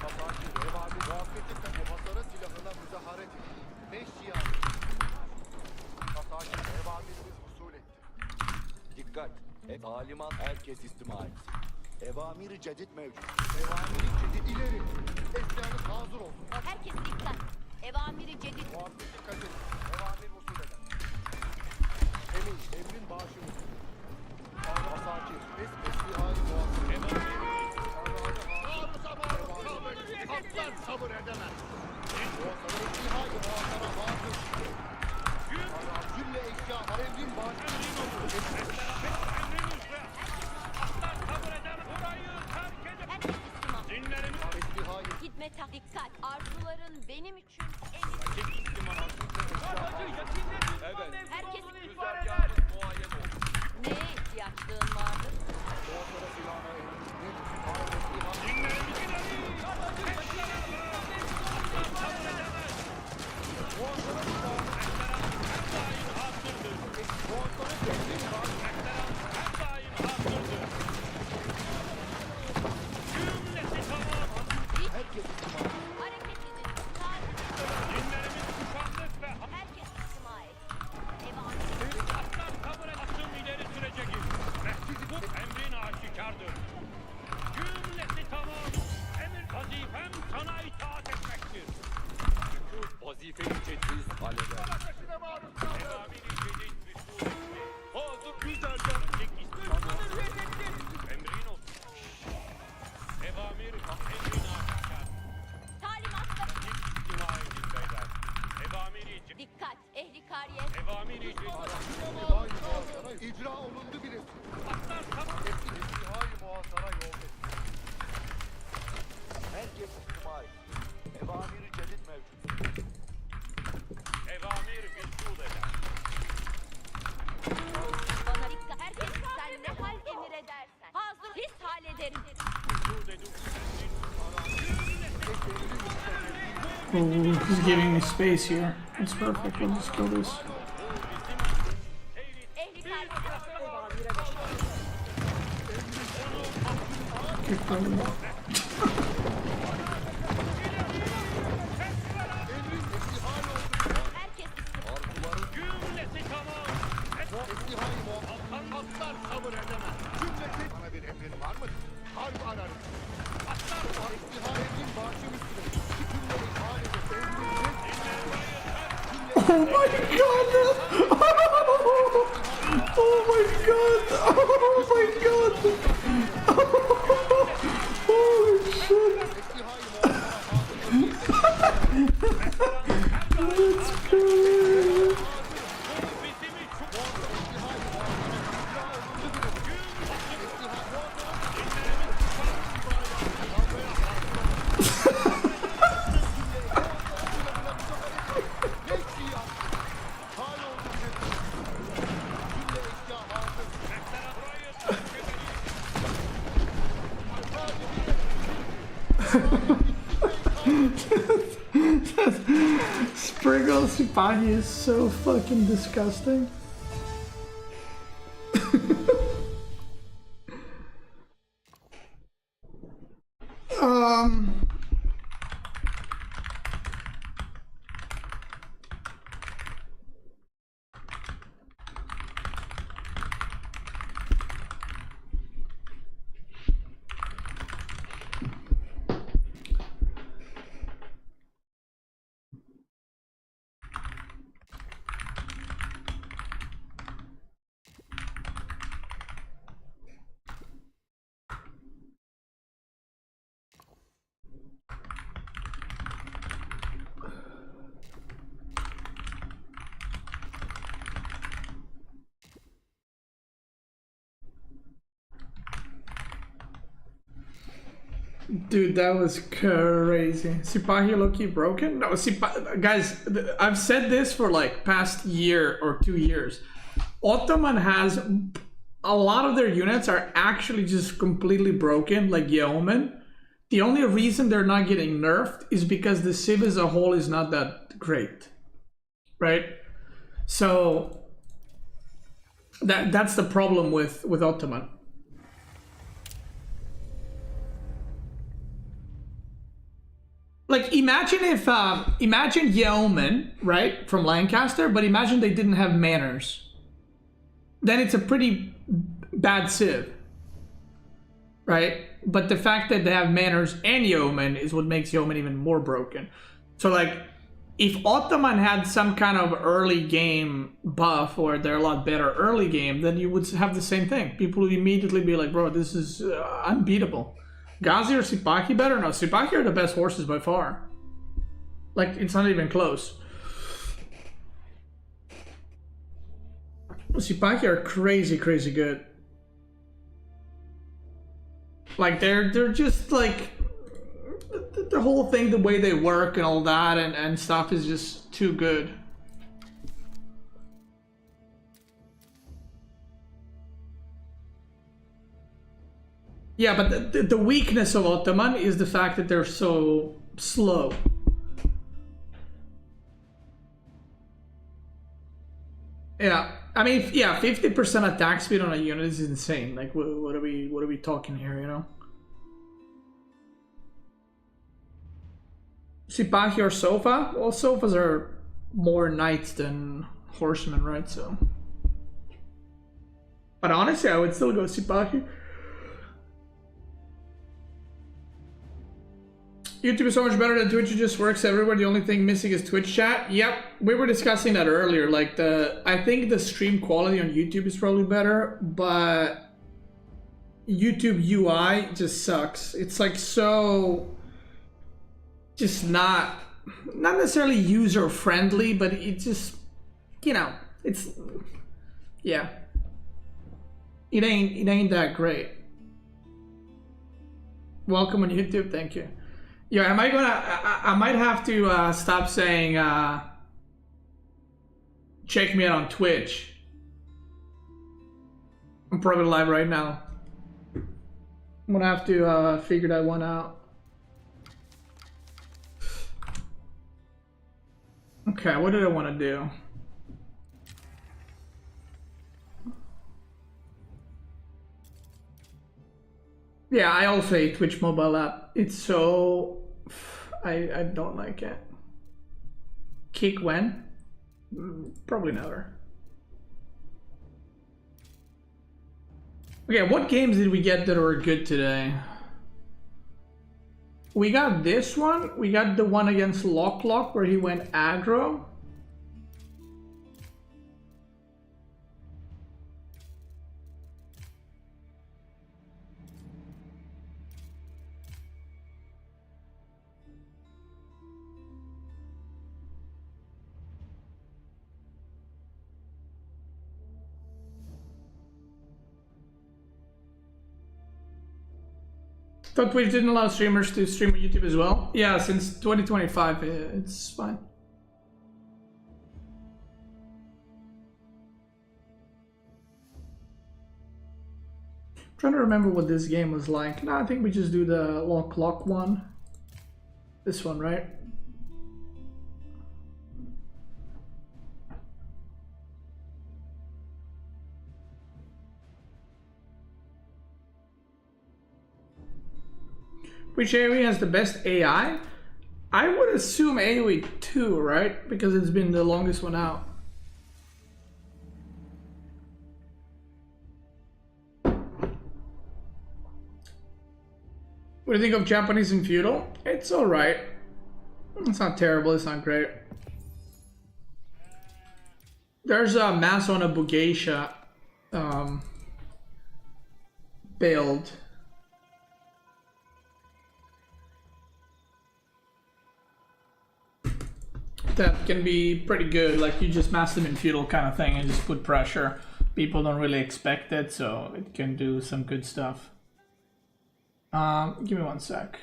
Hasancı evamir muhakkak dikkat. Muhasara silahına müzaharet edin. Beş siyasi. Hasancı evamirimiz usul etti. Dikkat! Talimat herkes istima etsin. Evamiri cedid mevcut. Evamiri cedid ileri. Esyanız hazır olsun. herkes dikkat. Evamiri cedid. Muhakkak dikkat edin. Evamir usul eder. Emrin başı usul. Asakir. Esbihâ-i muhasır. Kaplar sabır edemez. Muhasara esbihâ-i muhasara hazır. Cümle eşya emrin başı usul. Herkes istima. Esbihâ-i Hizmet dikkat. Arzuların benim için en Evet. Herkes Güzergahınız muayyen olsun. neye ihtiyaçlığın vardır? muhasara silahına emrin. Herkes istima etsin. Hareket edin. Herkes istima et. Evamir. Asım ileri sürecek. Bu emrin aşikardır. Cümlesi tamam. Emir vazifem sana itaat etmektir. Çünkü vazifeyi cedid halleder. Evamiri cedid rüsul etti. Hazır güzergah istismamı. Emrin olsun. Evamir emrin aşikar. Talimatla İstima edin beyler. Evamiri cedid. dikkat. Ehli kariyet. Evamiri cedid. Esbihâ-i muhasara icra olundu bile. Esbihâ-i muhasara yolda. Herkes istima etsin. Evamiri cedid mevcut. Evamir vücud eder. Bana dikkat. Herkes sen ne hal emir edersen. Hazır his hal ederim. Vücud edin. Oh, he's giving me space here. It's perfect. We'll just kill this. Ehli kariyet. Keep fighting. Herkes istima. Cümlesi tamam. Esbihâ-i muhasara atlar sabır edemez. Cümlesi bana bir emrin var mı? Harp ararım. Atlar esbihâ emrin başı üstüne. Cümle ihal edip Oh my god! Oh my god! Oh my god! Holy shit! Let's go! Sprinkle Sipahi is so fucking disgusting. Dude, that was crazy. Sipahi low-key broken? No, guys, I've said this for like past year or 2 years. Ottoman has a lot of their units are actually just completely broken, like Yeoman. The only reason they're not getting nerfed is because the Civ as a whole is not that great, right? So that's the problem with Ottoman. Like, imagine if, imagine Yeoman, right, from Lancaster, but imagine they didn't have manners. Then it's a pretty bad Civ, right? But the fact that they have manners and Yeoman is what makes Yeoman even more broken. So, like, if Ottoman had some kind of early game buff, or they're a lot better early game, then you would have the same thing. People would immediately be like, bro, this is unbeatable. Ghazi or Sipahi better? No, Sipahi are the best horses by far. Like, it's not even close. Sipahi are crazy, crazy good. Like, they're just like, the whole thing, the way they work and all that and stuff is just too good. Yeah, but the weakness of Ottoman is the fact that they're so slow. Yeah, I mean, yeah, 50% attack speed on a unit is insane. Like, what are we talking here? You know, Sipahi or Sofa? Well, Sofas are more knights than horsemen, right? So, but honestly, I would still go Sipahi. YouTube is so much better than Twitch. It just works everywhere. The only thing missing is Twitch chat. Yep, we were discussing that earlier. Like, I think the stream quality on YouTube is probably better, but YouTube UI just sucks. It's like so, just not necessarily user friendly, but it just, you know, it's, yeah, it ain't that great. Welcome on YouTube. Thank you. Yeah, I might have to stop saying check me out on Twitch. I'm probably live right now. I'm gonna have to figure that one out. Okay, what did I want to do? Yeah, I also hate Twitch mobile app. It's so, I don't like it. Kick when? Probably never. Okay, what games did we get that were good today? We got this one. We got the one against Lock where he went aggro. Thought Twitch didn't allow streamers to stream on YouTube as well. Yeah, since 2025, it's fine. I'm trying to remember what this game was like. No, I think we just do the Lock one. This one, right? Which AoE has the best AI? I would assume AoE 2, right? Because it's been the longest one out. What do you think of Japanese and Feudal? It's alright. It's not terrible, it's not great. There's a Mass on a Bugeisha build. That can be pretty good. Like, you just mass them in feudal kind of thing and just put pressure. People don't really expect it, so it can do some good stuff. Give me one sec.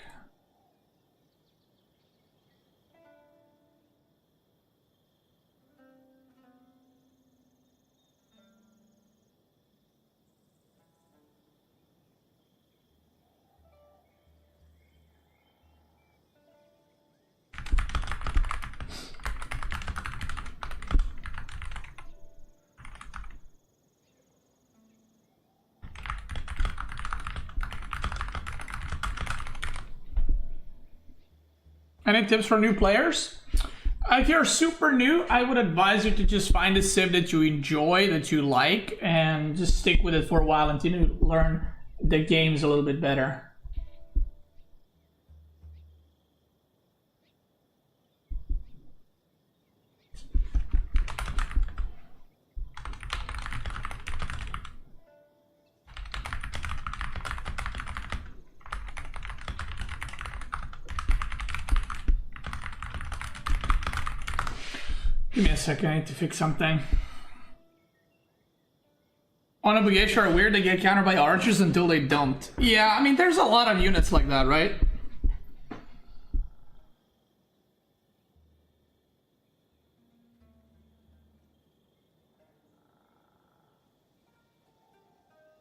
Any tips for new players? If you're super new, I would advise you to just find a civ that you enjoy, that you like, and just stick with it for a while until you learn the games a little bit better. Give me a second, I need to fix something. On obligation are weird, they get countered by archers until they don't. Yeah, I mean, there's a lot of units like that, right?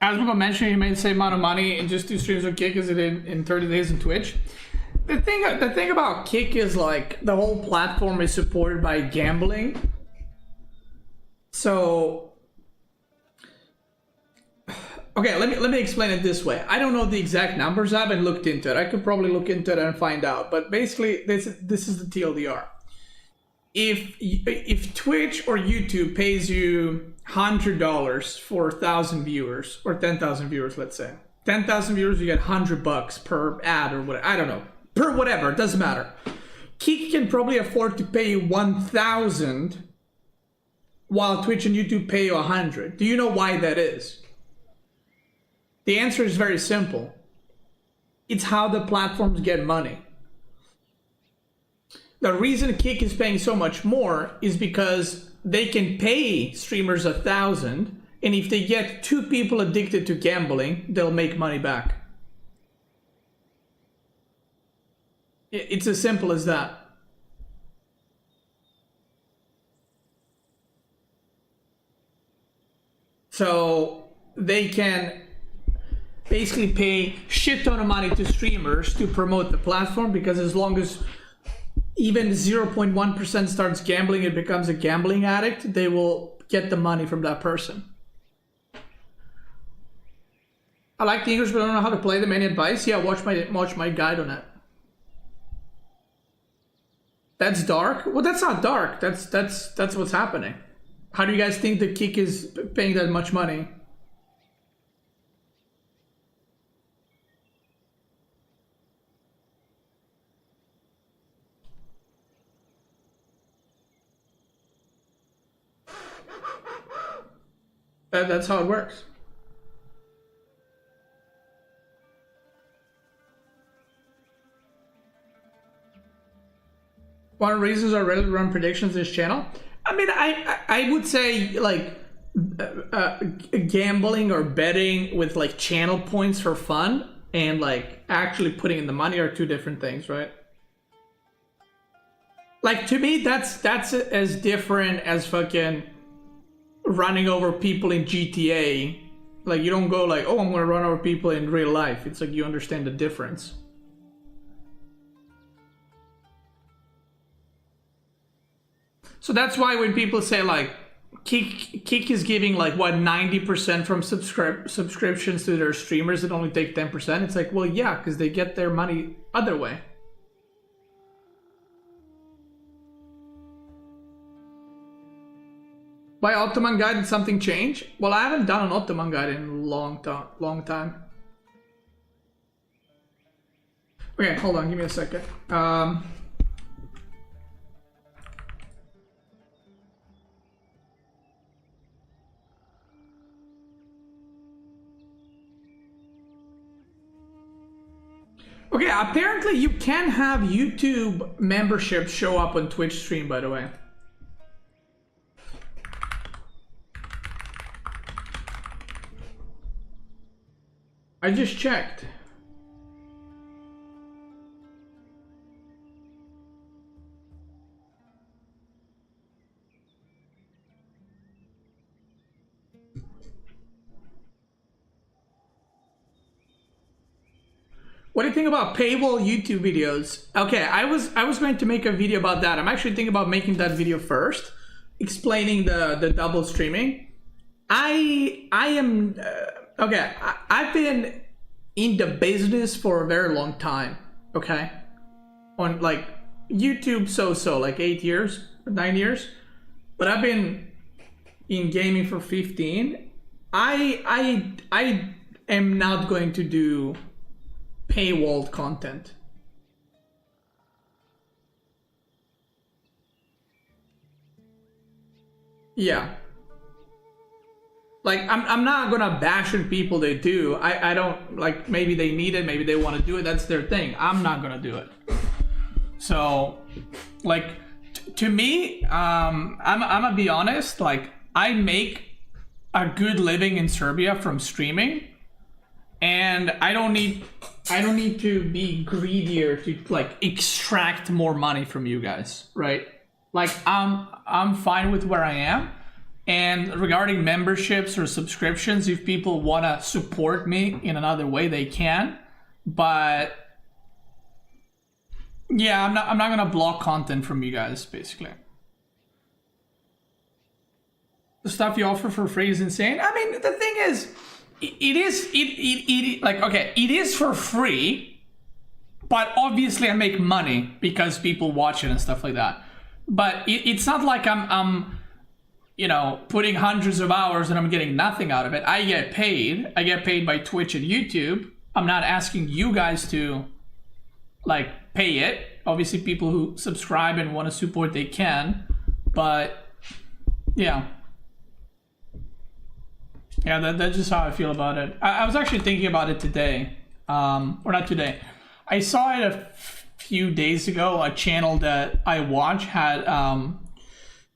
As people mentioned, you made the same amount of money in just 2 streams of Kick as it did in 30 days on Twitch. The thing about Kick is like the whole platform is supported by gambling. So, okay, let me explain it this way. I don't know the exact numbers. I haven't looked into it. I could probably look into it and find out. But basically, this is the TLDR. If Twitch or YouTube pays you $100 for 1,000 viewers or 10,000 viewers, let's say 10,000 viewers, you get $100 per ad or whatever. I don't know. Per whatever, it doesn't matter. Kick can probably afford to pay you 1,000 while Twitch and YouTube pay you 100. Do you know why that is? The answer is very simple. It's how the platforms get money. The reason Kick is paying so much more is because they can pay streamers 1,000, and if they get 2 people addicted to gambling, they'll make money back. It's as simple as that. So they can basically pay shit ton of money to streamers to promote the platform, because as long as even 0.1% starts gambling, it becomes a gambling addict, they will get the money from that person. I like the English, but I don't know how to play them. Any advice? Yeah, watch my guide on it. That's dark? Well, that's not dark. That's what's happening. How do you guys think the Kick is paying that much money? That's how it works. One of the reasons I rarely run predictions this channel. I mean, I would say like gambling or betting with like channel points for fun and like actually putting in the money are 2 different things, right? Like to me, that's as different as fucking running over people in GTA. Like you don't go like, oh, I'm gonna run over people in real life. It's like you understand the difference. So that's why when people say like Kick is giving like what 90% from subscriptions to their streamers that only take 10%, it's like, well, yeah, because they get their money other way. By Ottoman guide, did something change? Well, I haven't done an Ottoman guide in a long time. Okay, hold on, give me a second. Okay, apparently you can have YouTube memberships show up on Twitch stream, by the way. I just checked. What do you think about paywall YouTube videos? Okay, I was going to make a video about that. I'm actually thinking about making that video first, explaining the double streaming. I've been in the business for a very long time. Okay, on like YouTube, so like 8 years, 9 years, but I've been in gaming for 15. I am not going to do paywalled content. Yeah. Like, I'm not gonna bash on people they do. I don't, like, maybe they need it, maybe they want to do it, that's their thing. I'm not gonna do it. So, like, to me, I'm gonna be honest, like, I make a good living in Serbia from streaming, and I don't need to be greedier to like extract more money from you guys, right? Like, I'm fine with where I am. And regarding memberships or subscriptions, if people want to support me in another way, they can. But yeah, I'm not gonna block content from you guys, basically. The stuff you offer for free is insane. I mean, the thing is, it is for free, but obviously I make money because people watch it and stuff like that. But it's not like I'm putting hundreds of hours and I'm getting nothing out of it. I get paid. I get paid by Twitch and YouTube. I'm not asking you guys to like pay it. Obviously, people who subscribe and want to support, they can. But yeah. Yeah, that's just how I feel about it. I was actually thinking about it today. Or not today. I saw it a few days ago. A channel that I watch had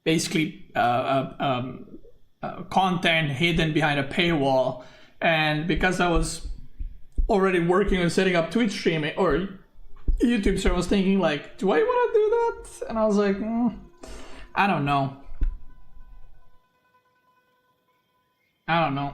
basically content hidden behind a paywall. And because I was already working on setting up Twitch streaming or YouTube, so I was thinking like, do I want to do that? And I was like, I don't know. I don't know.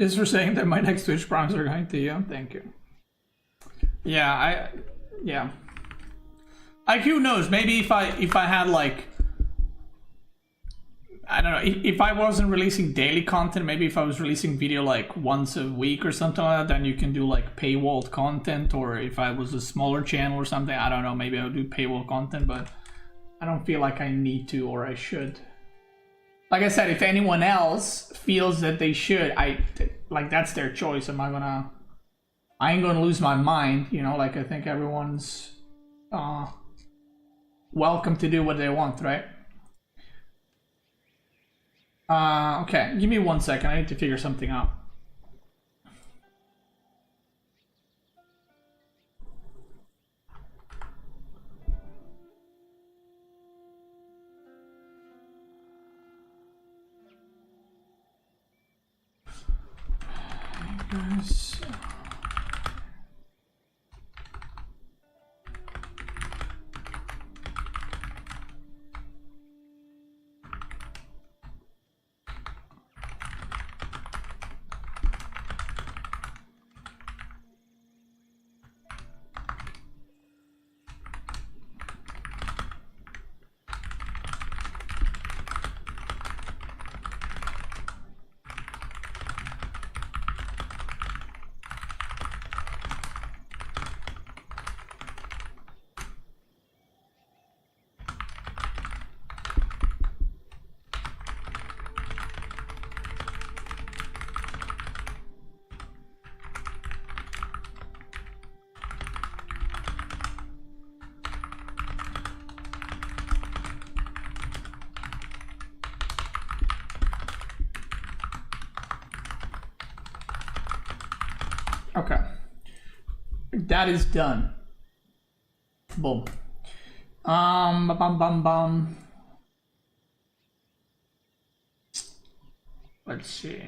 Just for saying that my next Twitch prompts are going to you. Thank you. Yeah, yeah. Like, who knows? Maybe if I had like, I don't know, if I wasn't releasing daily content, maybe if I was releasing video like once a week or something like that, then you can do like paywalled content. Or if I was a smaller channel or something, I don't know, maybe I would do paywall content, but I don't feel like I need to or I should. Like I said, if anyone else feels that they should, that's their choice. I ain't gonna lose my mind, like I think everyone's welcome to do what they want, right? Okay, give me 1 second. I need to figure something out. Guys. Okay, that is done. Boom. Bum. Let's see.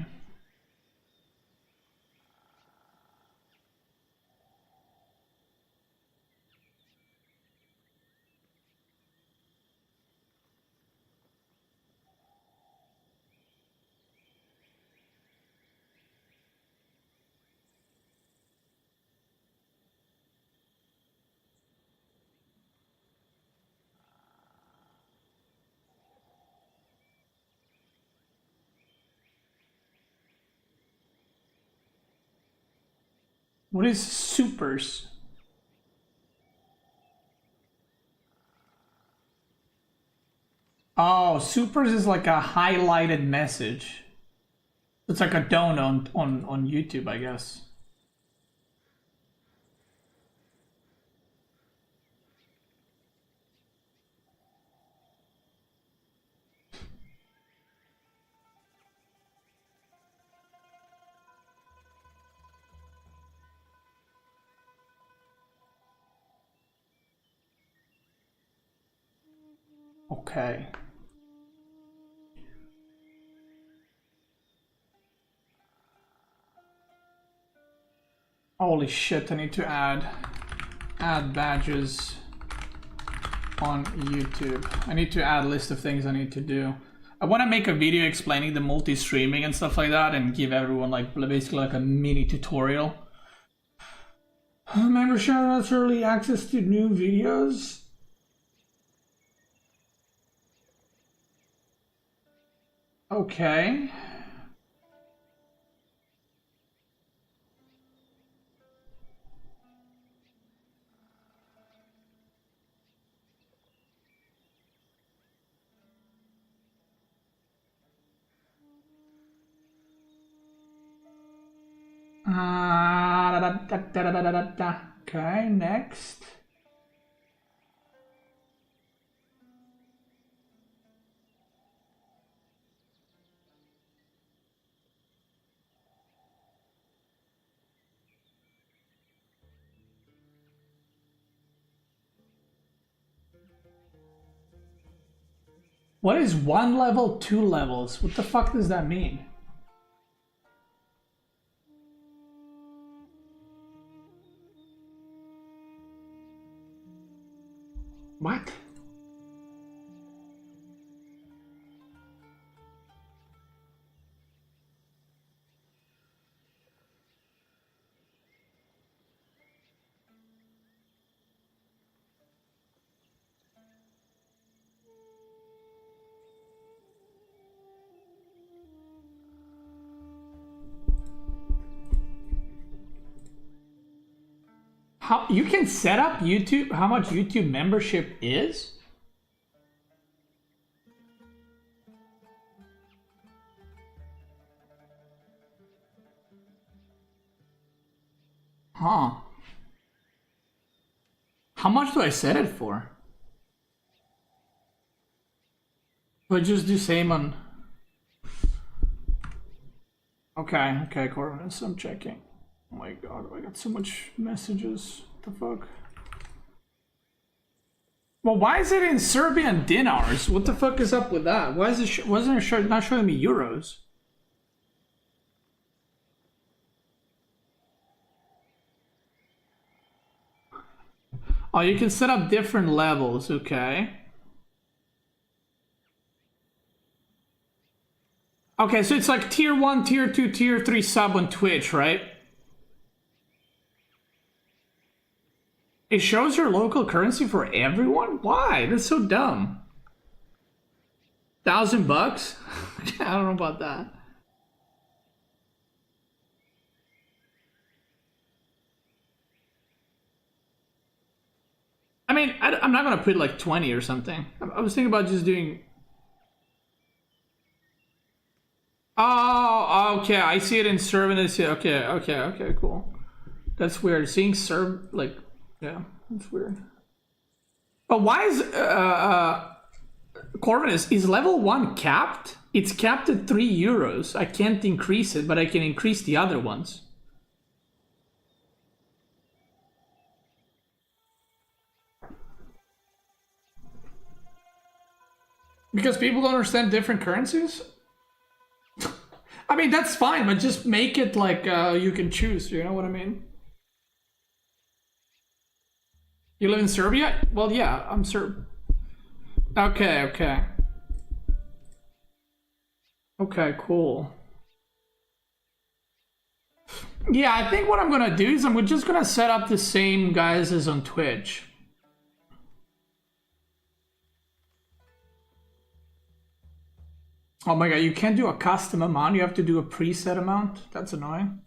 What is supers? Oh, supers is like a highlighted message. It's like a don on YouTube, I guess. Okay. Holy shit, I need to add badges on YouTube. I need to add a list of things I need to do. I want to make a video explaining the multi-streaming and stuff like that and give everyone like basically like a mini tutorial. Member shoutouts, early access to new videos. Okay. Okay, next. What is 1 level, 2 levels? What the fuck does that mean? What? How you can set up YouTube, how much YouTube membership is? Huh. How much do I set it for? Do I just do same on... Okay, Corvinus, I'm checking. Oh my god, I got so much messages. What the fuck? Well, why is it in Serbian dinars? What the fuck is up with that? Why is it wasn't it not showing me euros? Oh, you can set up different levels, okay. Okay, so it's like tier 1, tier 2, tier 3 sub on Twitch, right? It shows your local currency for everyone? Why? That's so dumb. $1,000? I don't know about that. I mean, I'm not gonna put like 20 or something. I was thinking about just doing... Oh, okay, I see it in Serb and I see it. Okay, cool. That's weird. Seeing Serb, like... Yeah, that's weird. But why is Corvinus, is level 1 capped? It's capped at 3 euros. I can't increase it, but I can increase the other ones. Because people don't understand different currencies? I mean, that's fine, but just make it like you can choose, you know what I mean? You live in Serbia? Well, yeah, I'm Serb. Okay, okay. Okay, cool. Yeah, I think what I'm gonna do is I'm just gonna set up the same guys as on Twitch. Oh my god, you can't do a custom amount, you have to do a preset amount? That's annoying.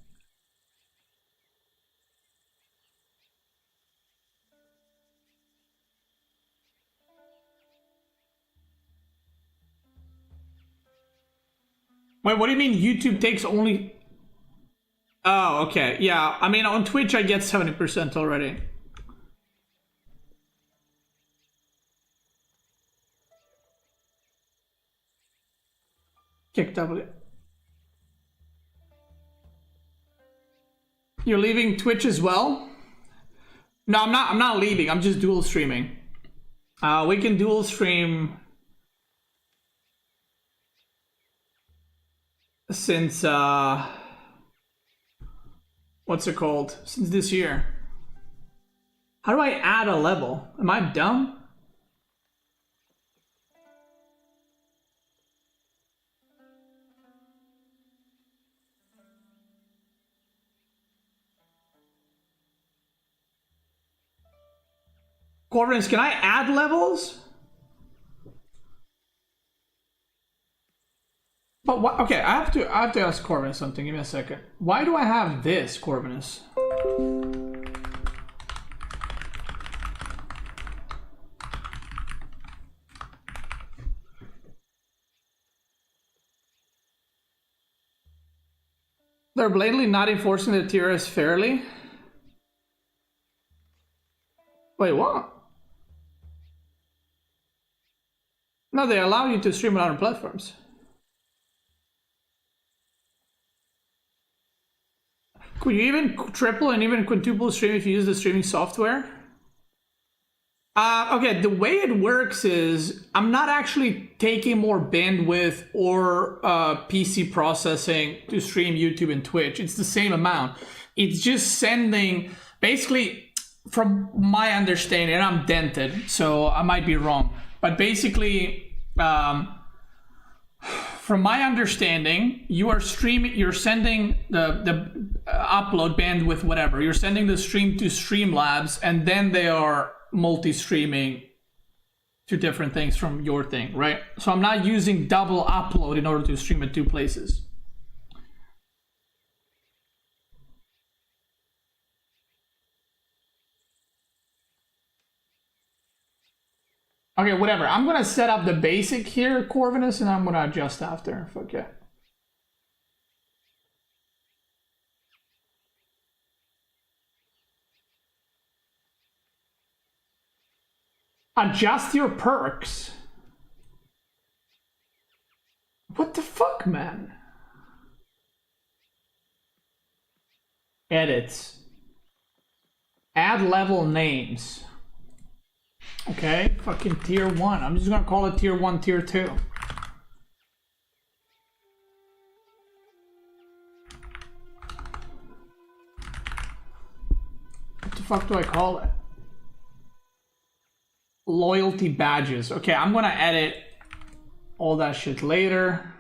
Wait, what do you mean YouTube takes only... Oh, okay, yeah. I mean, on Twitch I get 70% already. Kick W. You're leaving Twitch as well? No, I'm not leaving. I'm just dual streaming. We can dual stream since what's it called? Since this year. How do I add a level? Am I dumb? Corvinus, can I add levels? But what? Okay, I have to ask Corvinus something. Give me a second. Why do I have this, Corvinus? They're blatantly not enforcing the tiers fairly. Wait, what? No, they allow you to stream on other platforms. Could you even triple and even quintuple stream if you use the streaming software? Okay, the way it works is I'm not actually taking more bandwidth or PC processing to stream YouTube and Twitch. It's the same amount. It's just sending, basically, from my understanding, and I'm dented, so I might be wrong, but basically, from my understanding, you are streaming, you're sending the upload bandwidth, whatever. You're sending the stream to Streamlabs, and then they are multi-streaming to different things from your thing, right? So I'm not using double upload in order to stream at two places. Okay, whatever. I'm gonna set up the basic here, Corvinus, and I'm gonna adjust after. Fuck yeah. Adjust your perks. What the fuck, man? Edits. Add level names. Okay, fucking tier 1. I'm just gonna call it tier 1, tier 2. What the fuck do I call it? Loyalty badges. Okay, I'm gonna edit all that shit later.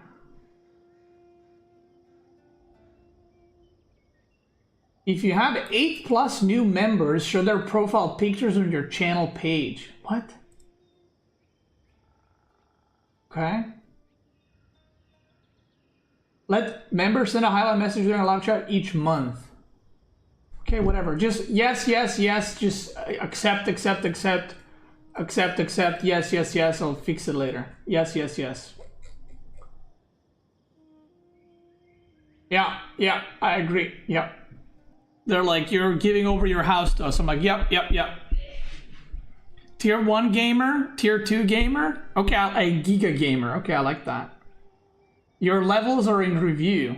If you have 8+ new members, show their profile pictures on your channel page. What? Okay. Let members send a highlight message during a live chat each month. Okay, whatever. Just yes, yes, yes. Just accept, accept, accept. Accept, accept. Yes, yes, yes. I'll fix it later. Yes, yes, yes. Yeah, yeah. I agree. Yeah. They're like, you're giving over your house to us. I'm like, yep, yep, yep. Tier 1 gamer, tier 2 gamer. Okay, a giga gamer. Okay, I like that. Your levels are in review.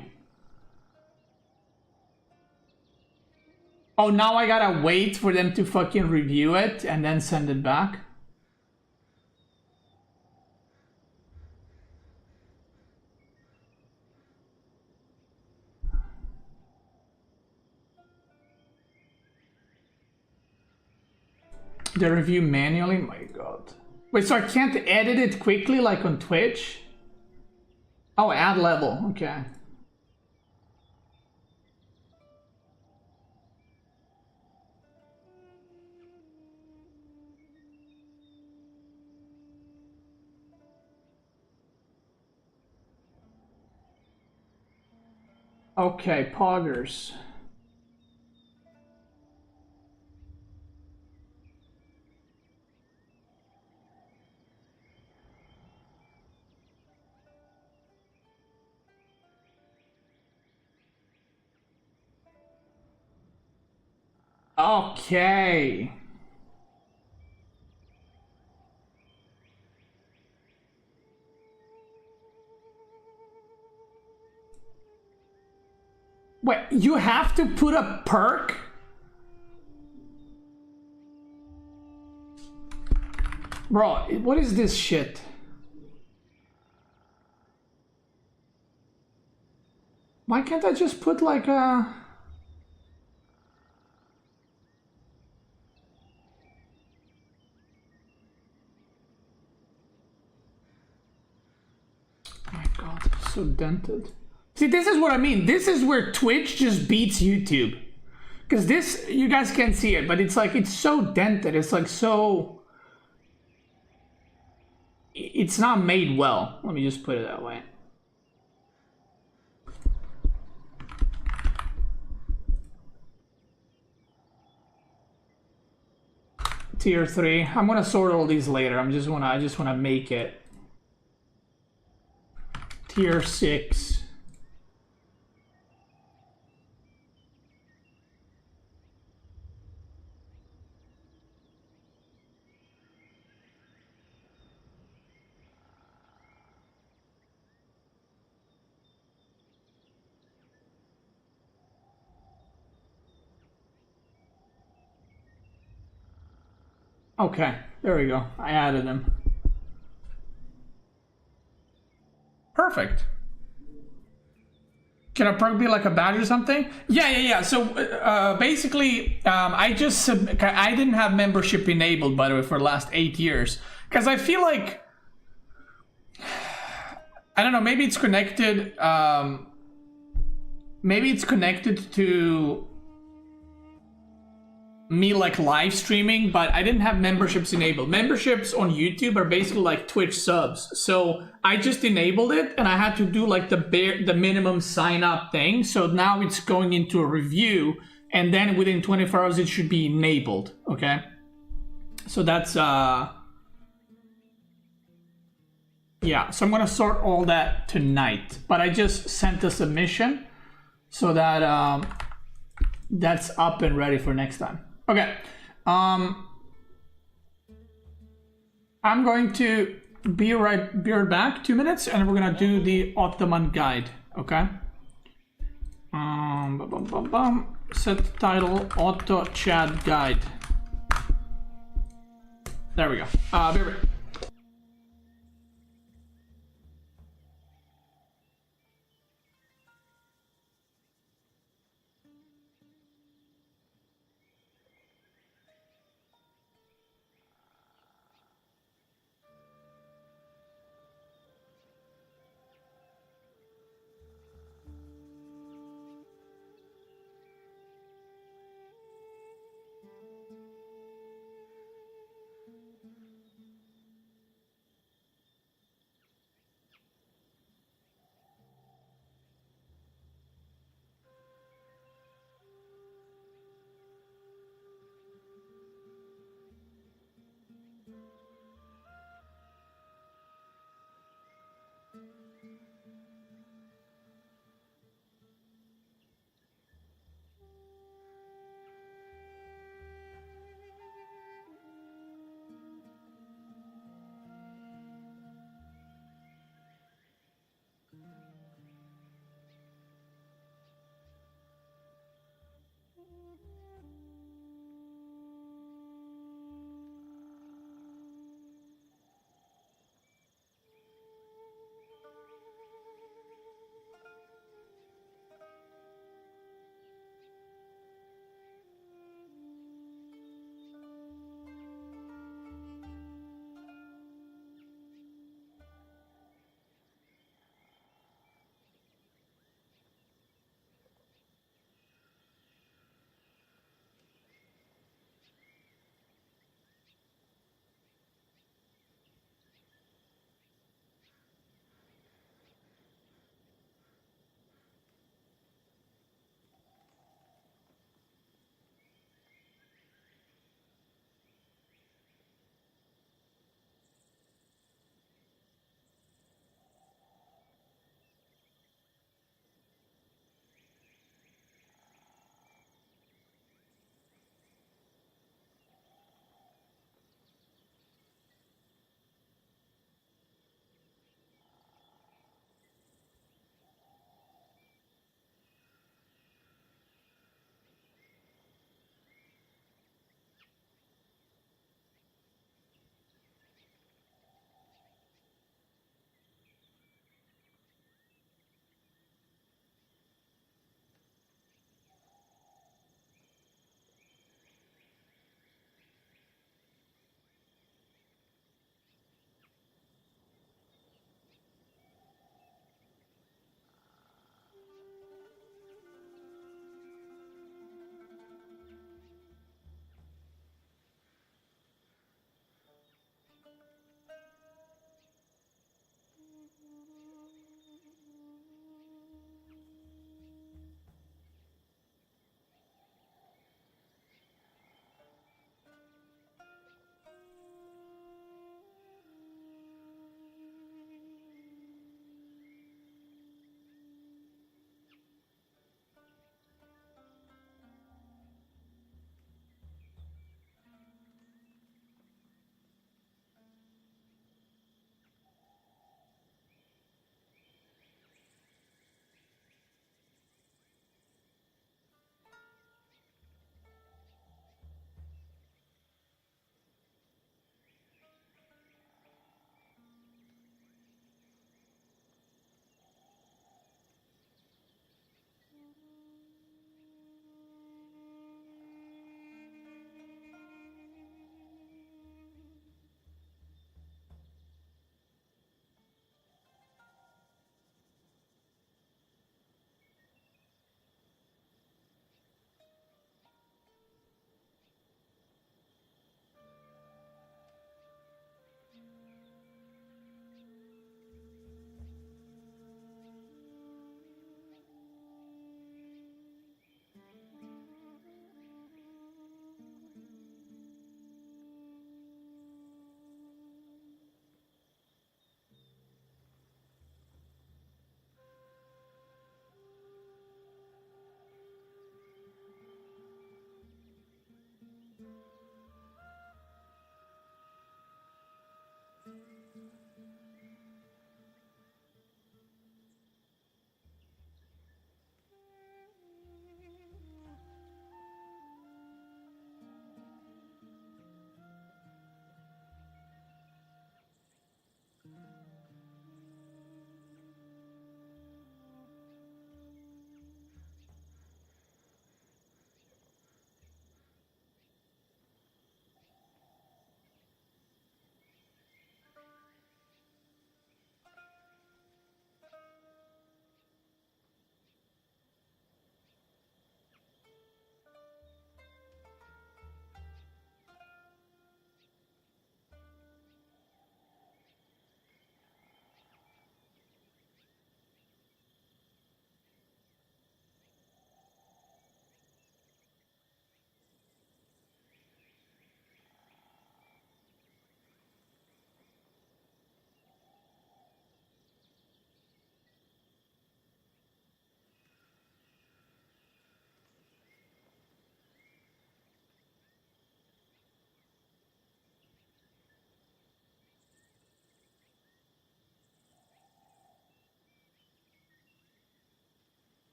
Oh, now I gotta wait for them to fucking review it and then send it back. the review manually? My god. Wait, so I can't edit it quickly like on Twitch? Oh, add level. Okay. Okay, poggers. Okay. Wait, you have to put a perk? Bro, what is this shit? Why can't I just put like a... Oh my god, it's so dented. See, this is what I mean. This is where Twitch just beats YouTube. Because this, you guys can't see it, but it's like, it's so dented. It's like so... It's not made well. Let me just put it that way. Tier 3. I'm gonna sort all these later. I just wanna make it. Tier 6. Okay, there we go. I added them. Perfect. Can a perk be like a badge or something? Yeah. So basically, I didn't have membership enabled, by the way, for the last 8 years. Because I feel like, I don't know, maybe it's connected. Maybe it's connected to me like live streaming, but I didn't have memberships enabled. Memberships on YouTube are basically like Twitch subs. So I just enabled it and I had to do like the minimum sign up thing. So now it's going into a review and then within 24 hours it should be enabled. Okay. So that's yeah, so I'm gonna sort all that tonight, but I just sent a submission so that that's up and ready for next time. Okay, I'm going to be right back, 2 minutes, and we're gonna do the Ottoman guide. Okay. Set title Auto Chat Guide. There we go. Be right back.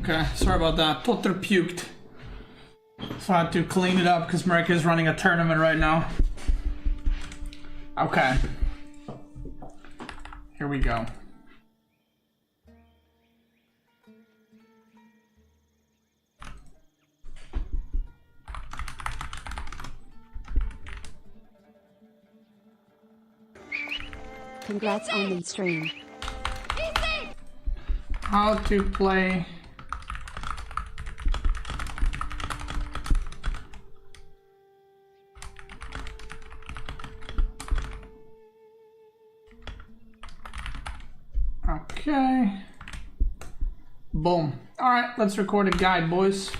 Okay, sorry about that. Potter puked. So I had to clean it up because America is running a tournament right now. Okay. Here we go. Congrats on the stream. How to play okay. Boom. All right, let's record a guide, boys.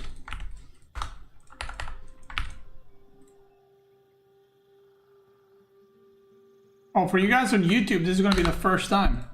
Oh, for you guys on YouTube, this is going to be the first time.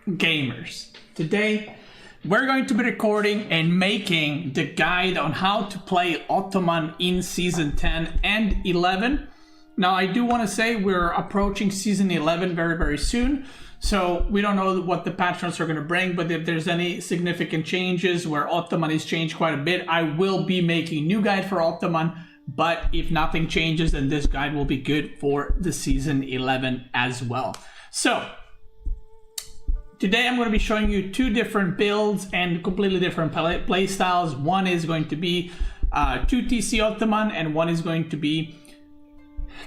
Gamers. Today, we're going to be recording and making the guide on how to play Ottoman in Season 10 and 11. Now, I do want to say we're approaching Season 11 very, very soon. So we don't know what the patch notes are going to bring, but if there's any significant changes where Ottoman is changed quite a bit, I will be making a new guide for Ottoman. But if nothing changes, then this guide will be good for the Season 11 as well. So today I'm going to be showing you two different builds and completely different play styles. One is going to be 2TC Ottoman, and one is going to be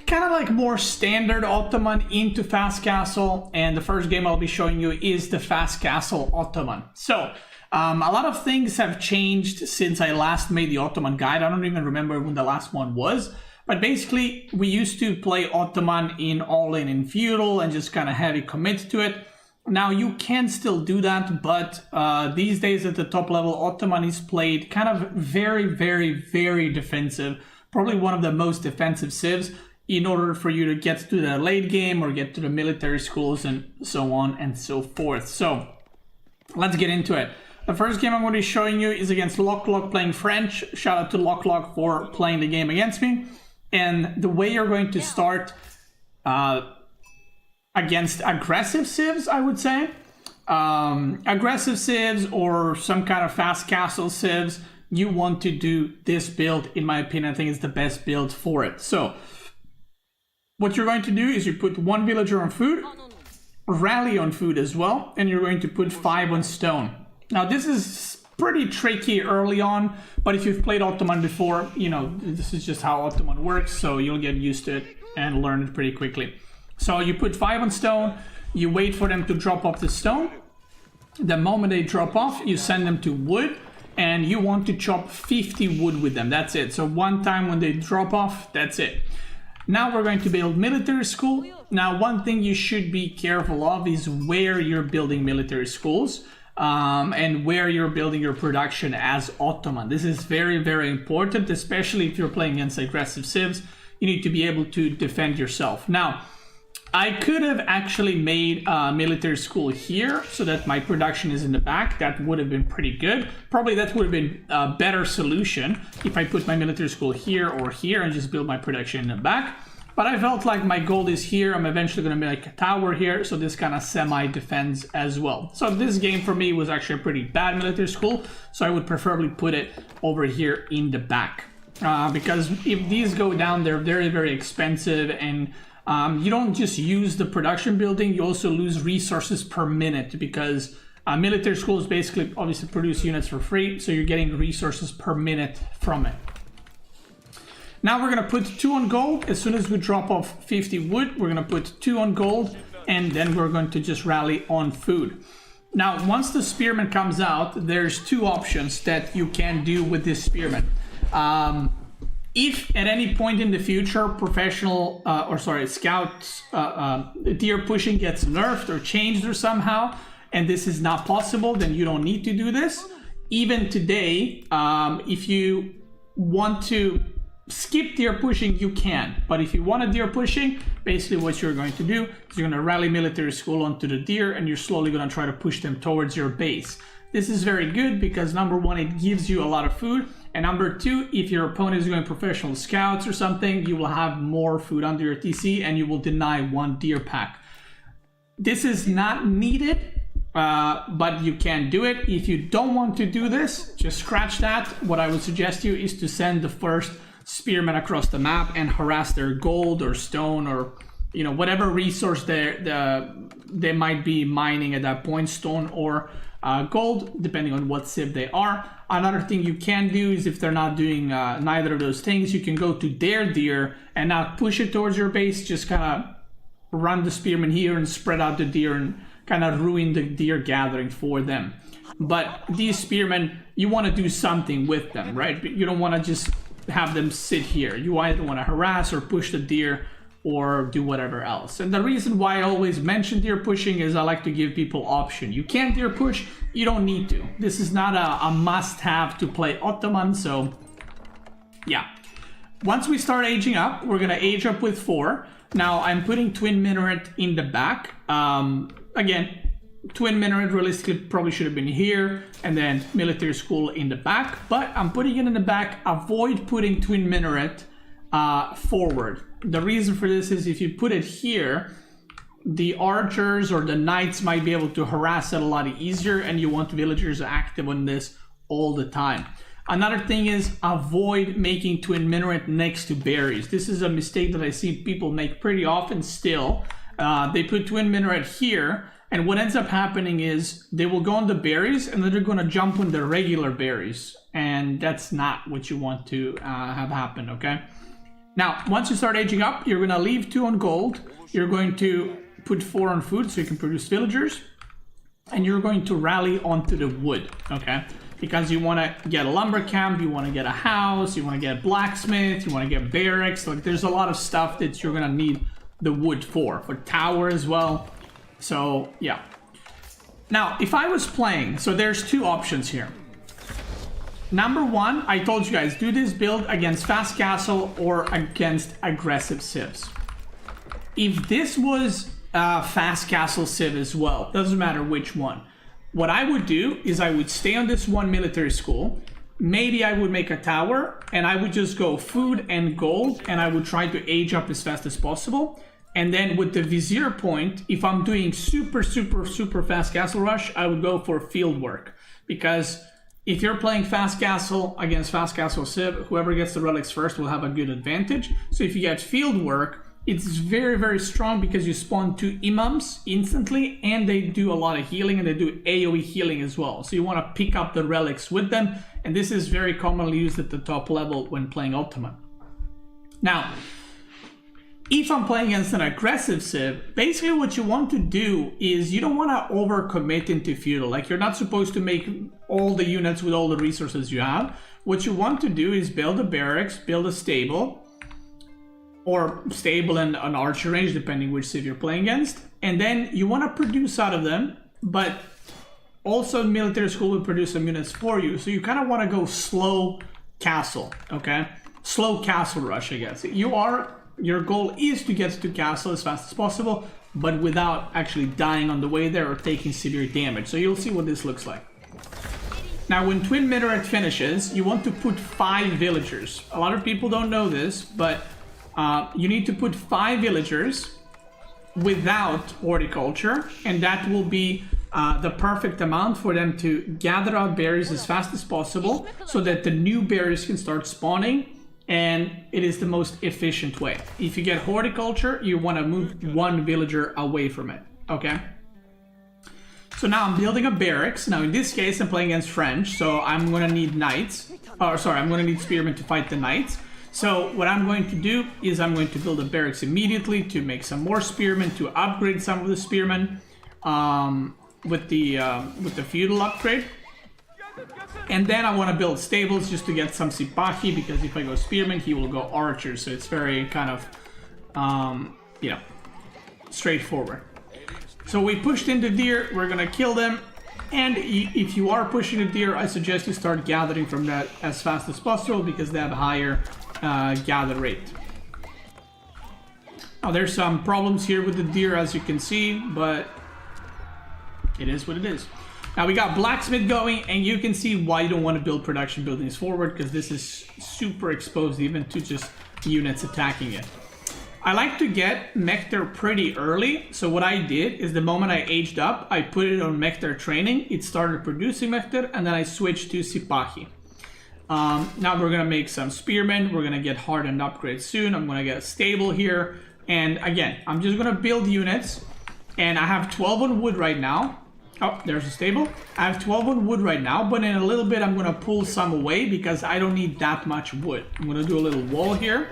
kind of like more standard Ottoman into Fast Castle. And the first game I'll be showing you is the Fast Castle Ottoman. So a lot of things have changed since I last made the Ottoman guide. I don't even remember when the last one was. But basically, we used to play Ottoman in all-in and feudal and just kind of heavy commit to it. Now you can still do that, but these days at the top level, Ottoman is played kind of very, very, very defensive. Probably one of the most defensive civs in order for you to get to the late game or get to the military schools and so on and so forth. So let's get into it. The first game I'm going to be showing you is against Lock playing French. Shout out to Lock for playing the game against me. And the way you're going to start against aggressive civs, I would say. Aggressive civs or some kind of fast castle civs, you want to do this build. In my opinion, I think it's the best build for it. So what you're going to do is you put 1 villager on food, rally on food as well, and you're going to put 5 on stone. Now this is pretty tricky early on, but if you've played Ottoman before, you know, this is just how Ottoman works, so you'll get used to it and learn it pretty quickly. So you put 5 on stone, you wait for them to drop off the stone. The moment they drop off, you send them to wood, and you want to chop 50 wood with them. That's it. So one time when they drop off, that's it. Now we're going to build military school. Now one thing you should be careful of is where you're building military schools and where you're building your production as Ottoman. This is very, very important, especially if you're playing against aggressive civs. You need to be able to defend yourself. Now, I could have actually made a military school here so that my production is in the back. That would have been pretty good. Probably that would have been a better solution if I put my military school here or here and just build my production in the back. But I felt like my gold is here. I'm eventually going to make a tower here, so this kind of semi-defends as well. So this game for me was actually a pretty bad military school, so I would preferably put it over here in the back. Because if these go down, they're very, very expensive, and you don't just use the production building, you also lose resources per minute, because military schools basically obviously produce units for free, so you're getting resources per minute from it. Now we're going to put 2 on gold. As soon as we drop off 50 wood, we're going to put 2 on gold, and then we're going to just rally on food. Now, once the spearman comes out, there's 2 options that you can do with this spearman. If at any point in the future scouts deer pushing gets nerfed or changed or somehow, and this is not possible, then you don't need to do this. Even today, if you want to skip deer pushing, you can. But if you want a deer pushing, basically what you're going to do is you're going to rally military school onto the deer, and you're slowly going to try to push them towards your base. This is very good because number 1, it gives you a lot of food. And number 2, if your opponent is going professional scouts or something, you will have more food under your TC and you will deny 1 deer pack. This is not needed, but you can do it. If you don't want to do this, just scratch that. What I would suggest you is to send the first spearmen across the map and harass their gold or stone or, you know, whatever resource they might be mining at that point, stone or gold, depending on what civ they are. Another thing you can do is if they're not doing neither of those things, you can go to their deer and not push it towards your base, just kind of run the spearmen here and spread out the deer and kind of ruin the deer gathering for them. But these spearmen, you want to do something with them, right? You don't want to just have them sit here. You either want to harass or push the deer or do whatever else. And the reason why I always mention deer pushing is I like to give people option. You can't deer push, you don't need to. This is not a must-have to play Ottoman, so yeah. Once we start aging up, we're gonna age up with 4. Now I'm putting twin minaret in the back. Again, twin minaret realistically probably should have been here, and then military school in the back, but I'm putting it in the back. Avoid putting twin minaret forward. The reason for this is if you put it here, the archers or the knights might be able to harass it a lot easier, and you want villagers active on this all the time. Another thing is avoid making twin minaret next to berries. This is a mistake that I see people make pretty often still. They put twin minaret here, and what ends up happening is they will go on the berries and then they're going to jump on the regular berries, and that's not what you want to have happen, okay? Now, once you start aging up, you're going to leave 2 on gold. You're going to put 4 on food so you can produce villagers. And you're going to rally onto the wood, okay? Because you want to get a lumber camp, you want to get a house, you want to get a blacksmith, you want to get barracks. Like, there's a lot of stuff that you're going to need the wood for tower as well. So, yeah. Now, if I was playing, so there's two options here. Number one, I told you guys, do this build against fast castle or against aggressive civs. If this was fast castle civ as well, doesn't matter which one. What I would do is I would stay on this one military school. Maybe I would make a tower and I would just go food and gold and I would try to age up as fast as possible. And then with the vizier point, if I'm doing super fast castle rush, I would go for field work. Because if you're playing fast castle against fast castle civ, whoever gets the relics first will have a good advantage. So if you get field work, it's very strong because you spawn 2 imams instantly and they do a lot of healing and they do AoE healing as well. So you want to pick up the relics with them, and this is very commonly used at the top level when playing Ottoman. Now, if I'm playing against an aggressive civ, basically what you want to do is you don't want to overcommit into feudal. Like, you're not supposed to make all the units with all the resources you have. What you want to do is build a barracks, build a stable, or stable and an archer range, depending which civ you're playing against. And then you want to produce out of them, but also military school will produce some units for you. So you kind of want to go slow castle, okay? Slow castle rush, I guess. Your goal is to get to castle as fast as possible, but without actually dying on the way there or taking severe damage. So you'll see what this looks like. Now, when Twin Minaret finishes, you want to put 5 villagers. A lot of people don't know this, but you need to put 5 villagers without horticulture, and that will be the perfect amount for them to gather out berries as fast as possible so that the new berries can start spawning, and it is the most efficient way. If you get horticulture, you want to move 1 villager away from it, okay? So now I'm building a barracks. Now in this case, I'm playing against French, so I'm going to need knights. I'm going to need spearmen to fight the knights. So what I'm going to do is I'm going to build a barracks immediately to make some more spearmen, to upgrade some of the spearmen with the feudal upgrade. And then I want to build stables just to get some sipahi, because if I go spearman, he will go archer. So it's very kind of, straightforward. So we pushed into deer, we're going to kill them. And if you are pushing a deer, I suggest you start gathering from that as fast as possible because they have a higher gather rate. Now there's some problems here with the deer, as you can see, but it is what it is. Now we got blacksmith going, and you can see why you don't want to build production buildings forward, because this is super exposed even to just units attacking it. I like to get Mekter pretty early, so what I did is the moment I aged up, I put it on Mekter training, it started producing Mekter, and then I switched to Sipahi. Now we're going to make some spearmen, we're going to get hardened upgrades soon, I'm going to get a stable here, and again, I'm just going to build units, and I have 12 on wood right now. Oh, there's a stable. I have 12 on wood right now, but in a little bit I'm going to pull some away because I don't need that much wood. I'm going to do a little wall here,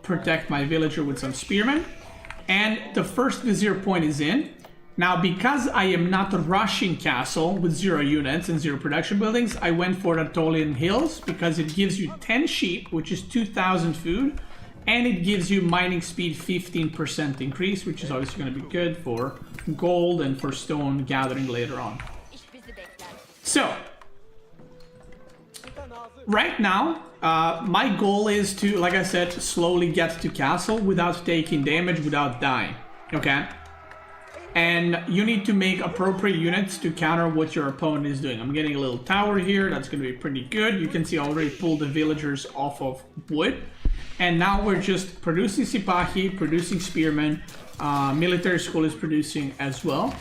protect my villager with some spearmen, and the first vizier point is in. Now, because I am not rushing castle with 0 units and 0 production buildings, I went for the Tolian Hills because it gives you 10 sheep, which is 2,000 food, and it gives you mining speed 15% increase, which is obviously going to be good for gold and for stone gathering later on. So, right now, my goal is to, like I said, slowly get to castle without taking damage, without dying, okay? And you need to make appropriate units to counter what your opponent is doing. I'm getting a little tower here, that's going to be pretty good. You can see I already pulled the villagers off of wood. And now we're just producing Sipahi, producing spearmen, military school is producing as well.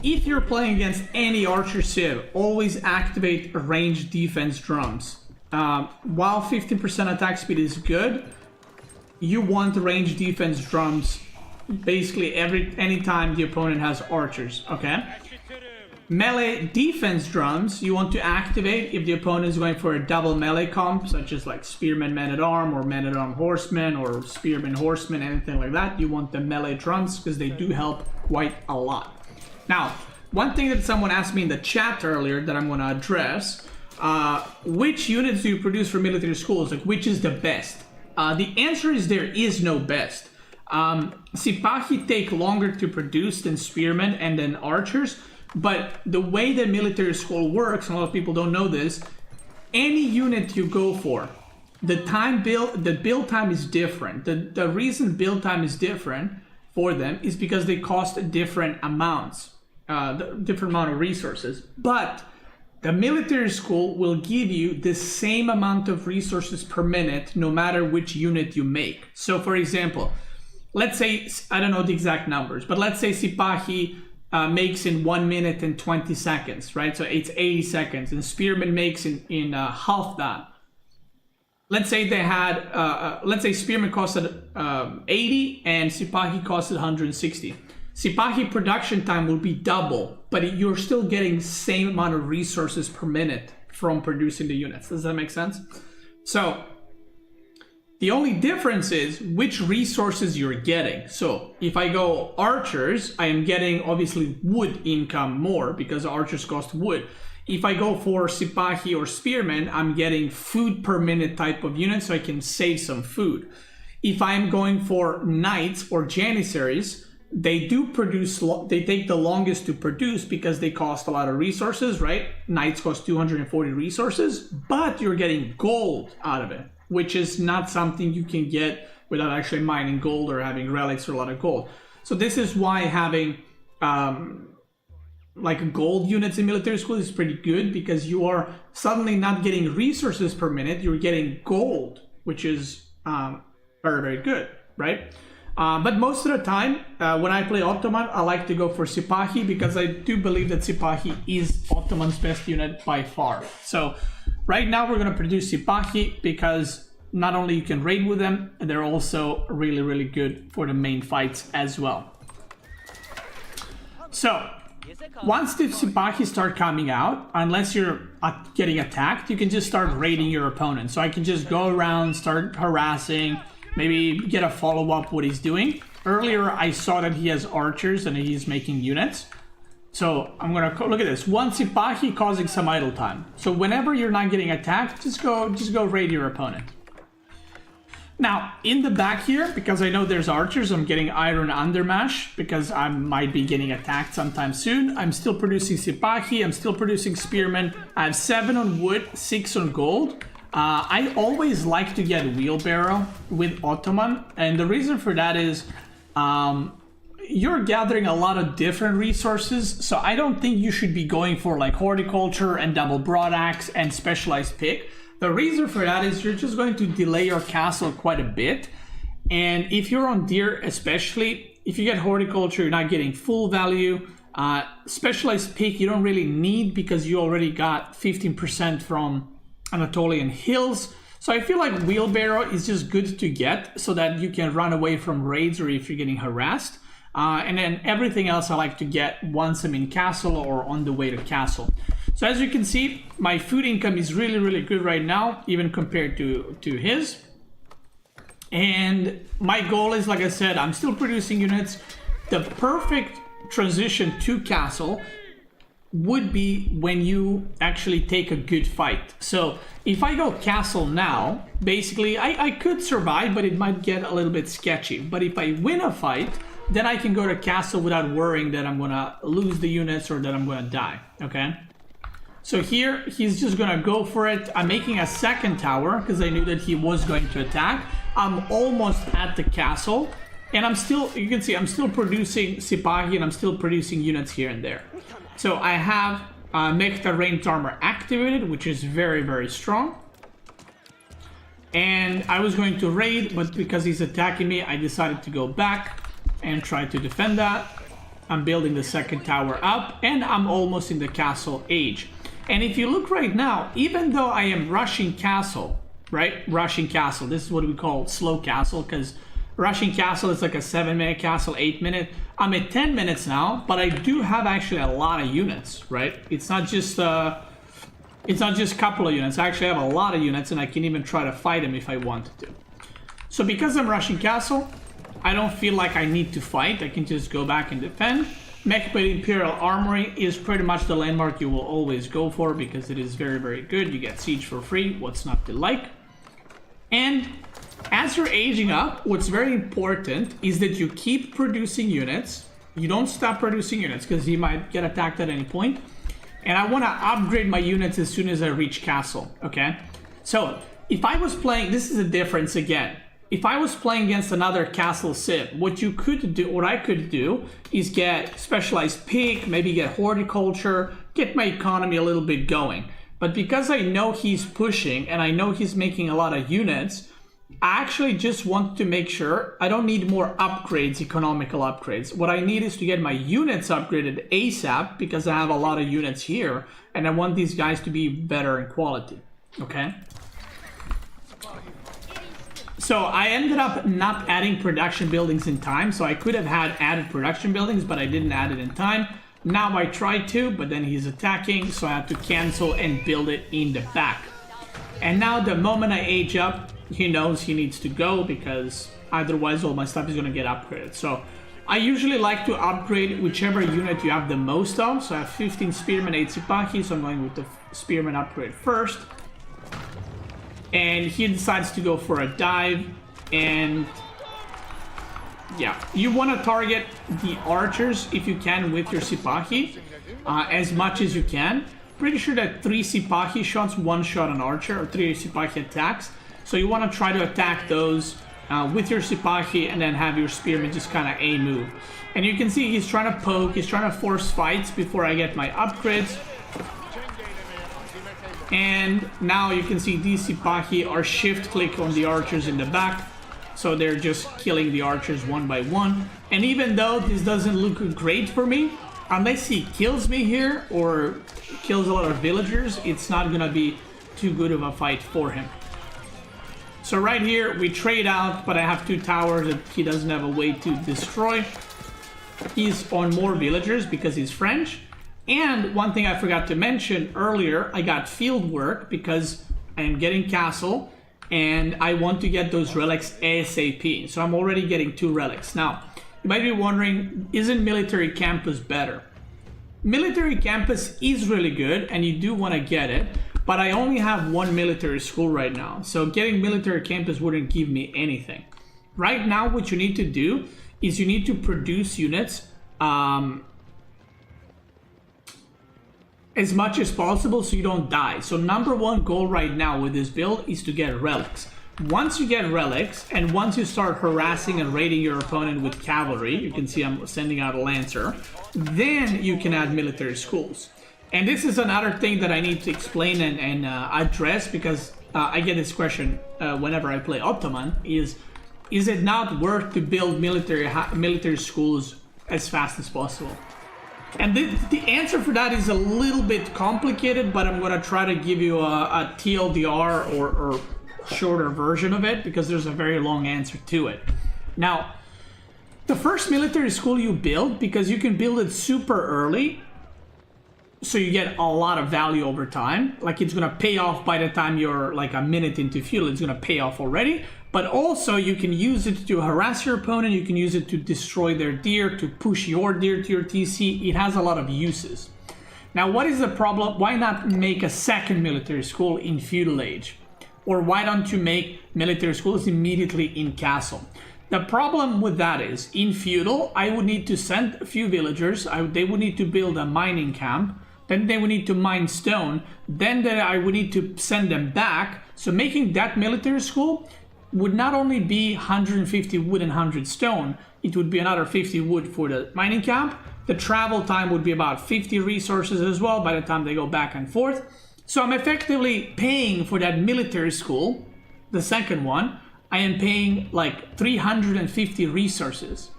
If you're playing against any archer civ, always activate ranged defense drums. While 15% attack speed is good, you want ranged defense drums basically anytime the opponent has archers, okay? Melee defense drums you want to activate if the opponent is going for a double melee comp, such as like spearman man-at-arm or man-at-arm horseman or spearman horseman, anything like that. You want the melee drums because they do help quite a lot. Now, one thing that someone asked me in the chat earlier that I'm going to address, which units do you produce for military schools? Like, which is the best? The answer is there is no best. Sipahi take longer to produce than spearmen and then archers, But the way the military school works, and a lot of people don't know this, any unit you go for, the build time is different. The reason build time is different for them is because they cost different amounts, different amount of resources. But the military school will give you the same amount of resources per minute, no matter which unit you make. So for example, let's say, I don't know the exact numbers, but let's say Sipahi makes in 1 minute and 20 seconds, right? So it's 80 seconds, and Spearman makes in half that. Let's say they had, let's say Spearman costed 80 and Sipahi costed 160. Sipahi production time will be double, but you're still getting the same amount of resources per minute from producing the units. Does that make sense? So the only difference is which resources you're getting. So if I go archers, I am getting obviously wood income more because archers cost wood. If I go for Sipahi or Spearman, I'm getting food per minute type of unit, so I can save some food. If I'm going for knights or janissaries, they do produce, they take the longest to produce because they cost a lot of resources, right? Knights cost 240 resources, but you're getting gold out of it, which is not something you can get without actually mining gold or having relics or a lot of gold. So this is why having like gold units in military school is pretty good, because you are suddenly not getting resources per minute, you're getting gold, which is very, very good, right? But most of the time, when I play Ottoman, I like to go for Sipahi because I do believe that Sipahi is Ottoman's best unit by far. So right now we're going to produce Sipahi because not only you can raid with them, they're also really, really good for the main fights as well. So once the Sipahi start coming out, unless you're getting attacked, you can just start raiding your opponent. So I can just go around, start harassing, maybe get a follow-up what he's doing. Earlier, I saw that he has archers and he's making units. So I'm gonna look at this. One Sipahi causing some idle time. So whenever you're not getting attacked, just go raid your opponent. Now, in the back here, because I know there's archers, I'm getting iron undermash because I might be getting attacked sometime soon. I'm still producing Sipahi, I'm still producing Spearmen. I have 7 on wood, 6 on gold. I always like to get wheelbarrow with Ottoman, and the reason for that is you're gathering a lot of different resources, so I don't think you should be going for like horticulture and double broadaxe and specialized pick. The reason for that is you're just going to delay your castle quite a bit, and if you're on deer, especially if you get horticulture, you're not getting full value. Specialized pick you don't really need because you already got 15% from Anatolian hills. So I feel like wheelbarrow is just good to get so that you can run away from raids or if you're getting harassed. And then everything else I like to get once I'm in castle or on the way to castle. So as you can see, my food income is really, really good right now, even compared to his. And my goal is, like I said, I'm still producing units. The perfect transition to castle would be when you actually take a good fight. So if I go castle now, basically I could survive, but it might get a little bit sketchy. But if I win a fight, then I can go to castle without worrying that I'm gonna lose the units or that I'm gonna die, okay? So here, he's just gonna go for it. I'm making a second tower because I knew that he was going to attack. I'm almost at the castle, and I'm still, you can see, I'm still producing Sipahi and I'm still producing units here and there. So I have Mechta ranged armor activated, which is very, very strong. And I was going to raid, but because he's attacking me, I decided to go back and try to defend that. I'm building the second tower up, and I'm almost in the castle age. And if you look right now, even though I am rushing castle, right? Rushing castle, this is what we call slow castle, because rushing castle is like a 7-minute castle, 8-minute. I'm at 10 minutes now, but I do have actually a lot of units, right? It's not just a couple of units. I actually have a lot of units, and I can even try to fight them if I wanted to. So because I'm rushing castle, I don't feel like I need to fight. I can just go back and defend. Mechbait Imperial Armory is pretty much the landmark you will always go for because it is very, very good. You get siege for free. What's not to like? And as you're aging up, what's very important is that you keep producing units You don't stop producing units because he might get attacked at any point. And I want to upgrade my units as soon as I reach castle, okay? So if I was playing, this is a difference again. If I was playing against another castle civ, what I could do is get specialized pig, maybe get horticulture, get my economy a little bit going. But because I know he's pushing and I know he's making a lot of units, I actually just want to make sure I don't need more upgrades, economical upgrades. What I need is to get my units upgraded ASAP because I have a lot of units here and I want these guys to be better in quality, okay? So I ended up not adding production buildings in time, so I could have had added production buildings, but I didn't add it in time. Now I tried to, but then he's attacking, so I have to cancel and build it in the back. And now the moment I age up, he knows he needs to go because otherwise all my stuff is going to get upgraded. So I usually like to upgrade whichever unit you have the most of. So I have 15 spearmen, 8 sipahi, so I'm going with the spearmen upgrade first. And he decides to go for a dive, and yeah, you want to target the archers if you can with your sipahi as much as you can. Pretty sure that 3 sipahi shots one-shot an archer, or 3 sipahi attacks. So you want to try to attack those with your sipahi and then have your spearmen just kind of a move. And you can see he's trying to poke, he's trying to force fights before I get my upgrades. And now you can see these sipahi are shift click on the archers in the back. So they're just killing the archers one by one. And even though this doesn't look great for me, unless he kills me here or kills a lot of villagers, it's not gonna be too good of a fight for him. So right here, we trade out, but I have 2 towers that he doesn't have a way to destroy. He's on more villagers because he's French. And one thing I forgot to mention earlier, I got field work because I am getting castle and I want to get those relics ASAP. So I'm already getting 2 relics. Now, you might be wondering, isn't military campus better? Military campus is really good and you do want to get it, but I only have 1 military school right now. So getting military campus wouldn't give me anything. Right now, what you need to do is you need to produce units as much as possible so you don't die. So number 1 goal right now with this build is to get relics. Once you get relics, and once you start harassing and raiding your opponent with cavalry, you can see I'm sending out a lancer, then you can add military schools. And this is another thing that I need to explain and address because I get this question whenever I play Ottoman, is it not worth to build military schools as fast as possible? And the answer for that is a little bit complicated, but I'm going to try to give you a TLDR or shorter version of it because there's a very long answer to it. Now, the first military school you build, because you can build it super early, so you get a lot of value over time. Like it's going to pay off by the time you're like a minute into feudal, it's going to pay off already. But also you can use it to harass your opponent, you can use it to destroy their deer, to push your deer to your TC. It has a lot of uses. Now what is the problem? Why not make a second military school in feudal age? Or why don't you make military schools immediately in castle? The problem with that is, in feudal, I would need to send a few villagers, they would need to build a mining camp, then they would need to mine stone, then I would need to send them back. So making that military school would not only be 150 wood and 100 stone, it would be another 50 wood for the mining camp. The travel time would be about 50 resources as well by the time they go back and forth. So I'm effectively paying for that military school, the second one, I am paying like 350 resources.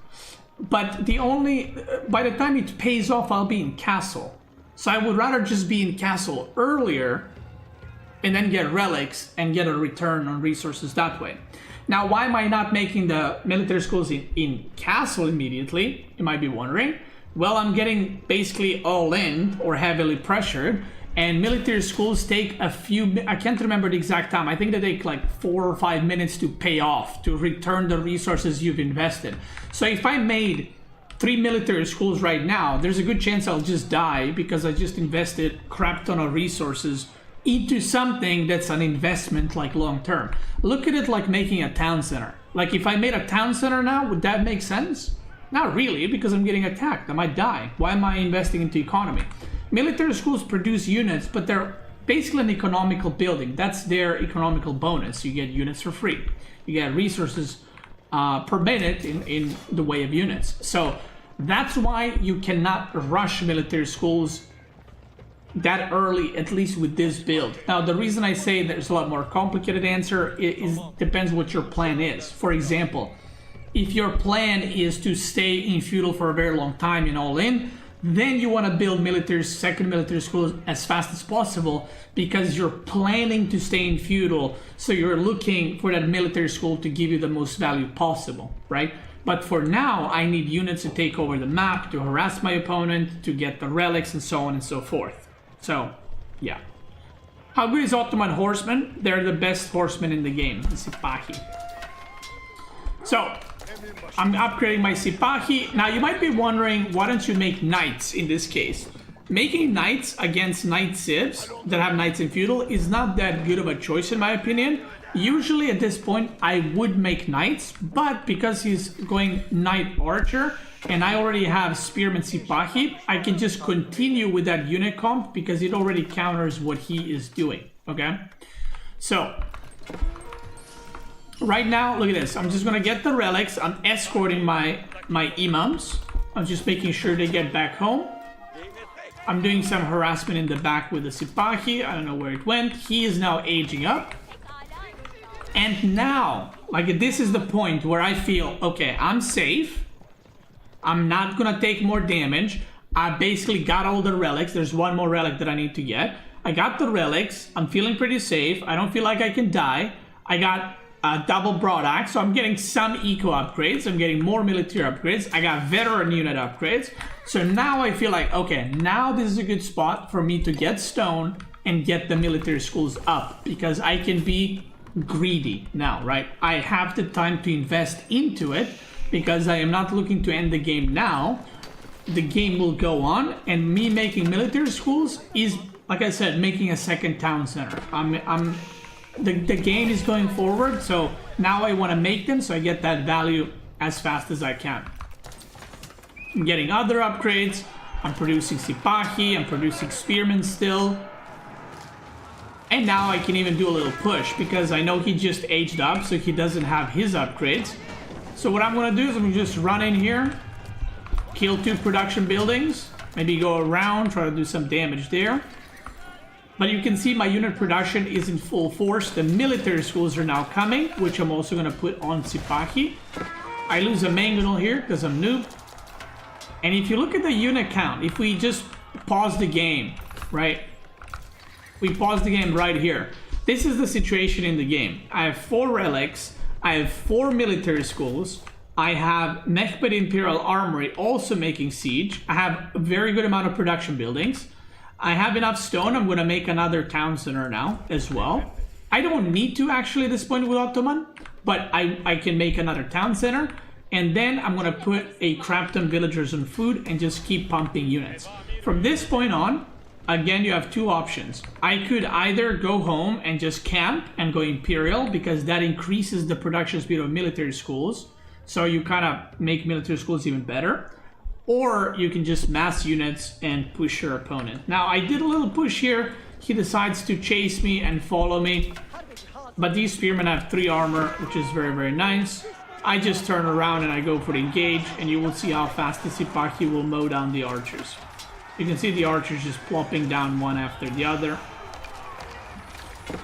But by the time it pays off, I'll be in castle. So I would rather just be in castle earlier and then get relics and get a return on resources that way. Now, why am I not making the military schools in castle immediately? You might be wondering. Well, I'm getting basically all in or heavily pressured, and military schools take a few, I can't remember the exact time, I think they take like 4 or 5 minutes to pay off, to return the resources you've invested. So if I made 3 military schools right now, there's a good chance I'll just die because I just invested a crap ton of resources into something that's an investment like long term. Look at it like making a town center. Like if I made a town center now, would that make sense? Not really, because I'm getting attacked. I might die. Why am I investing into economy? Military schools produce units, but they're basically an economical building. That's their economical bonus. You get units for free. You get resources per minute in the way of units. So that's why you cannot rush military schools that early, at least with this build. Now, the reason I say there's a lot more complicated answer is depends what your plan is. For example, if your plan is to stay in feudal for a very long time and all in, then you want to build second military schools as fast as possible because you're planning to stay in feudal, so you're looking for that military school to give you the most value possible, right? But for now, I need units to take over the map, to harass my opponent, to get the relics, and so on and so forth. So, yeah. How good is Ottoman horsemen? They're the best horsemen in the game, the Sipahi. So, I'm upgrading my Sipahi. Now, you might be wondering, why don't you make knights in this case? Making knights against knight civs that have knights in feudal is not that good of a choice in my opinion. Usually at this point, I would make knights, but because he's going knight archer, and I already have spearman Sipahi, I can just continue with that unit comp because it already counters what he is doing, okay? So, right now, look at this. I'm just gonna get the relics. I'm escorting my imams. I'm just making sure they get back home. I'm doing some harassment in the back with the Sipahi. I don't know where it went. He is now aging up. And now, like, this is the point where I feel, okay, I'm safe. I'm not gonna take more damage. I basically got all the relics. There's one more relic that I need to get. I got the relics. I'm feeling pretty safe. I don't feel like I can die. I got a double broadaxe, so I'm getting some eco upgrades. I'm getting more military upgrades. I got veteran unit upgrades. So now I feel like, okay, now this is a good spot for me to get stone and get the military schools up, because I can be greedy now, right? I have the time to invest into it because I am not looking to end the game now. The game will go on, and me making military schools is, like I said, making a second town center. The game is going forward, so now I want to make them so I get that value as fast as I can. I'm getting other upgrades. I'm producing Sipahi, I'm producing spearmen still. And now I can even do a little push because I know he just aged up, so he doesn't have his upgrades. So what I'm going to do is I'm going to just run in here, kill 2 production buildings, maybe go around, try to do some damage there. But you can see my unit production is in full force. The military schools are now coming, which I'm also going to put on Sipahi. I lose a mangonel here because I'm noob. And if you look at the unit count, if we just pause the game, right? We pause the game right here. This is the situation in the game. I have 4 relics. I have 4 military schools. I have Mechbet Imperial Armory also making siege. I have a very good amount of production buildings. I have enough stone. I'm going to make another town center now as well. I don't need to actually at this point with Ottoman, but I can make another town center. And then I'm going to put a crap ton villagers on food and just keep pumping units. From this point on, again, you have 2 options. I could either go home and just camp and go Imperial because that increases the production speed of military schools. So you kind of make military schools even better. Or you can just mass units and push your opponent. Now, I did a little push here. He decides to chase me and follow me. But these spearmen have 3 armor, which is very, very nice. I just turn around and I go for the engage, and you will see how fast the Sipahi will mow down the archers. You can see the archers just plopping down one after the other.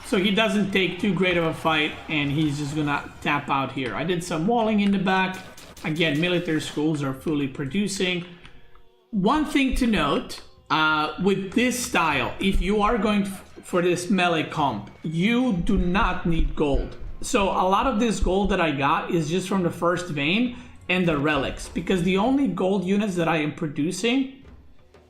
So he doesn't take too great of a fight, and he's just gonna tap out here. I did some walling in the back. Again, military schools are fully producing. One thing to note, with this style, if you are going for this melee comp, you do not need gold. So a lot of this gold that I got is just from the first vein and the relics, because the only gold units that I am producing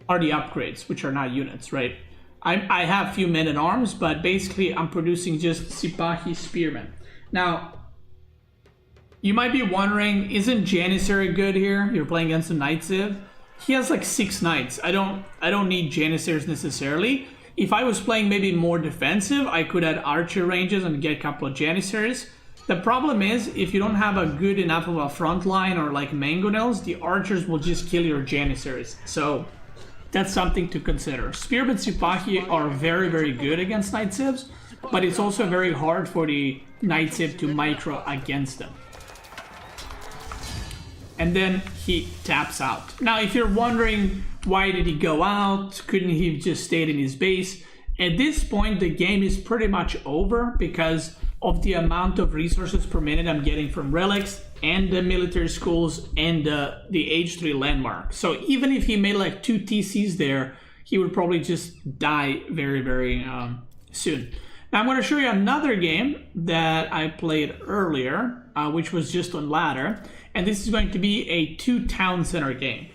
are the upgrades, which are not units, right? I have few men at arms, but basically I'm producing just Sipahi spearmen. Now, you might be wondering, isn't Janissary good here? You're playing against a Knight Civ. He has like 6 knights. I don't need Janissaries necessarily. If I was playing maybe more defensive, I could add archer ranges and get a couple of Janissaries. The problem is, if you don't have a good enough of a front line or like mangonels, the archers will just kill your janissaries. So that's something to consider. Spearmen Sipahi are very, very good against Night Civs, but it's also very hard for the Night Civ to micro against them. And then he taps out. Now, if you're wondering why did he go out, couldn't he just stayed in his base? At this point, the game is pretty much over because of the amount of resources per minute I'm getting from relics and the military schools and the H3 landmark. So even if he made like 2 TCs there, he would probably just die very, very soon. Now I'm going to show you another game that I played earlier, which was just on ladder. And this is going to be a 2 town center game.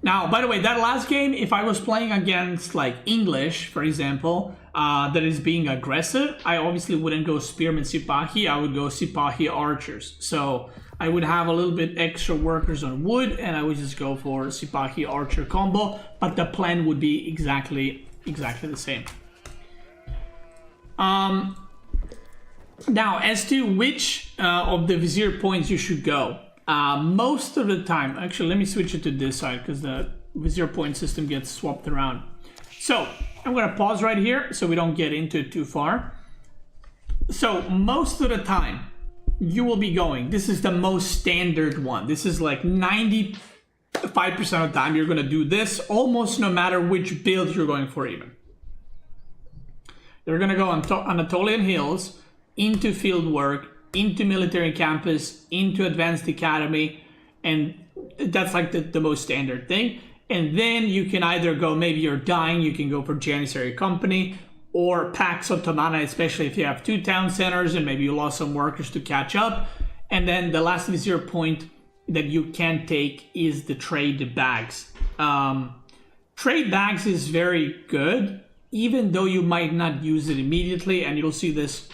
Now, by the way, that last game, if I was playing against like English, for example, that is being aggressive, I obviously wouldn't go Spearman Sipahi, I would go Sipahi Archers. So I would have a little bit extra workers on wood and I would just go for Sipahi Archer combo, but the plan would be exactly the same. Now, as to which of the Vizier points you should go, most of the time, actually let me switch it to this side because the Vizier point system gets swapped around. So I'm going to pause right here so we don't get into it too far. So most of the time you will be going, this is the most standard one. This is like 95% of the time you're going to do this almost no matter which build you're going for even. You're going to go on Anatolian Hills, into field work, into military campus, into advanced academy, and that's like the most standard thing. And then you can either go, maybe you're dying, you can go for Janissary Company, or Pax Ottoman, especially if you have 2 town centers and maybe you lost some workers to catch up. And then the last Vizier point that you can take is the trade bags. Trade bags is very good, even though you might not use it immediately, and you'll see this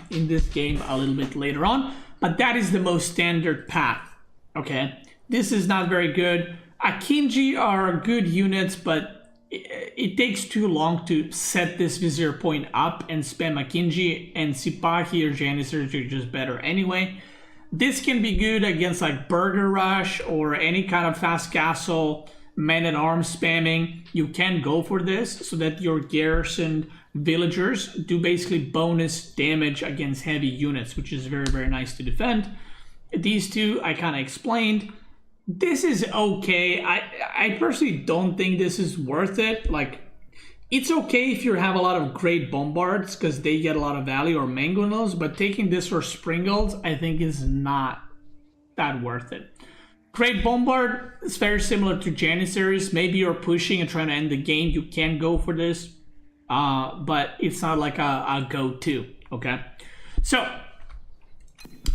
in this game a little bit later on, but that is the most standard path, okay? This is not very good. Akinji are good units, but it takes too long to set this Vizier point up and spam Akinji, and Sipahi or Janissaries are just better anyway. This can be good against like Burger Rush or any kind of fast castle, man-at-arms spamming. You can go for this so that your garrisoned villagers do basically bonus damage against heavy units, which is very, very nice to defend. These two I kind of explained. This is okay. I personally don't think this is worth it. Like, it's okay if you have a lot of great bombards because they get a lot of value, or mangonels, but taking this for springles I think is not that worth it. Great Bombard is very similar to Janissaries. Maybe you're pushing and trying to end the game, you can go for this, but it's not like a go-to, okay? So,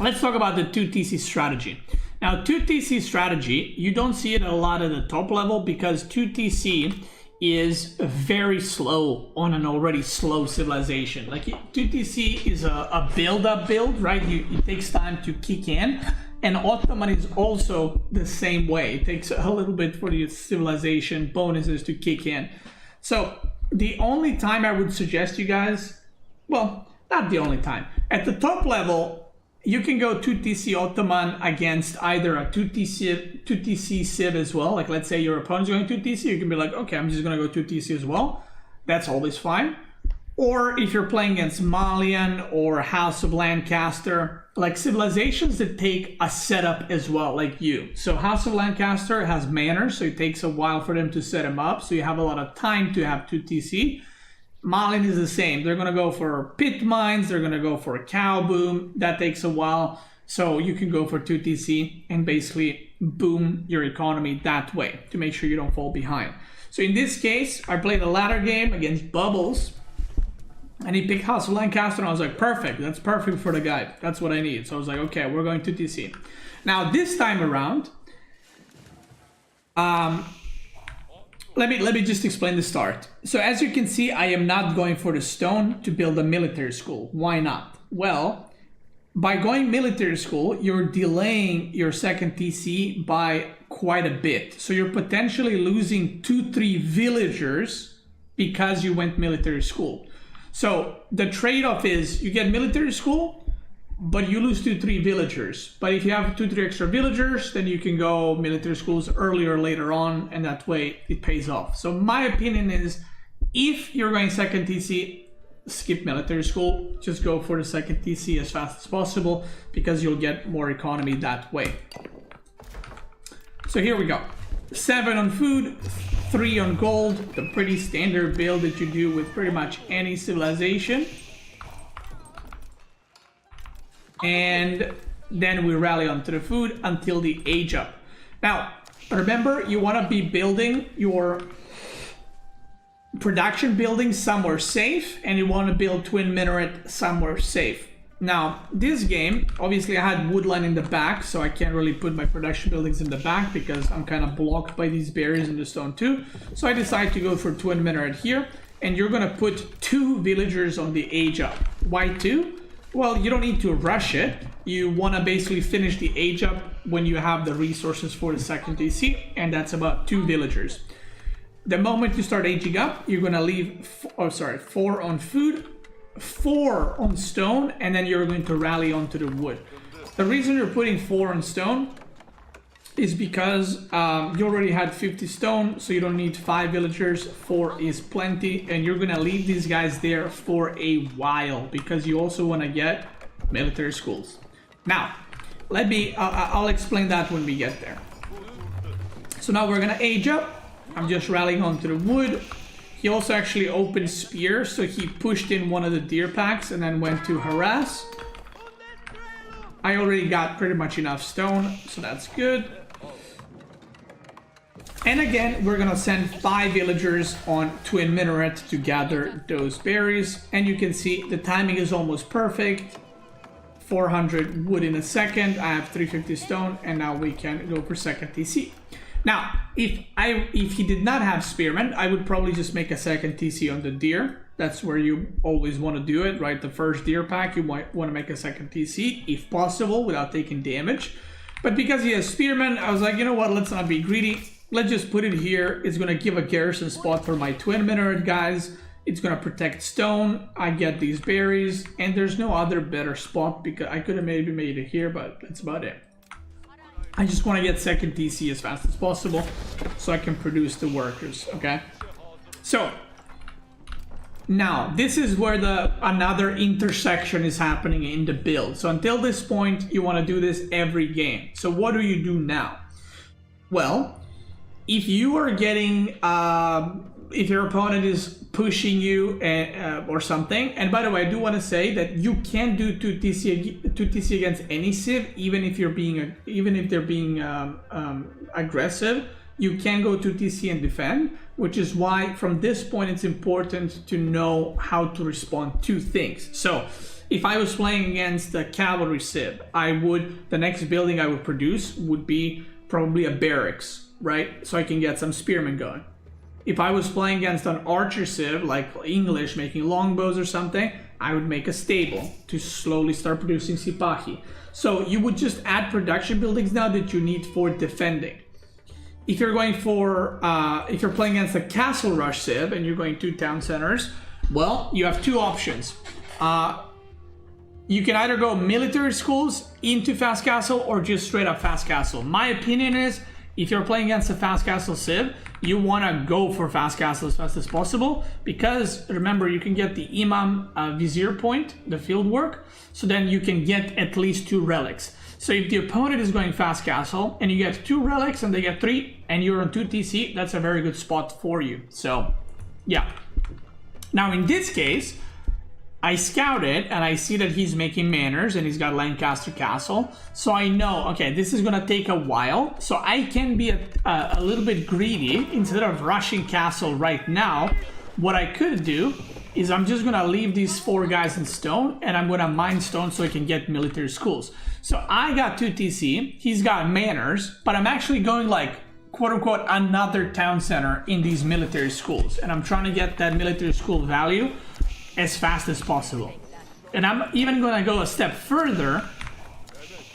let's talk about the 2TC strategy. Now, 2TC strategy, you don't see it a lot at the top level because 2TC is very slow on an already slow civilization. Like, 2TC is a build-up build, right? It takes time to kick in. And Ottoman is also the same way. It takes a little bit for the civilization bonuses to kick in. So the only time I would suggest you guys, well, not the only time. At the top level, you can go 2TC Ottoman against either a 2TC Civ as well. Like, let's say your opponent's going 2TC, you can be like, okay, I'm just going to go 2TC as well. That's always fine. Or if you're playing against Malian or House of Lancaster, like civilizations that take a setup as well, like you. So House of Lancaster has manners, so it takes a while for them to set them up, so you have a lot of time to have 2TC. Malian is the same. They're going to go for pit mines, they're going to go for a cow boom. That takes a while, so you can go for 2TC and basically boom your economy that way to make sure you don't fall behind. So in this case, I played a ladder game against Bubbles, and he picked House of Lancaster, and I was like, perfect, that's perfect for the guy. That's what I need. So I was like, okay, we're going to TC. Now this time around, let me just explain the start. So as you can see, I am not going for the stone to build a military school. Why not? Well, by going military school, you're delaying your second TC by quite a bit. So you're potentially losing 2-3 villagers because you went military school. So the trade-off is you get military school, but you lose 2-3 villagers. But if you have 2-3 extra villagers, then you can go military schools earlier later on, and that way it pays off. So my opinion is, if you're going second TC, skip military school, just go for the second TC as fast as possible, because you'll get more economy that way. So here we go. 7 on food, 3 on gold, the pretty standard build that you do with pretty much any civilization. And then we rally onto the food until the age up. Now, remember, you want to be building your production building somewhere safe, and you want to build twin minaret somewhere safe. Now, this game, obviously I had woodland in the back, so I can't really put my production buildings in the back because I'm kind of blocked by these barriers in the stone too. So I decided to go for twin minaret here, and you're going to put 2 villagers on the age up. Why 2? Well, you don't need to rush it. You want to basically finish the age up when you have the resources for the second DC, and that's about 2 villagers. The moment you start aging up, you're going to leave 4 on food, 4 on stone, and then you're going to rally onto the wood. The reason you're putting 4 on stone is because you already had 50 stone, so you don't need 5 villagers. 4 is plenty, and you're gonna leave these guys there for a while because you also want to get military schools. Now, I'll explain that when we get there. So now we're gonna age up. I'm just rallying onto the wood. He also actually opened spear, so he pushed in one of the deer packs and then went to harass. I already got pretty much enough stone, so that's good. And again, we're gonna send 5 villagers on twin minaret to gather those berries. And you can see the timing is almost perfect. 400 wood in a second. I have 350 stone, and now we can go for second TC. Now, if he did not have spearmen, I would probably just make a second TC on the deer. That's where you always want to do it, right? The first deer pack, you might want to make a second TC, if possible, without taking damage. But because he has spearmen, I was like, you know what, let's not be greedy. Let's just put it here. It's going to give a garrison spot for my twin minaret guys. It's going to protect stone. I get these berries, and there's no other better spot because I could have maybe made it here, but that's about it. I just want to get second TC as fast as possible so I can produce the workers, okay? So, now, this is where another intersection is happening in the build. So until this point, you want to do this every game. So what do you do now? Well, if you are getting, if your opponent is pushing you or something, and by the way, I do want to say that you can do 2 TC against any civ, even if they're being aggressive. You can go to TC and defend, which is why from this point it's important to know how to respond to things. So if I was playing against a cavalry civ, the next building I would produce would be probably a barracks, right? So I can get some spearmen going. If I was playing against an archer civ, like English, making longbows or something, I would make a stable to slowly start producing sipahi. So you would just add production buildings now that you need for defending. If you're going for, if you're playing against a castle rush civ and you're going 2 town centers, well, you have 2 options. You can either go military schools into fast castle or just straight up fast castle. My opinion is, if you're playing against a fast castle civ, you want to go for fast castle as fast as possible, because remember, you can get the imam vizier point, the field work, so then you can get at least 2 relics. So if the opponent is going fast castle and you get 2 relics and they get 3 and you're on 2 TC, that's a very good spot for you. So yeah. Now in this case, I scouted and I see that he's making manors and he's got Lancaster Castle. So I know, okay, this is gonna take a while. So I can be a little bit greedy. Instead of rushing castle right now, what I could do is I'm just gonna leave these 4 guys in stone and I'm gonna mine stone so I can get military schools. So I got 2 TC, he's got manors, but I'm actually going like, quote unquote, another town center in these military schools. And I'm trying to get that military school value as fast as possible. And I'm even gonna go a step further.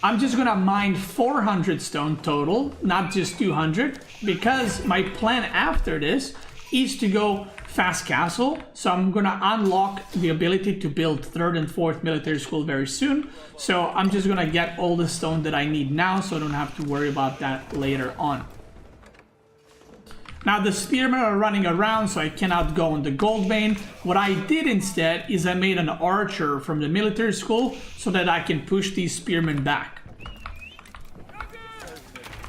I'm just gonna mine 400 stone total, not just 200, because my plan after this is to go fast castle, so I'm gonna unlock the ability to build 3rd and 4th military school very soon. So I'm just gonna get all the stone that I need now, so I don't have to worry about that later on. Now the spearmen are running around, so I cannot go on the gold vein. What I did instead is I made an archer from the military school so that I can push these spearmen back.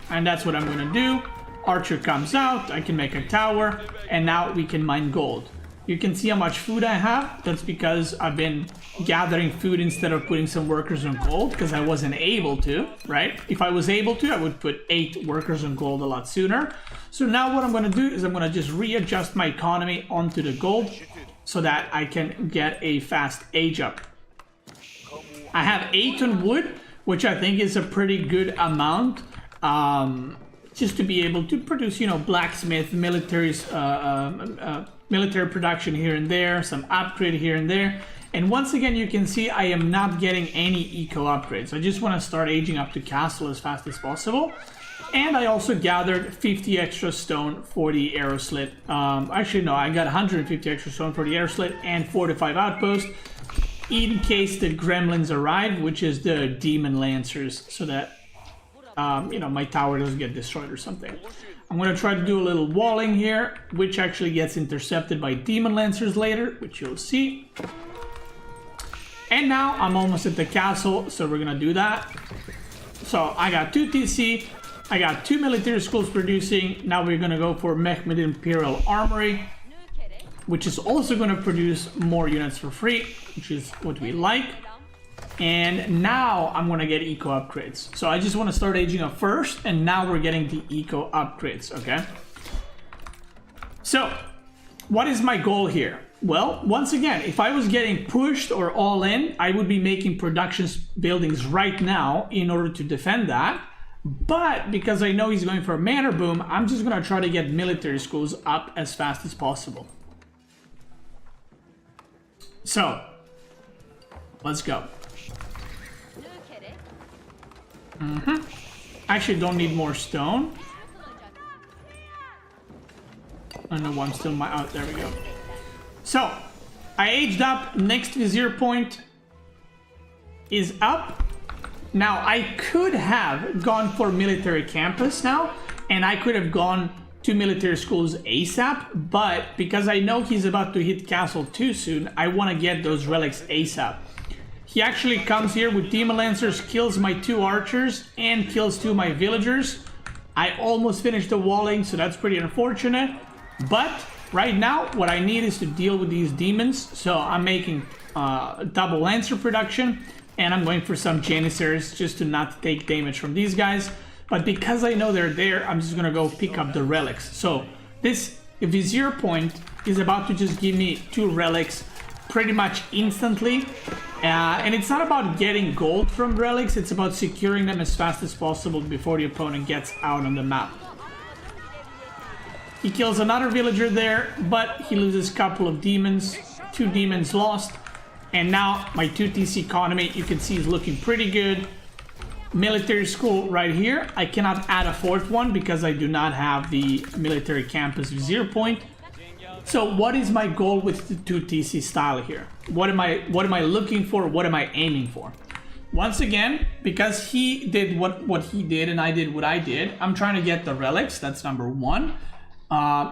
And that's what I'm gonna do. Archer comes out, I can make a tower, and now we can mine gold. You can see how much food I have. That's because I've been gathering food instead of putting some workers on gold, because I wasn't able to, right? If I was able to, I would put 8 workers on gold a lot sooner. So now what I'm going to do is I'm going to just readjust my economy onto the gold so that I can get a fast age up. I have 8 on wood, which I think is a pretty good amount. Just to be able to produce, you know, blacksmith, military production here and there, some upgrade here and there. And once again, you can see I am not getting any eco upgrades. I just want to start aging up the castle as fast as possible. And I also gathered 50 extra stone for the arrow slit. Actually, no, I got 150 extra stone for the arrow slit and 45 outposts in case the gremlins arrive, which is the demon lancers, so that you know, my tower doesn't get destroyed or something. I'm going to try to do a little walling here, which actually gets intercepted by demon lancers later, which you'll see. And now I'm almost at the castle, so we're going to do that. So I got 2 TC, I got 2 military schools producing. Now we're going to go for Mehmed Imperial Armory, which is also going to produce more units for free, which is what we like. And now I'm going to get eco upgrades. So I just want to start aging up first, and now we're getting the eco upgrades, okay? So what is my goal here? Well, once again, if I was getting pushed or all in, I would be making production buildings right now in order to defend that. But because I know he's going for a manor boom, I'm just going to try to get military schools up as fast as possible. So, let's go. Actually, don't need more stone. Oh no, I'm still my... Oh, there we go. So, I aged up. Next vizier point is up. Now, I could have gone for military campus now, and I could have gone to military schools ASAP, but because I know he's about to hit castle too soon, I want to get those relics ASAP. He actually comes here with demon lancers, kills my 2 archers, and kills 2 of my villagers. I almost finished the walling, so that's pretty unfortunate. But right now, what I need is to deal with these demons. So I'm making double lancer production, and I'm going for some janissaries just to not take damage from these guys. But because I know they're there, I'm just gonna go pick up the relics. So this vizier point is about to just give me 2 relics pretty much instantly. And it's not about getting gold from relics, it's about securing them as fast as possible before the opponent gets out on the map. He kills another villager there, but he loses a couple of demons. 2 demons lost. And now my 2 TC economy, you can see, is looking pretty good. Military school right here. I cannot add a 4th one because I do not have the military campus vizier point. So what is my goal with the 2 TC style here? What am I looking for? What am I aiming for? Once again, because he did what he did and I did what I did, I'm trying to get the relics. That's number 1.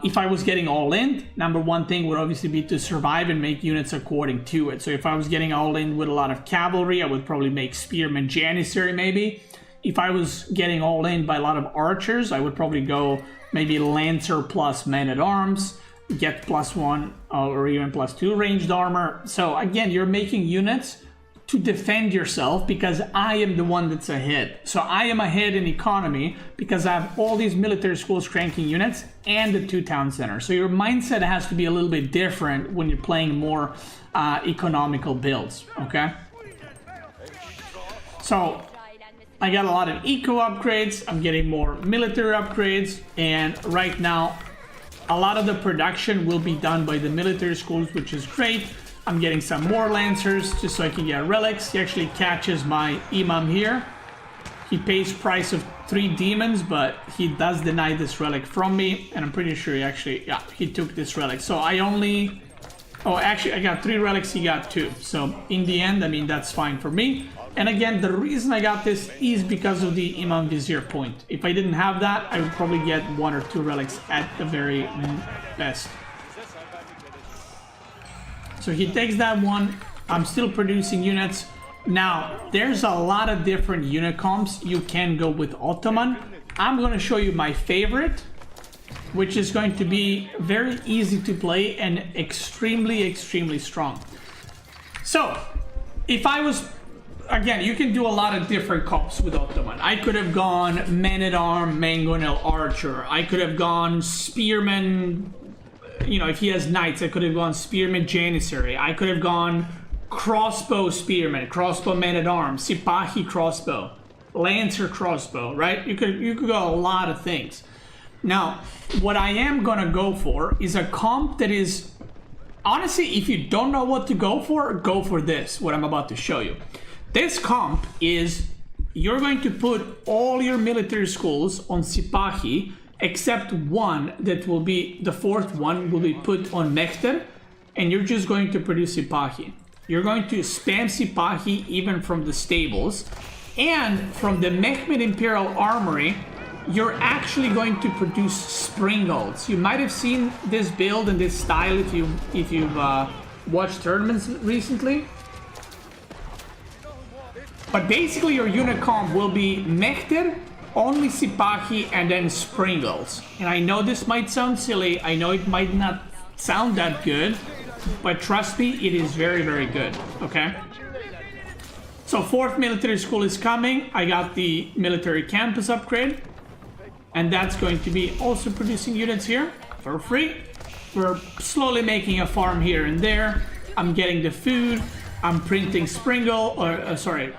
If I was getting all in, number 1 thing would obviously be to survive and make units according to it. So if I was getting all in with a lot of cavalry, I would probably make spearmen janissary maybe. If I was getting all in by a lot of archers, I would probably go maybe lancer plus men-at-arms, get +1 or even +2 ranged armor. So again, you're making units to defend yourself because I am the one that's ahead. So I am ahead in economy because I have all these military schools cranking units and the 2 town centers. So your mindset has to be a little bit different when you're playing more economical builds, okay? So I got a lot of eco upgrades, I'm getting more military upgrades, and right now a lot of the production will be done by the military schools, which is great. I'm getting some more lancers just so I can get relics. He actually catches my imam here. He pays price of 3 demons, but he does deny this relic from me, and I'm pretty sure he actually, yeah, he took this relic. So I only, oh, actually I got 3 relics, he got 2. So in the end, I mean, that's fine for me. And again, the reason I got this is because of the Imam Vizier point. If I didn't have that, I would probably get 1 or 2 relics at the very best. So he takes that one. I'm still producing units. Now, there's a lot of different unit comps you can go with Ottoman. I'm going to show you my favorite, which is going to be very easy to play and extremely, extremely strong. So, if I was, again, you can do a lot of different comps with Ottoman. I could have gone Man-at-Arm, Mangonel, Archer. I could have gone Spearman, you know, if he has Knights, I could have gone Spearman, Janissary. I could have gone Crossbow Spearman, Crossbow Man-at-Arms, Sipahi Crossbow, Lancer Crossbow, right? You could go a lot of things. Now, what I am gonna go for is a comp that is, honestly, if you don't know what to go for this, what I'm about to show you. This comp is, you're going to put all your military schools on Sipahi, except one that will be, the 4th one will be put on Mekter, and you're just going to produce Sipahi. You're going to spam Sipahi even from the stables, and from the Mehmed Imperial Armory, you're actually going to produce Springolds. You might have seen this build and this style if you've watched tournaments recently. But basically your unit comp will be Mekter, only Sipahi, and then Springolds. And I know this might sound silly, I know it might not sound that good, but trust me, it is very, very good, okay? So 4th military school is coming. I got the military campus upgrade, and that's going to be also producing units here for free. We're slowly making a farm here and there. I'm getting the food. I'm printing Sipahis.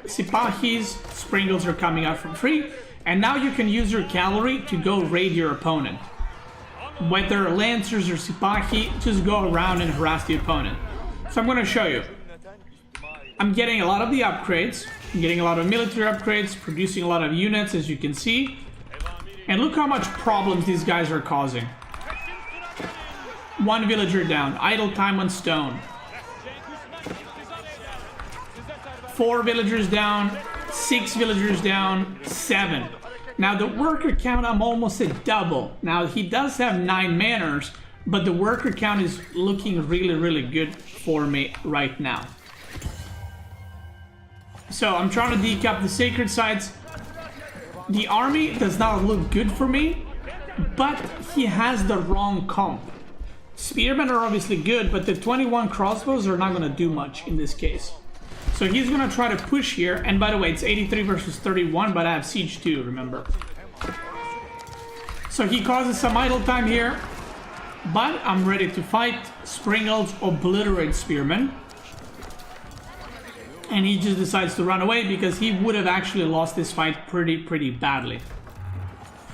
Springles are coming out for free. And now you can use your cavalry to go raid your opponent. Whether Lancers or Sipahi, just go around and harass the opponent. So I'm going to show you. I'm getting a lot of the upgrades. I'm getting a lot of military upgrades, producing a lot of units, as you can see. And look how much problems these guys are causing. 1 villager down. Idle time on stone. 4 villagers down. 6 villagers down. 7. Now the worker count, I'm almost at double. Now he does have 9 manors, but the worker count is looking really, really good for me right now. So I'm trying to decap the sacred sites. The army does not look good for me, but he has the wrong comp. Spearmen are obviously good, but the 21 crossbows are not going to do much in this case. So he's going to try to push here. And by the way, it's 83 versus 31, but I have siege 2, remember. So he causes some idle time here, but I'm ready to fight. Springolds obliterate Spearmen. And he just decides to run away because he would have actually lost this fight pretty badly.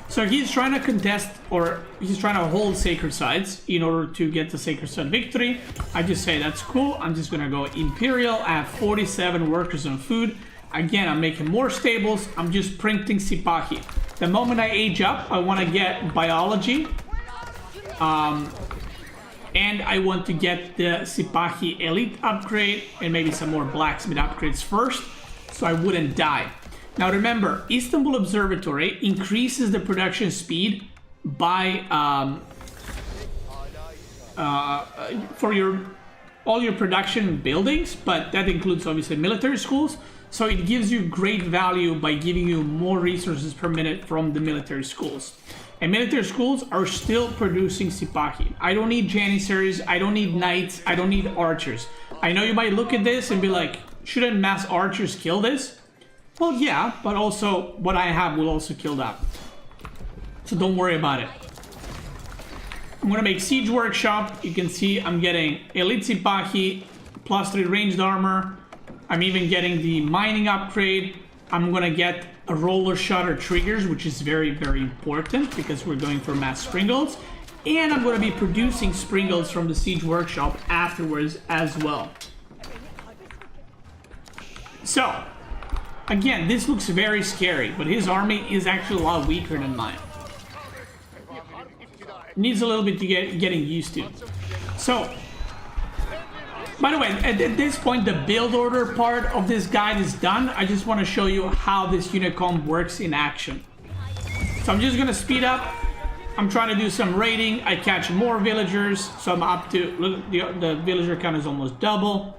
So he's trying to contest, or he's trying to hold sacred sites in order to get the sacred site victory. I just say that's cool. I'm just gonna go Imperial. I have 47 workers on food. Again, I'm making more stables. I'm just printing Sipahi. The moment I age up, I want to get biology. And I want to get the Sipahi Elite upgrade and maybe some more blacksmith upgrades first, so I wouldn't die. Now remember, Istanbul Observatory increases the production speed by for all your production buildings, but that includes obviously military schools. So it gives you great value by giving you more resources per minute from the military schools. And military schools are still producing Sipahi. I don't need Janissaries, I don't need Knights, I don't need Archers. I know you might look at this and be like, shouldn't mass Archers kill this? Well, yeah, but also what I have will also kill that. So don't worry about it. I'm gonna make Siege Workshop. You can see I'm getting Elite Sipahi, +3 ranged armor. I'm even getting the mining upgrade. I'm gonna get a roller shutter triggers, which is very, very important because we're going for mass Springolds. And I'm gonna be producing Springolds from the Siege Workshop afterwards as well. So, Again, this looks very scary, but his army is actually a lot weaker than mine. Needs a little bit to getting used to. So, by the way, at this point, the build order part of this guide is done. I just want to show you how this unit comp works in action. So I'm just going to speed up. I'm trying to do some raiding. I catch more villagers, so I'm up to, look, the villager count is almost double.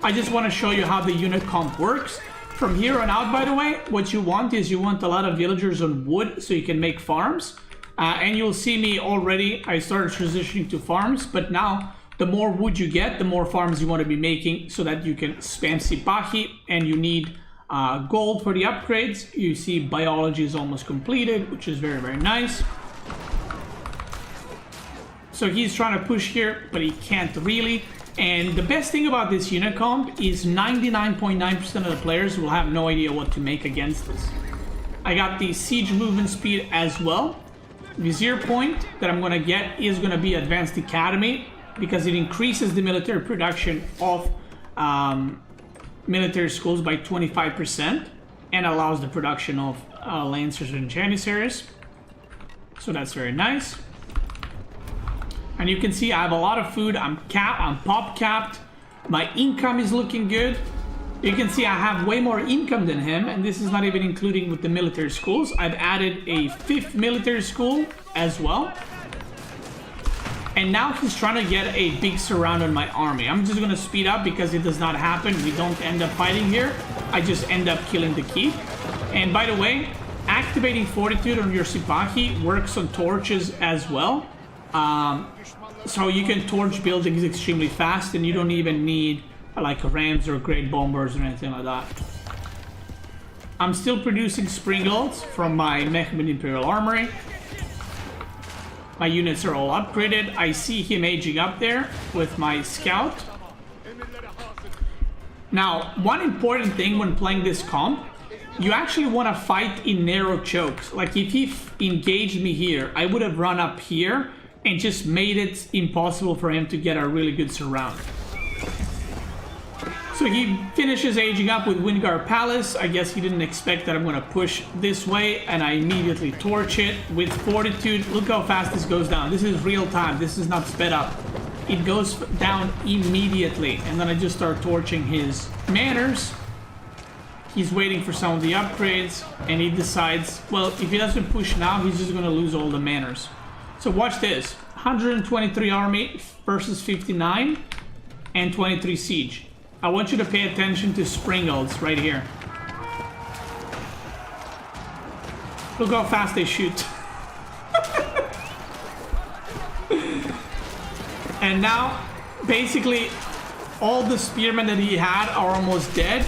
I just want to show you how the unit comp works. From here on out, by the way, what you want is you want a lot of villagers on wood so you can make farms. And you'll see me already, I started transitioning to farms, but now the more wood you get, the more farms you want to be making so that you can spam Sipahi, and you need gold for the upgrades. You see biology is almost completed, which is very, very nice. So he's trying to push here, but he can't really. And the best thing about this unit comp is 99.9% of the players will have no idea what to make against this. I got the siege movement speed as well. Vizier point that I'm going to get is going to be Advanced Academy, because it increases the military production of military schools by 25% and allows the production of Lancers and Janissaries. So that's very nice. And you can see I have a lot of food. I'm pop capped. My income is looking good. You can see I have way more income than him, and this is not even including with the military schools. I've added a 5th military school as well. And now he's trying to get a big surround on my army. I'm just going to speed up because it does not happen. We don't end up fighting here. I just end up killing the keep. And by the way, activating Fortitude on your Sipahi works on torches as well. So you can torch buildings extremely fast, and you don't even need like rams or great bombers or anything like that. I'm still producing Springles from my Mehmed Imperial Armory. My units are all upgraded. I see him aging up there with my scout. Now, one important thing when playing this comp, you actually want to fight in narrow chokes. Like if he engaged me here, I would have run up here and just made it impossible for him to get a really good surround. So he finishes aging up with Windgar Palace. I guess he didn't expect that I'm going to push this way, and I immediately torch it with Fortitude. Look how fast this goes down. This is real time. This is not sped up. It goes down immediately, and then I just start torching his manors. He's waiting for some of the upgrades, and he decides, well, if he doesn't push now, he's just going to lose all the manors. So watch this. 123 army versus 59 and 23 siege. I want you to pay attention to Springles right here. Look how fast they shoot. And now, basically, all the spearmen that he had are almost dead.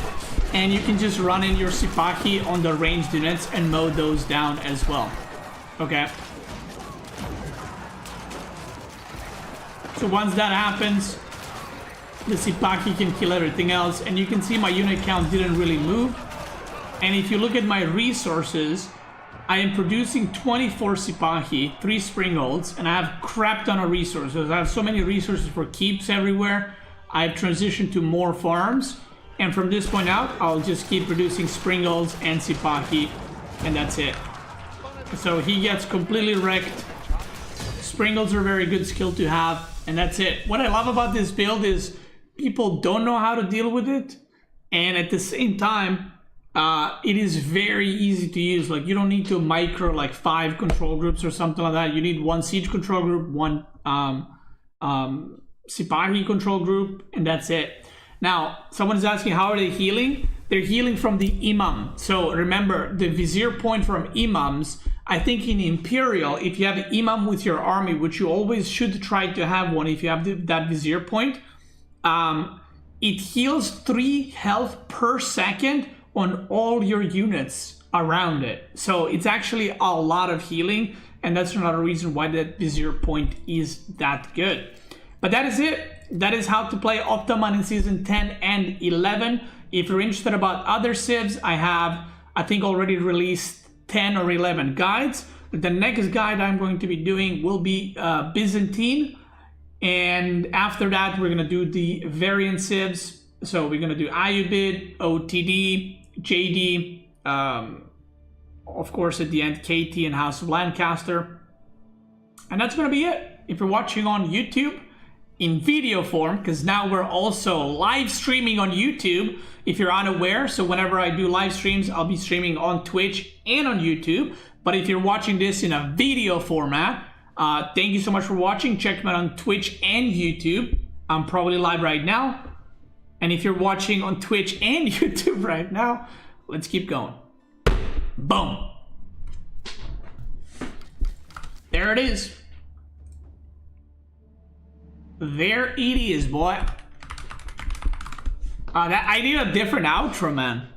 And you can just run in your Sipahi on the ranged units and mow those down as well. Okay. So once that happens, the Sipahi can kill everything else, and you can see my unit count didn't really move. And if you look at my resources, I am producing 24 Sipahi, 3 Springholds, and I have crap ton of resources. I have so many resources for keeps everywhere. I've transitioned to more farms, and from this point out, I'll just keep producing Springholds and Sipahi, and that's it. So he gets completely wrecked. Springholds are a very good skill to have, and that's it. What I love about this build is people don't know how to deal with it, and at the same time, it is very easy to use. Like, you don't need to micro like 5 control groups or something like that. You need 1 siege control group, 1 Sipahi control group, and that's it. Now, someone is asking, how are they healing? They're healing from the imam. So remember, the vizier point from imams, I think in Imperial, if you have an imam with your army, which you always should try to have one if you have that vizier point, it heals 3 health per second on all your units around it. So it's actually a lot of healing, and that's another reason why that vizier point is that good. But that is it. That is how to play Ottoman in Season 10 and 11. If you're interested about other civs, I have, I think, already released 10 or 11 guides. The next guide I'm going to be doing will be Byzantine. And after that, we're going to do the variant civs. So we're going to do Ayubid, OTD, JD, of course at the end, KT and House of Lancaster. And that's gonna be it. If you're watching on YouTube in video form, because now we're also live streaming on YouTube, if you're unaware. So whenever I do live streams, I'll be streaming on Twitch and on YouTube. But if you're watching this in a video format, thank you so much for watching. Check me out on Twitch and YouTube. I'm probably live right now. And if you're watching on Twitch and YouTube right now, let's keep going. Boom. There it is. There it is, boy. I need a different outro, man.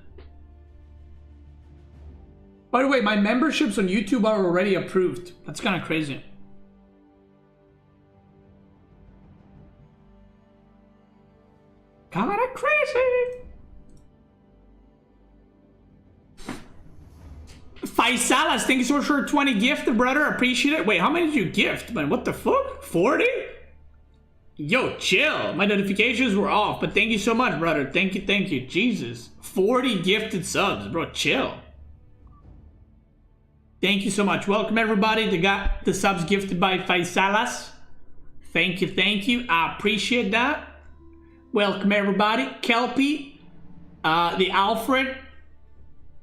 By the way, my memberships on YouTube are already approved. That's kind of crazy. Kind of crazy. Faisalas, thank you so much for 20 gifted, brother. Appreciate it. Wait, how many did you gift, man? What the fuck? 40? Yo, chill. My notifications were off, but thank you so much, brother. Thank you, thank you. Jesus. 40 gifted subs, bro. Chill. Thank you so much. Welcome, everybody. They got the subs gifted by Faisalas. Thank you, thank you. I appreciate that. Welcome, everybody. Kelpie, the Alfred,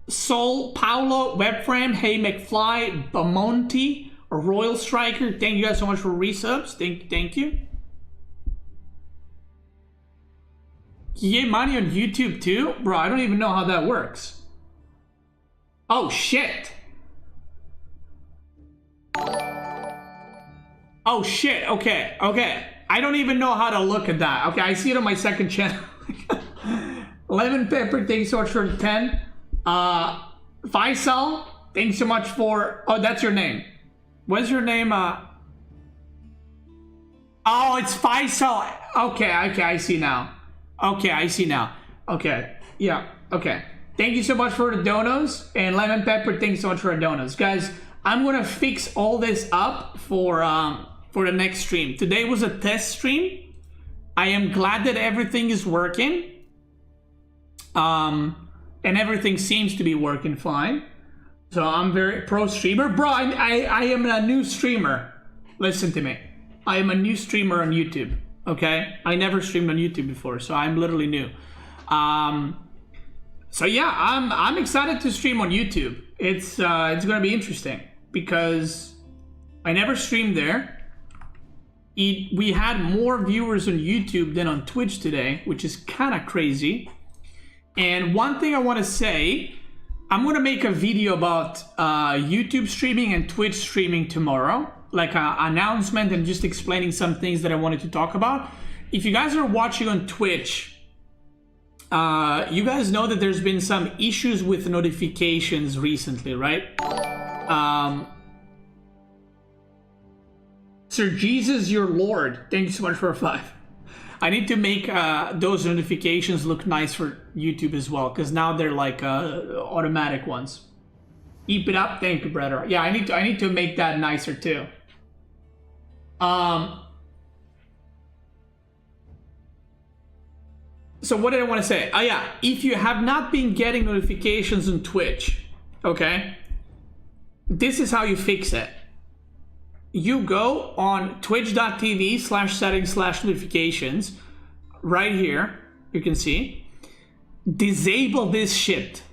Soul, Paulo, Webframe, Hey McFly, Bamonti, Royal Striker. Thank you guys so much for resubs. Thank you. You get money on YouTube too? Bro, I don't even know how that works. Oh, shit. Oh, shit. Okay, okay. I don't even know how to look at that. Okay, I see it on my second channel. Lemon Pepper, thanks so much for the 10. Faisal, thanks so much for... Oh, that's your name. What's your name? Oh, it's Faisal. Okay, I see now. Okay, I see now. Okay, yeah, okay. Thank you so much for the donos. And Lemon Pepper, thanks so much for the donos. Guys, I'm gonna fix all this up for the next stream. Today was a test stream. I am glad that everything is working. And everything seems to be working fine. So I'm very pro streamer. Bro, I am a new streamer. Listen to me. I am a new streamer on YouTube. Okay? I never streamed on YouTube before, so I'm literally new. So yeah, I'm excited to stream on YouTube. It's gonna be interesting because I never streamed there. We had more viewers on YouTube than on Twitch today, which is kind of crazy. And one thing I want to say, I'm going to make a video about YouTube streaming and Twitch streaming tomorrow, like an announcement and just explaining some things that I wanted to talk about. If you guys are watching on Twitch, you guys know that there's been some issues with notifications recently, right? Sir Jesus, your Lord, thank you so much for a 5. I need to make those notifications look nice for YouTube as well, because now they're like automatic ones. Keep it up, thank you, brother. Yeah, I need to make that nicer too. So what did I want to say? Oh yeah, if you have not been getting notifications on Twitch, okay, this is how you fix it. You go on twitch.tv/settings/notifications. Right here, you can see. Disable this shit.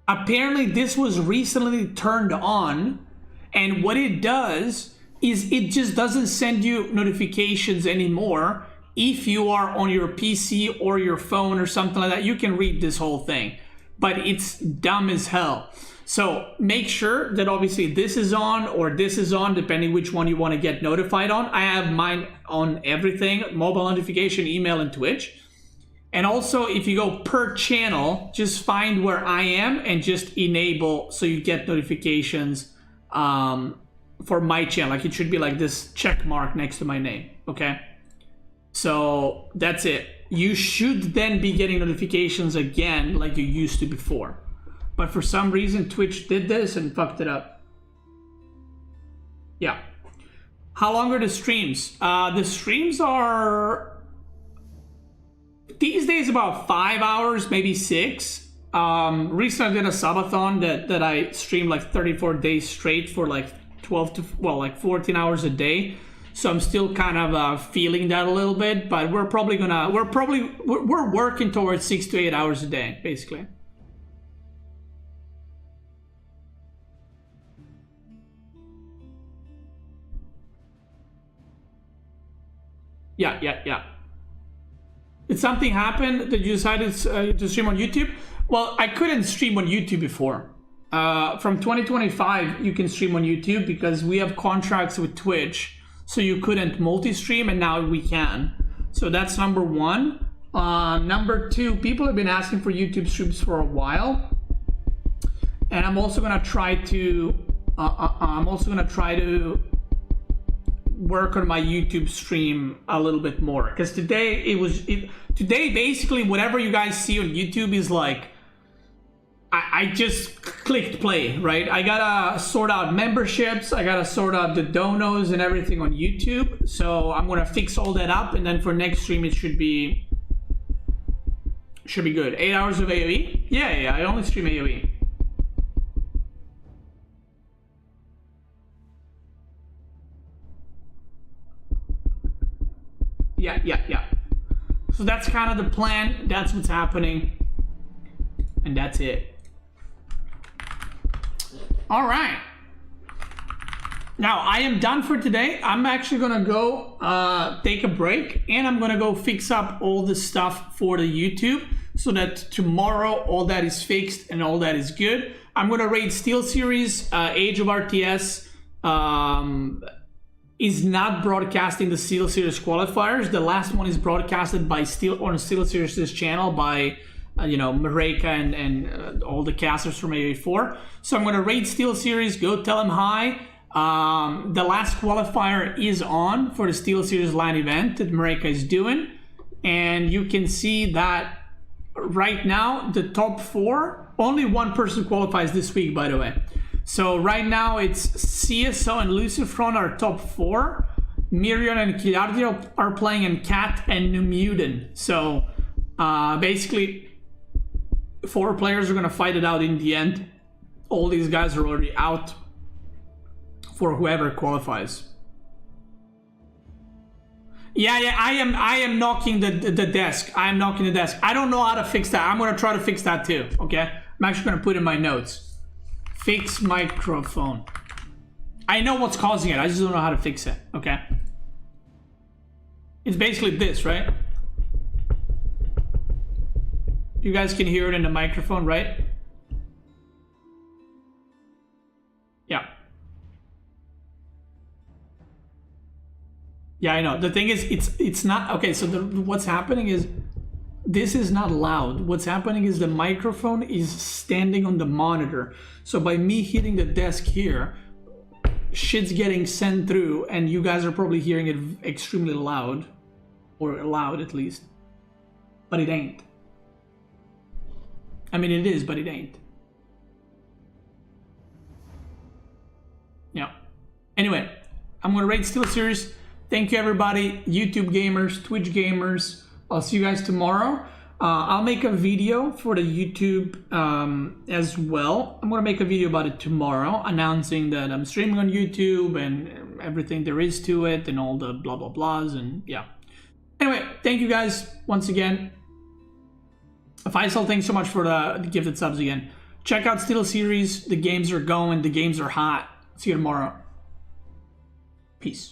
Apparently, this was recently turned on. And what it does is it just doesn't send you notifications anymore. If you are on your PC or your phone or something like that, you can read this whole thing. But it's dumb as hell. So make sure that obviously this is on or this is on, depending which one you want to get notified on. I have mine on everything, mobile notification, email, and Twitch. And also if you go per channel, just find where I am and just enable so you get notifications for my channel. Like it should be like this check mark next to my name, okay? So that's it. You should then be getting notifications again like you used to before. But for some reason, Twitch did this and fucked it up. Yeah. How long are the streams? The streams are, these days, about 5 hours, maybe 6. Recently I did a subathon that I streamed like 34 days straight for like 14 hours a day. So I'm still kind of feeling that a little bit, but we're working towards 6 to 8 hours a day, basically. Yeah. Did something happen that you decided to stream on YouTube? Well, I couldn't stream on YouTube before. From 2025, you can stream on YouTube because we have contracts with Twitch, so you couldn't multi-stream, and now we can. So that's number one. Number two, people have been asking for YouTube streams for a while, and I'm also gonna try to. Work on my YouTube stream a little bit more, because today basically whatever you guys see on YouTube is like I just clicked play, right? I gotta sort out memberships, I gotta sort out the donos and everything on YouTube, so I'm gonna fix all that up, and then for next stream it should be good. 8 hours of AoE? Yeah, I only stream AoE. Yeah. So that's kind of the plan. That's what's happening. And that's it. All right. Now, I am done for today. I'm actually going to go take a break. And I'm going to go fix up all the stuff for the YouTube, so that tomorrow all that is fixed and all that is good. I'm going to raid SteelSeries, Age of RTS. Is not broadcasting the SteelSeries qualifiers. The last one is broadcasted by on SteelSeries' channel by Mareka and all the casters from AoE4. So I'm gonna raid SteelSeries, go tell them hi. The last qualifier is on for the SteelSeries LAN event that Mareka is doing, and you can see that right now the top 4, only one person qualifies this week, by the way. So right now it's CSO and Lucifron are top 4. Mirion and Kilardio are playing, and Cat and Numuden. So basically 4 players are gonna fight it out in the end. All these guys are already out for whoever qualifies. Yeah, I am knocking the desk. I am knocking the desk. I don't know how to fix that. I'm gonna try to fix that too, okay? I'm actually gonna put in my notes. Fix microphone. I know what's causing it, I just don't know how to fix it, okay? It's basically this, right? You guys can hear it in the microphone, right? Yeah. Yeah, I know. The thing is, it's not, okay, so what's happening is, this is not loud. What's happening is the microphone is standing on the monitor. So by me hitting the desk here, shit's getting sent through, and you guys are probably hearing it extremely loud, or loud at least, but it ain't. I mean, it is, but it ain't. Yeah. Anyway, I'm gonna rate SteelSeries. Thank you, everybody. YouTube gamers, Twitch gamers. I'll see you guys tomorrow. I'll make a video for the YouTube as well. I'm gonna make a video about it tomorrow, announcing that I'm streaming on YouTube and everything there is to it, and all the blah blah blahs, and yeah. Anyway, thank you guys once again. Faisal, thanks so much for the gifted subs again. Check out SteelSeries. The games are going. The games are hot. See you tomorrow. Peace.